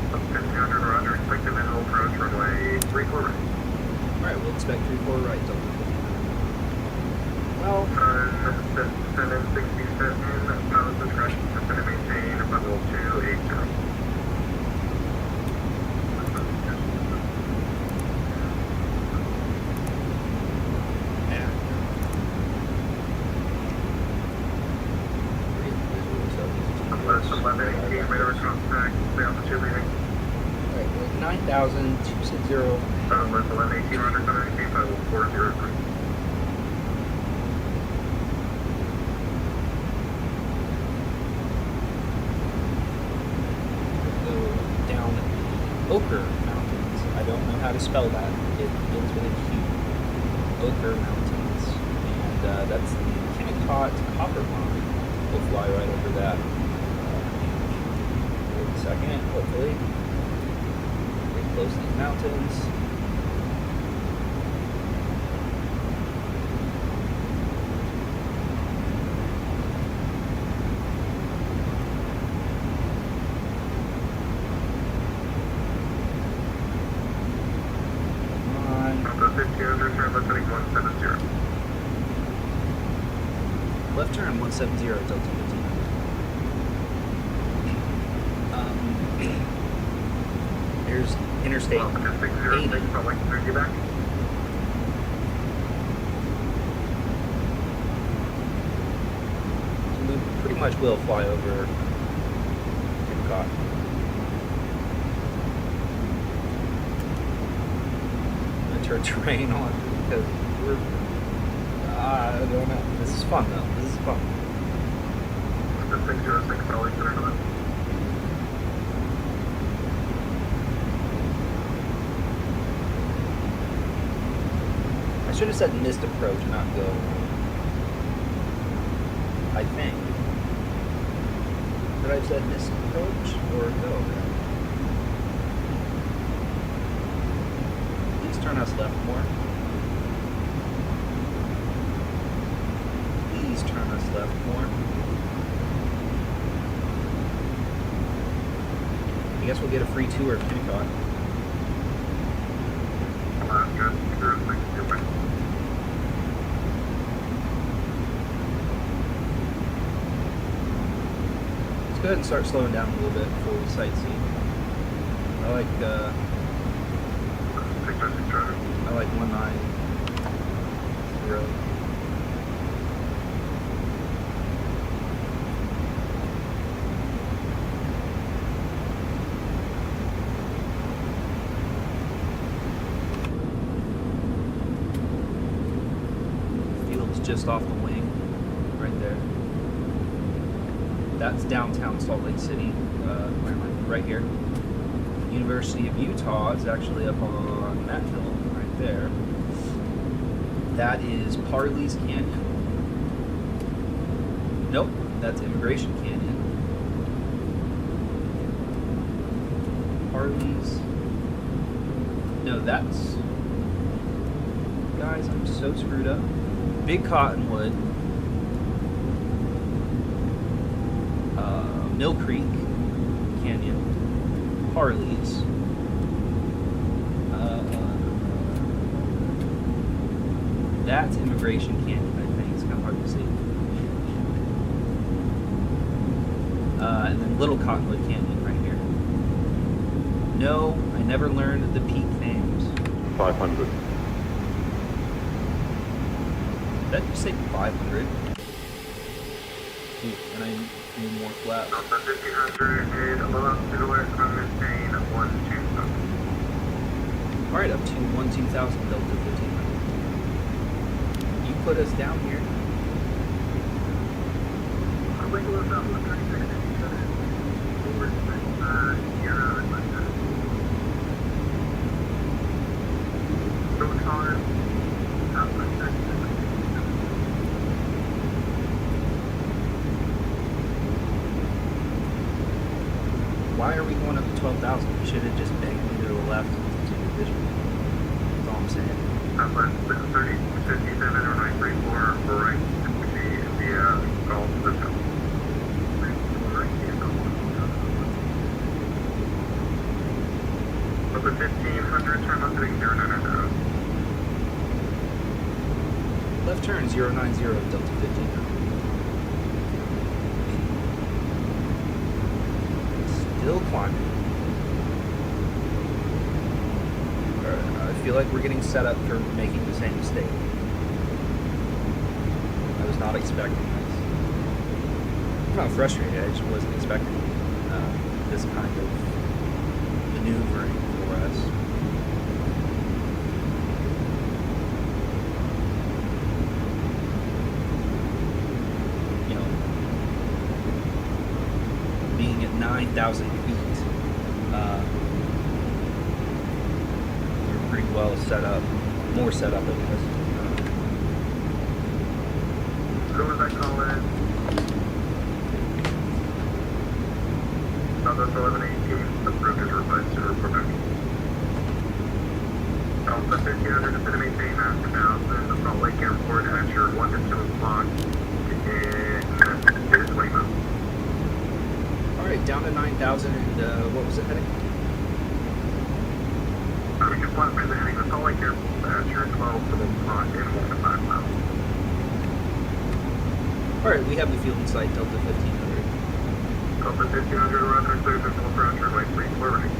Delta 1500, roger, expect the visual approach, runway 34 right. All right, we'll expect 34 right, Delta 1500. Well, 767, pilot discretion, descend and maintain, level 280. yeah. Southwest 1118, radar contact, stay altitude leaving. All right, we're at 9,000, 260. Southwest 1118, roger, climb maintain, level 403. Go down Ochre Mountains. I don't know how to spell that. It begins with a Q. Ochre Mountains. And that's the Kennecott copper mine. We'll fly right over that. Wait a second, hopefully. Get close to these mountains. Come on. Delta 1500, turn left heading 170. Left turn 170, Delta 1500. There's Interstate Delta 60, 80. thanks for like bring you back. We pretty much will fly over Kennecott. I'm gonna turn terrain on because we're I don't know. This is fun though. This is fun. The 606 Solid Center. I should have said missed approach, not go. I think. Did I have said missed approach or go? Please turn us left more. Please turn us left more. I guess we'll get a free tour of Kennecott. Let's go ahead and start slowing down a little bit before we sightsee. I like 190. Field's just off the wing, right there. That's downtown Salt Lake City. Where am I? Right here. University of Utah is actually up on that hill right there. That is Parley's Canyon. Nope, that's Immigration Canyon. Parley's. No, that's. Guys, I'm so screwed up. Big Cottonwood. Mill Creek Canyon, Harley's, that's Immigration Canyon, I think. It's kind of hard to see. And then Little Cottonwood Canyon right here. No, I never learned the peak names. 500. Did you say 500? Ooh, and I need more flaps. Delta 1500 is a little silhouette from Maintain 120. Alright, up to 12,000 Delta 1500. You put us down here. I'll wait a little bit, 3657. Forward, Sierra, and London. So it's hard. Southwest 36. Why are we going up to 12,000? We should have just begged me to the left to the visual. That's all I'm saying. Southwest 3057 or 934 for right, would be the Gulf system. Over 1500, turn left heading 090. Left turn 090 Delta 1500. Still climbing. I feel like we're getting set up for making the same mistake. I was not expecting this. I'm not frustrated, I just wasn't expecting this kind of maneuvering for us. You know, being at 9,000 feet, we're pretty well set up, more set up, I guess. So as I call it, Southwest 1118, approved as requested to report back. Delta 1500 is going to maintain 9,000, the Salt Lake Airport at your 1 to 2 o'clock in 20 miles. Alright, down to 9,000 and what was it heading? We can flat the heading the Salt Lake Airport at your 12 o'clock in 1 to 5 miles. Alright, we have the field in sight, Delta 1500. Delta 1500, we're under clear visual approach, runway 34 right.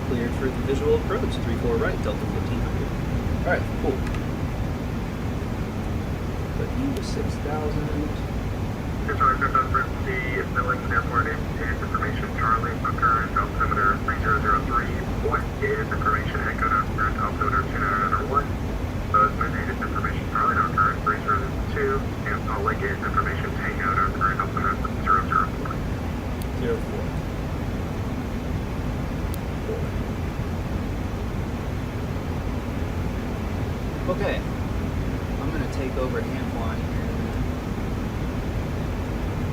Cleared for the visual approach, 34 right, Delta 1500. Alright, cool. Put you to 6,000. Control frequency, Billings Airport is information, Charlie, current altimeter 3003. What is information, Echo, current altimeter 2901. Both maintained information, Charlie, current 3003. 04. Okay, I'm going to take over hand flying here.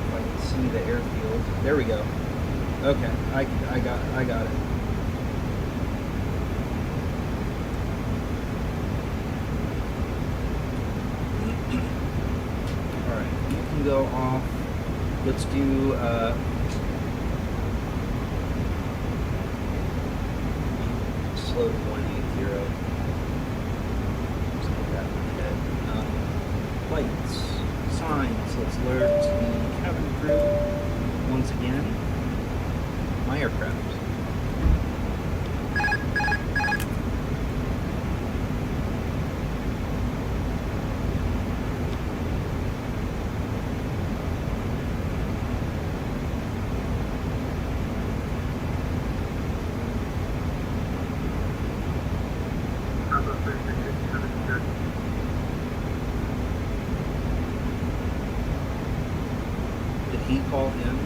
If I can see the airfield. There we go. Okay, I got it. All right, you can go off. Let's do. Slow to 180. Lights, signs, let's alert the cabin crew once again. My aircraft. Did he call in?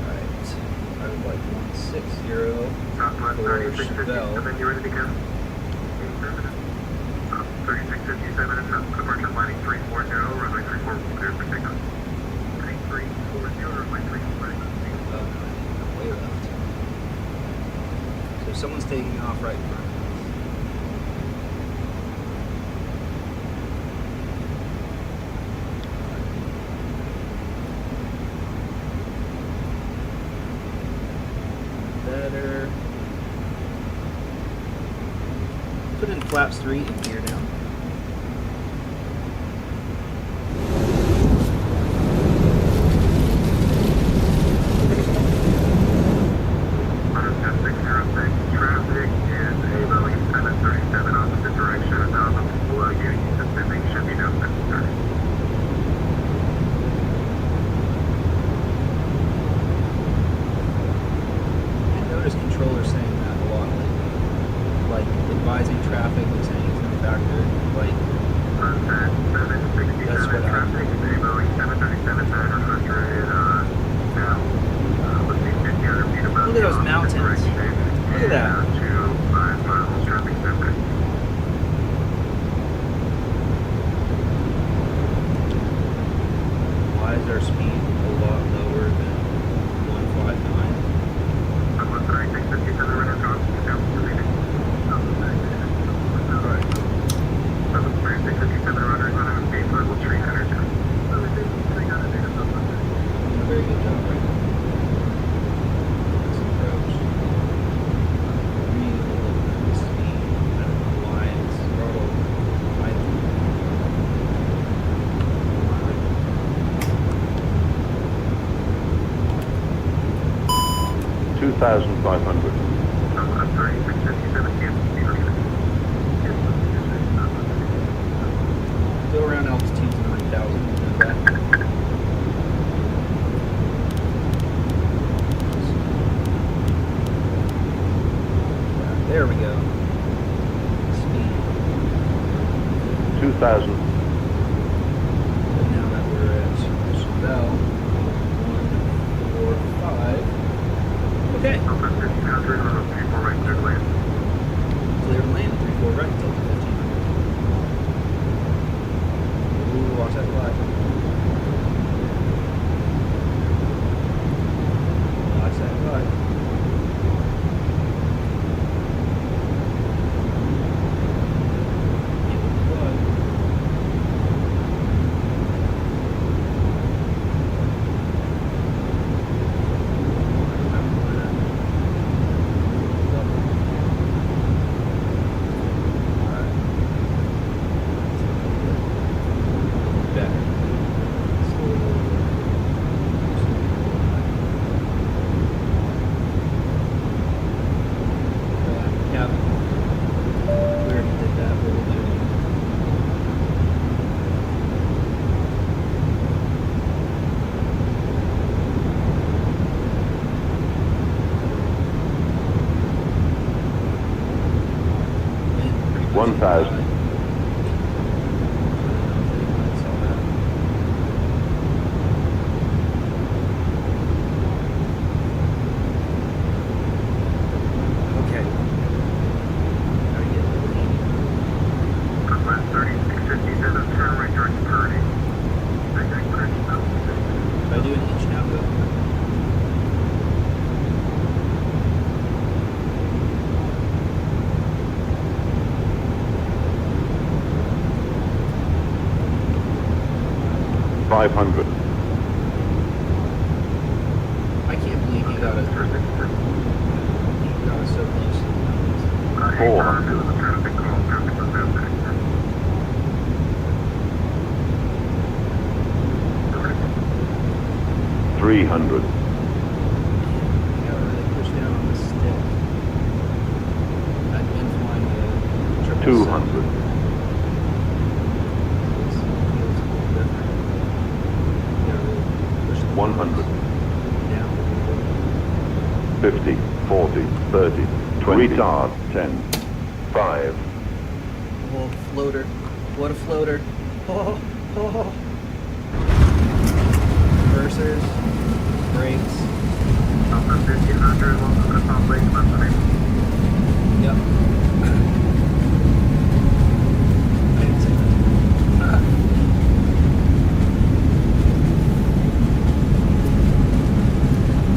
Alright. I would like 160 Southwest for 3657, Chevelle. you ready to go? 3657, departure landing 340, runway 34, clear for takeoff. 3340, runway 34. Way left. So someone's taking off right in front of us. Better. Put in flaps 3 and gear down. Traffic is a Boeing 737 opposite direction, 1,000 feet below you. Descending should be no necessary. I noticed controllers saying that a lot lately. Like advising traffic and saying it's no factor. Like, Sunset 767 That's what traffic is a Boeing 737-900 now. Let's see, 50 feet above Look at those you, mountains. opposite direction, Look at that. and, to 5 miles traffic center. why is our speed a lot lower than 159? Southwest 3657 radar crossing down to leading. Alright. Southwest 3657 radar is on an escape level 300. Doing a very good job right now. Let's approach. Really low speed. I don't know why it's throttle idle. 2,500. Southwest 3657 Kansas City. Go around altitude 9,000. You know that. There we go. Speed. 2,000. And now that we're at Chevelle, 145. Okay. Southwest 1500 on a 34 right clear land. Clear to land, 34 right, Delta 1500. Ooh, watch that flag. Watch that flag. Get with the flag. 1,000. Okay. Gotta get the lead. Southwest 3657, turn right towards Purdy. Exact bridge, no. If I do an inch now, go. 500. I can't believe you got us so close to the mountains. Hey, John, there was a traffic call. Traffic was out back there. 300. You gotta really push down on the stick. I've been flying the 200. Feels a little different. You gotta really push the 100. down. 50, 40, 30, 20. Retard. 10, 5, Oh, floater. What a floater. Oh, oh. Reversers. Brakes. Southwest 1500, welcome to the Salt Lake Mustang. Yep. I didn't say that.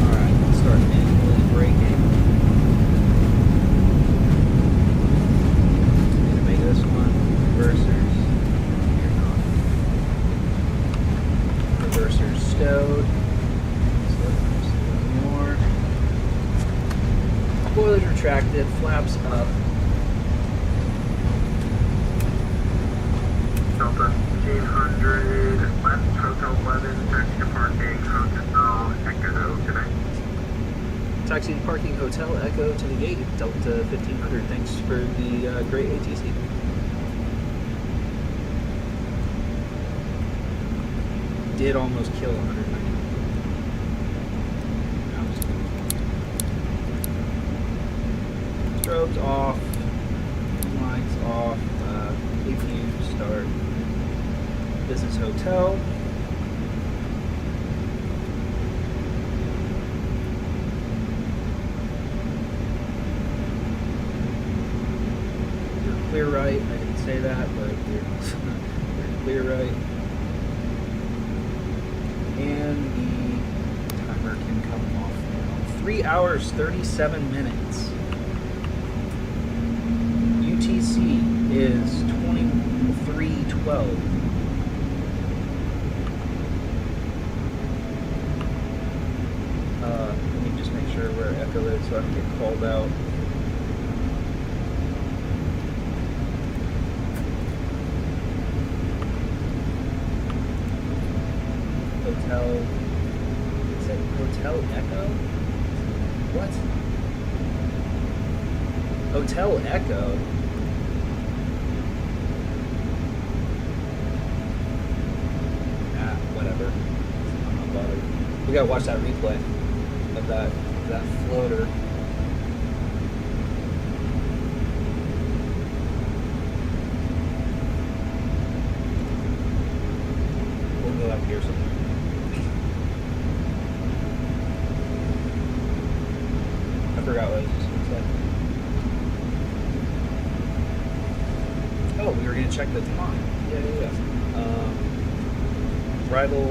Alright, let's start manually braking. Gonna make this one. Reversers. You're not. Reversers stowed. More. Spoilers retracted, flaps up. Delta 1500, left Hotel 11, taxi to parking, Hotel Echo today. Taxi to parking, hotel, Echo to the gate, Delta 1500. Thanks for the great ATC. Did almost kill 190. Strobes off, lights off, APU start, business hotel. You're clear right, I didn't say that, but you're clear right. And the timer can come off now. 3 hours, 37 minutes. UTC is 23:12. Let me just make sure where Echo is so I don't get called out. Hotel. Is it Hotel Echo? What? Hotel Echo? Whatever. I'm not bothered. We gotta watch that replay of that floater. We'll go up here somewhere. I forgot what I was just gonna say. Oh, we were gonna check the time. Yeah. Arrival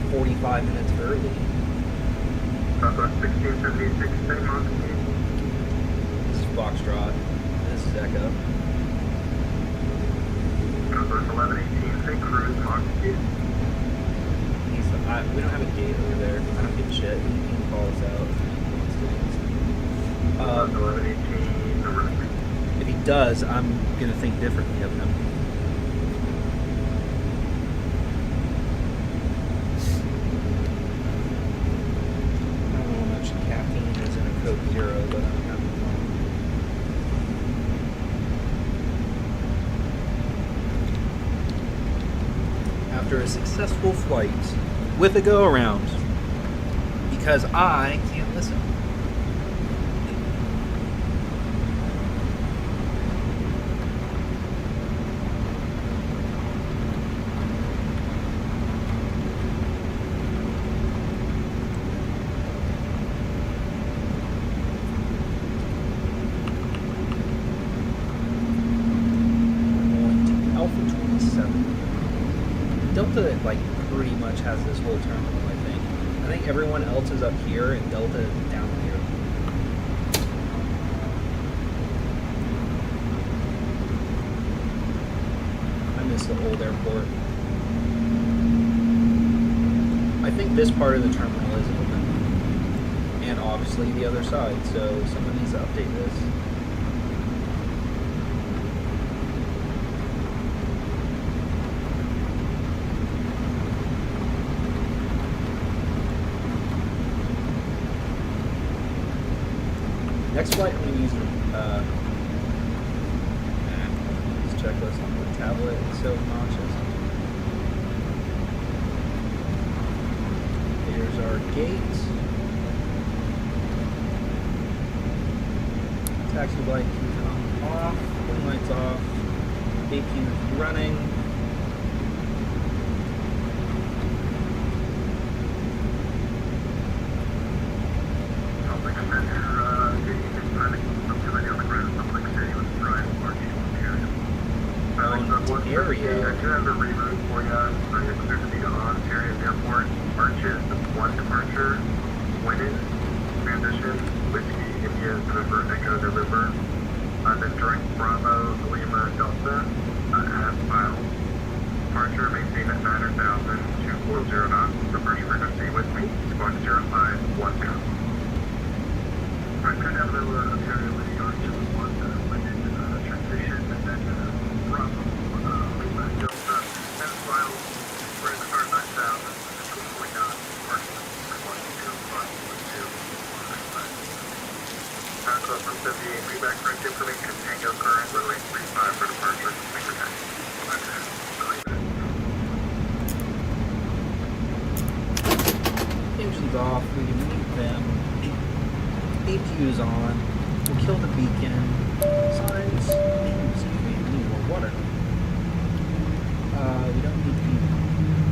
45 minutes early. Southwest 1676, same altitude. This is Foxtrot. This is Echo. Southwest 1118, say cruise, altitude. We don't have a gate over there. I don't give a shit. He can call us out if he wants to. 1118, the right. If he does, I'm gonna think differently of him. I don't know how much caffeine is in a Coke Zero, but I'm having one. After a successful flight with a go-around, because I can't listen. whole terminal, I think. I think everyone else is up here and Delta is down here. I miss the old airport. I think this part of the terminal is open. And obviously the other side, so someone needs to update this. Next flight I'm going to use this checklist on the tablet. It's so obnoxious. Here's our gate. Taxi light keys on off. Wing lights off. Gate keys running. Sounds like a measure, getting running something like on the ground, something like city with Brian parking area. Area. I do have a reroute for you. For your clear to be on Ontario Airport. Arches, one departure, winning, transition, whiskey, India, November, Echo, November. Then direct Bravo, Lima, Delta, as filed. Departure maintained at 9,240 knots. Departure frequency with me, squawk 0510. I could have a little Ontario with the Arches, one winning, transition, and then Bravo, Lima, Delta, as filed. We're in the start 9,000. Club from 78, feedback correct information, Tango current, runway 35 for departure, finger taxi. Engines off, we can meet them. APU's on. We'll kill the beacon. Signs. Excuse me, we need more water. We don't need people.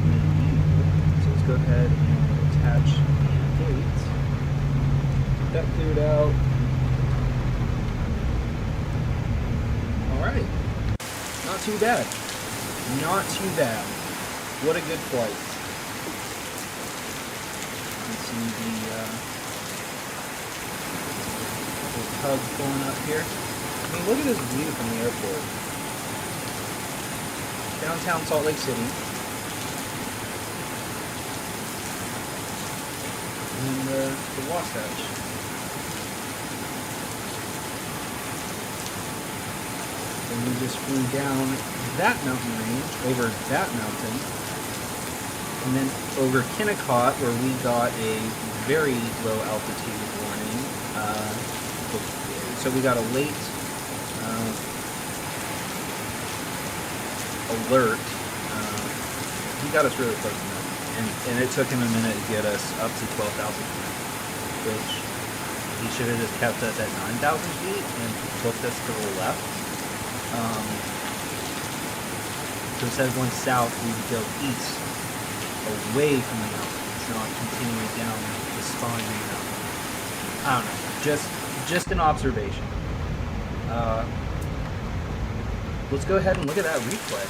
We need you. So let's go ahead and attach the gate. Get that cleared out. Alright. Not too bad. Not too bad. What a good flight. You can see the tug going up here. I mean, look at this view from the airport. Downtown Salt Lake City. And the Wasatch. And we just flew down that mountain range, over that mountain, and then over Kennecott, where we got a very low altitude warning. So we got a late alert. He got us really close to that, and it took him a minute to get us up to 12,000 feet, which he should have just kept us at 9,000 feet and booked us to the left. So instead of going south, we would go east, away from the mountains, not continuing down the spine of the mountain. I don't know, just an observation. Let's go ahead and look at that replay.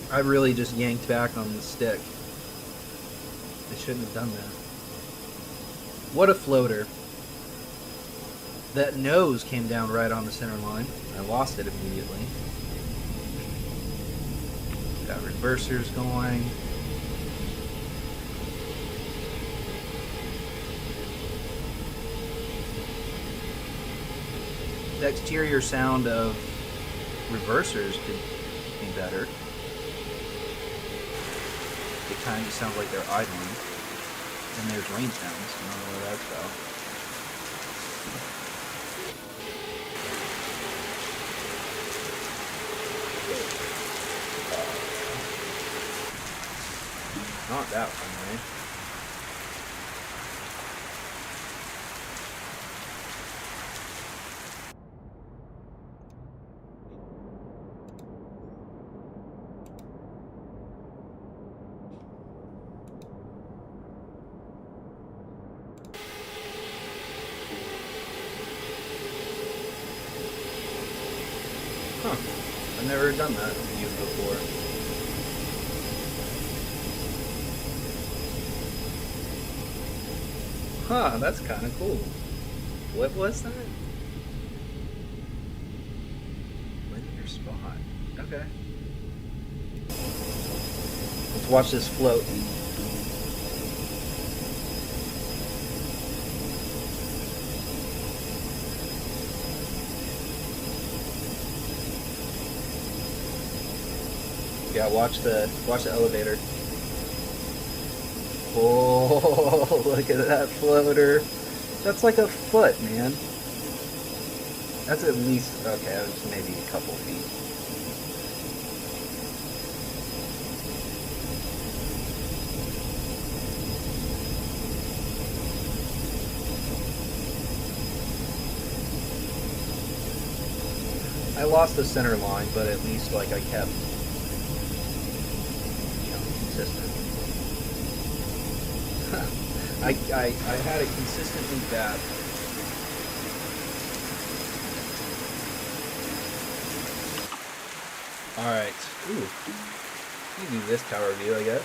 I really just yanked back on the stick. I shouldn't have done that. What a floater. That nose came down right on the center line. I lost it immediately. Got reversers going. The exterior sound of reversers could be better. It kind of sounds like they're idling. And there's rain sounds. I don't know where that's about. Not that one, right? Huh. I've never done that view before. Huh, that's kind of cool. What was that? Linear spot. Okay. Let's watch this float. Yeah, watch the elevator. Oh, look at that floater. That's like a foot, man. That's at least, okay, that's maybe a couple feet. I lost the center line, but at least like I kept, consistent. I had it consistently bad. Alright. Ooh. You do this tower view, I guess.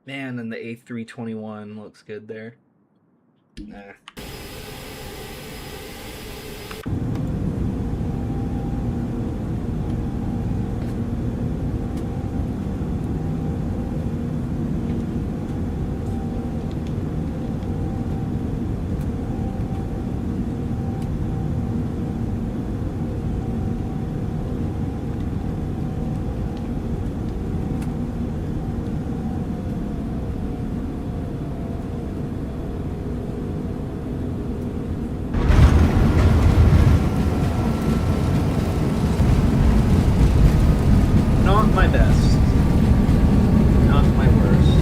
Man, and the A321 looks good there. Nah. Not my best. Not my worst.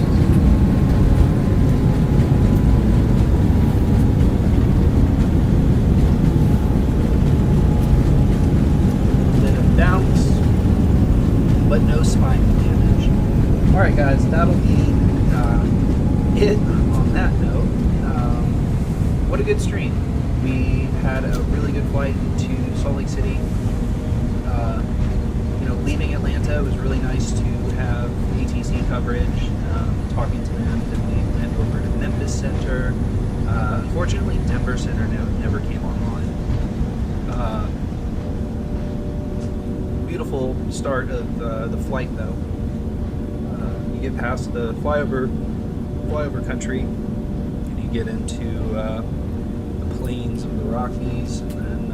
Bit of bounce, but no spinal damage. Alright guys, that'll be it on that note. What a good stream. We had a really good flight to Salt Lake City. Leaving Atlanta, it was really nice to have ATC coverage, talking to them. Then we went over to Memphis Center. Unfortunately, Denver Center never came online. Beautiful start of the flight, though. You get past the flyover country, and you get into the plains of the Rockies, and then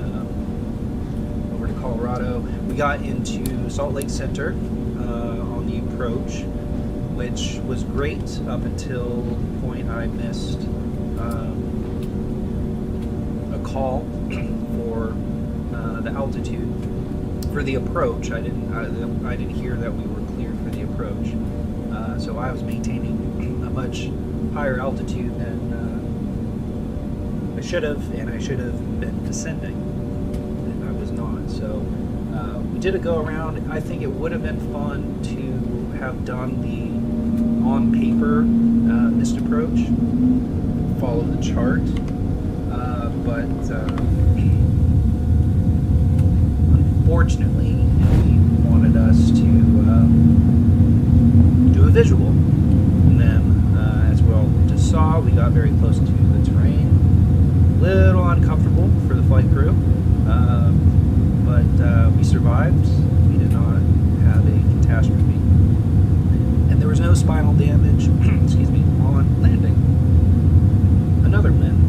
over to Colorado. We got into Salt Lake Center on the approach, which was great up until the point I missed a call for the altitude for the approach. I didn't hear that we were cleared for the approach, so I was maintaining a much higher altitude than I should have, and I should have been descending, and I was not. So we did a go around. I think it would have been fun to have done the on paper missed approach, follow the chart, but unfortunately he wanted us to do a visual, and then as we all just saw, we got very close to the terrain. A little uncomfortable for the flight crew, but we survived. We did not have a catastrophe, and there was no spinal damage excuse me, on landing. Another win.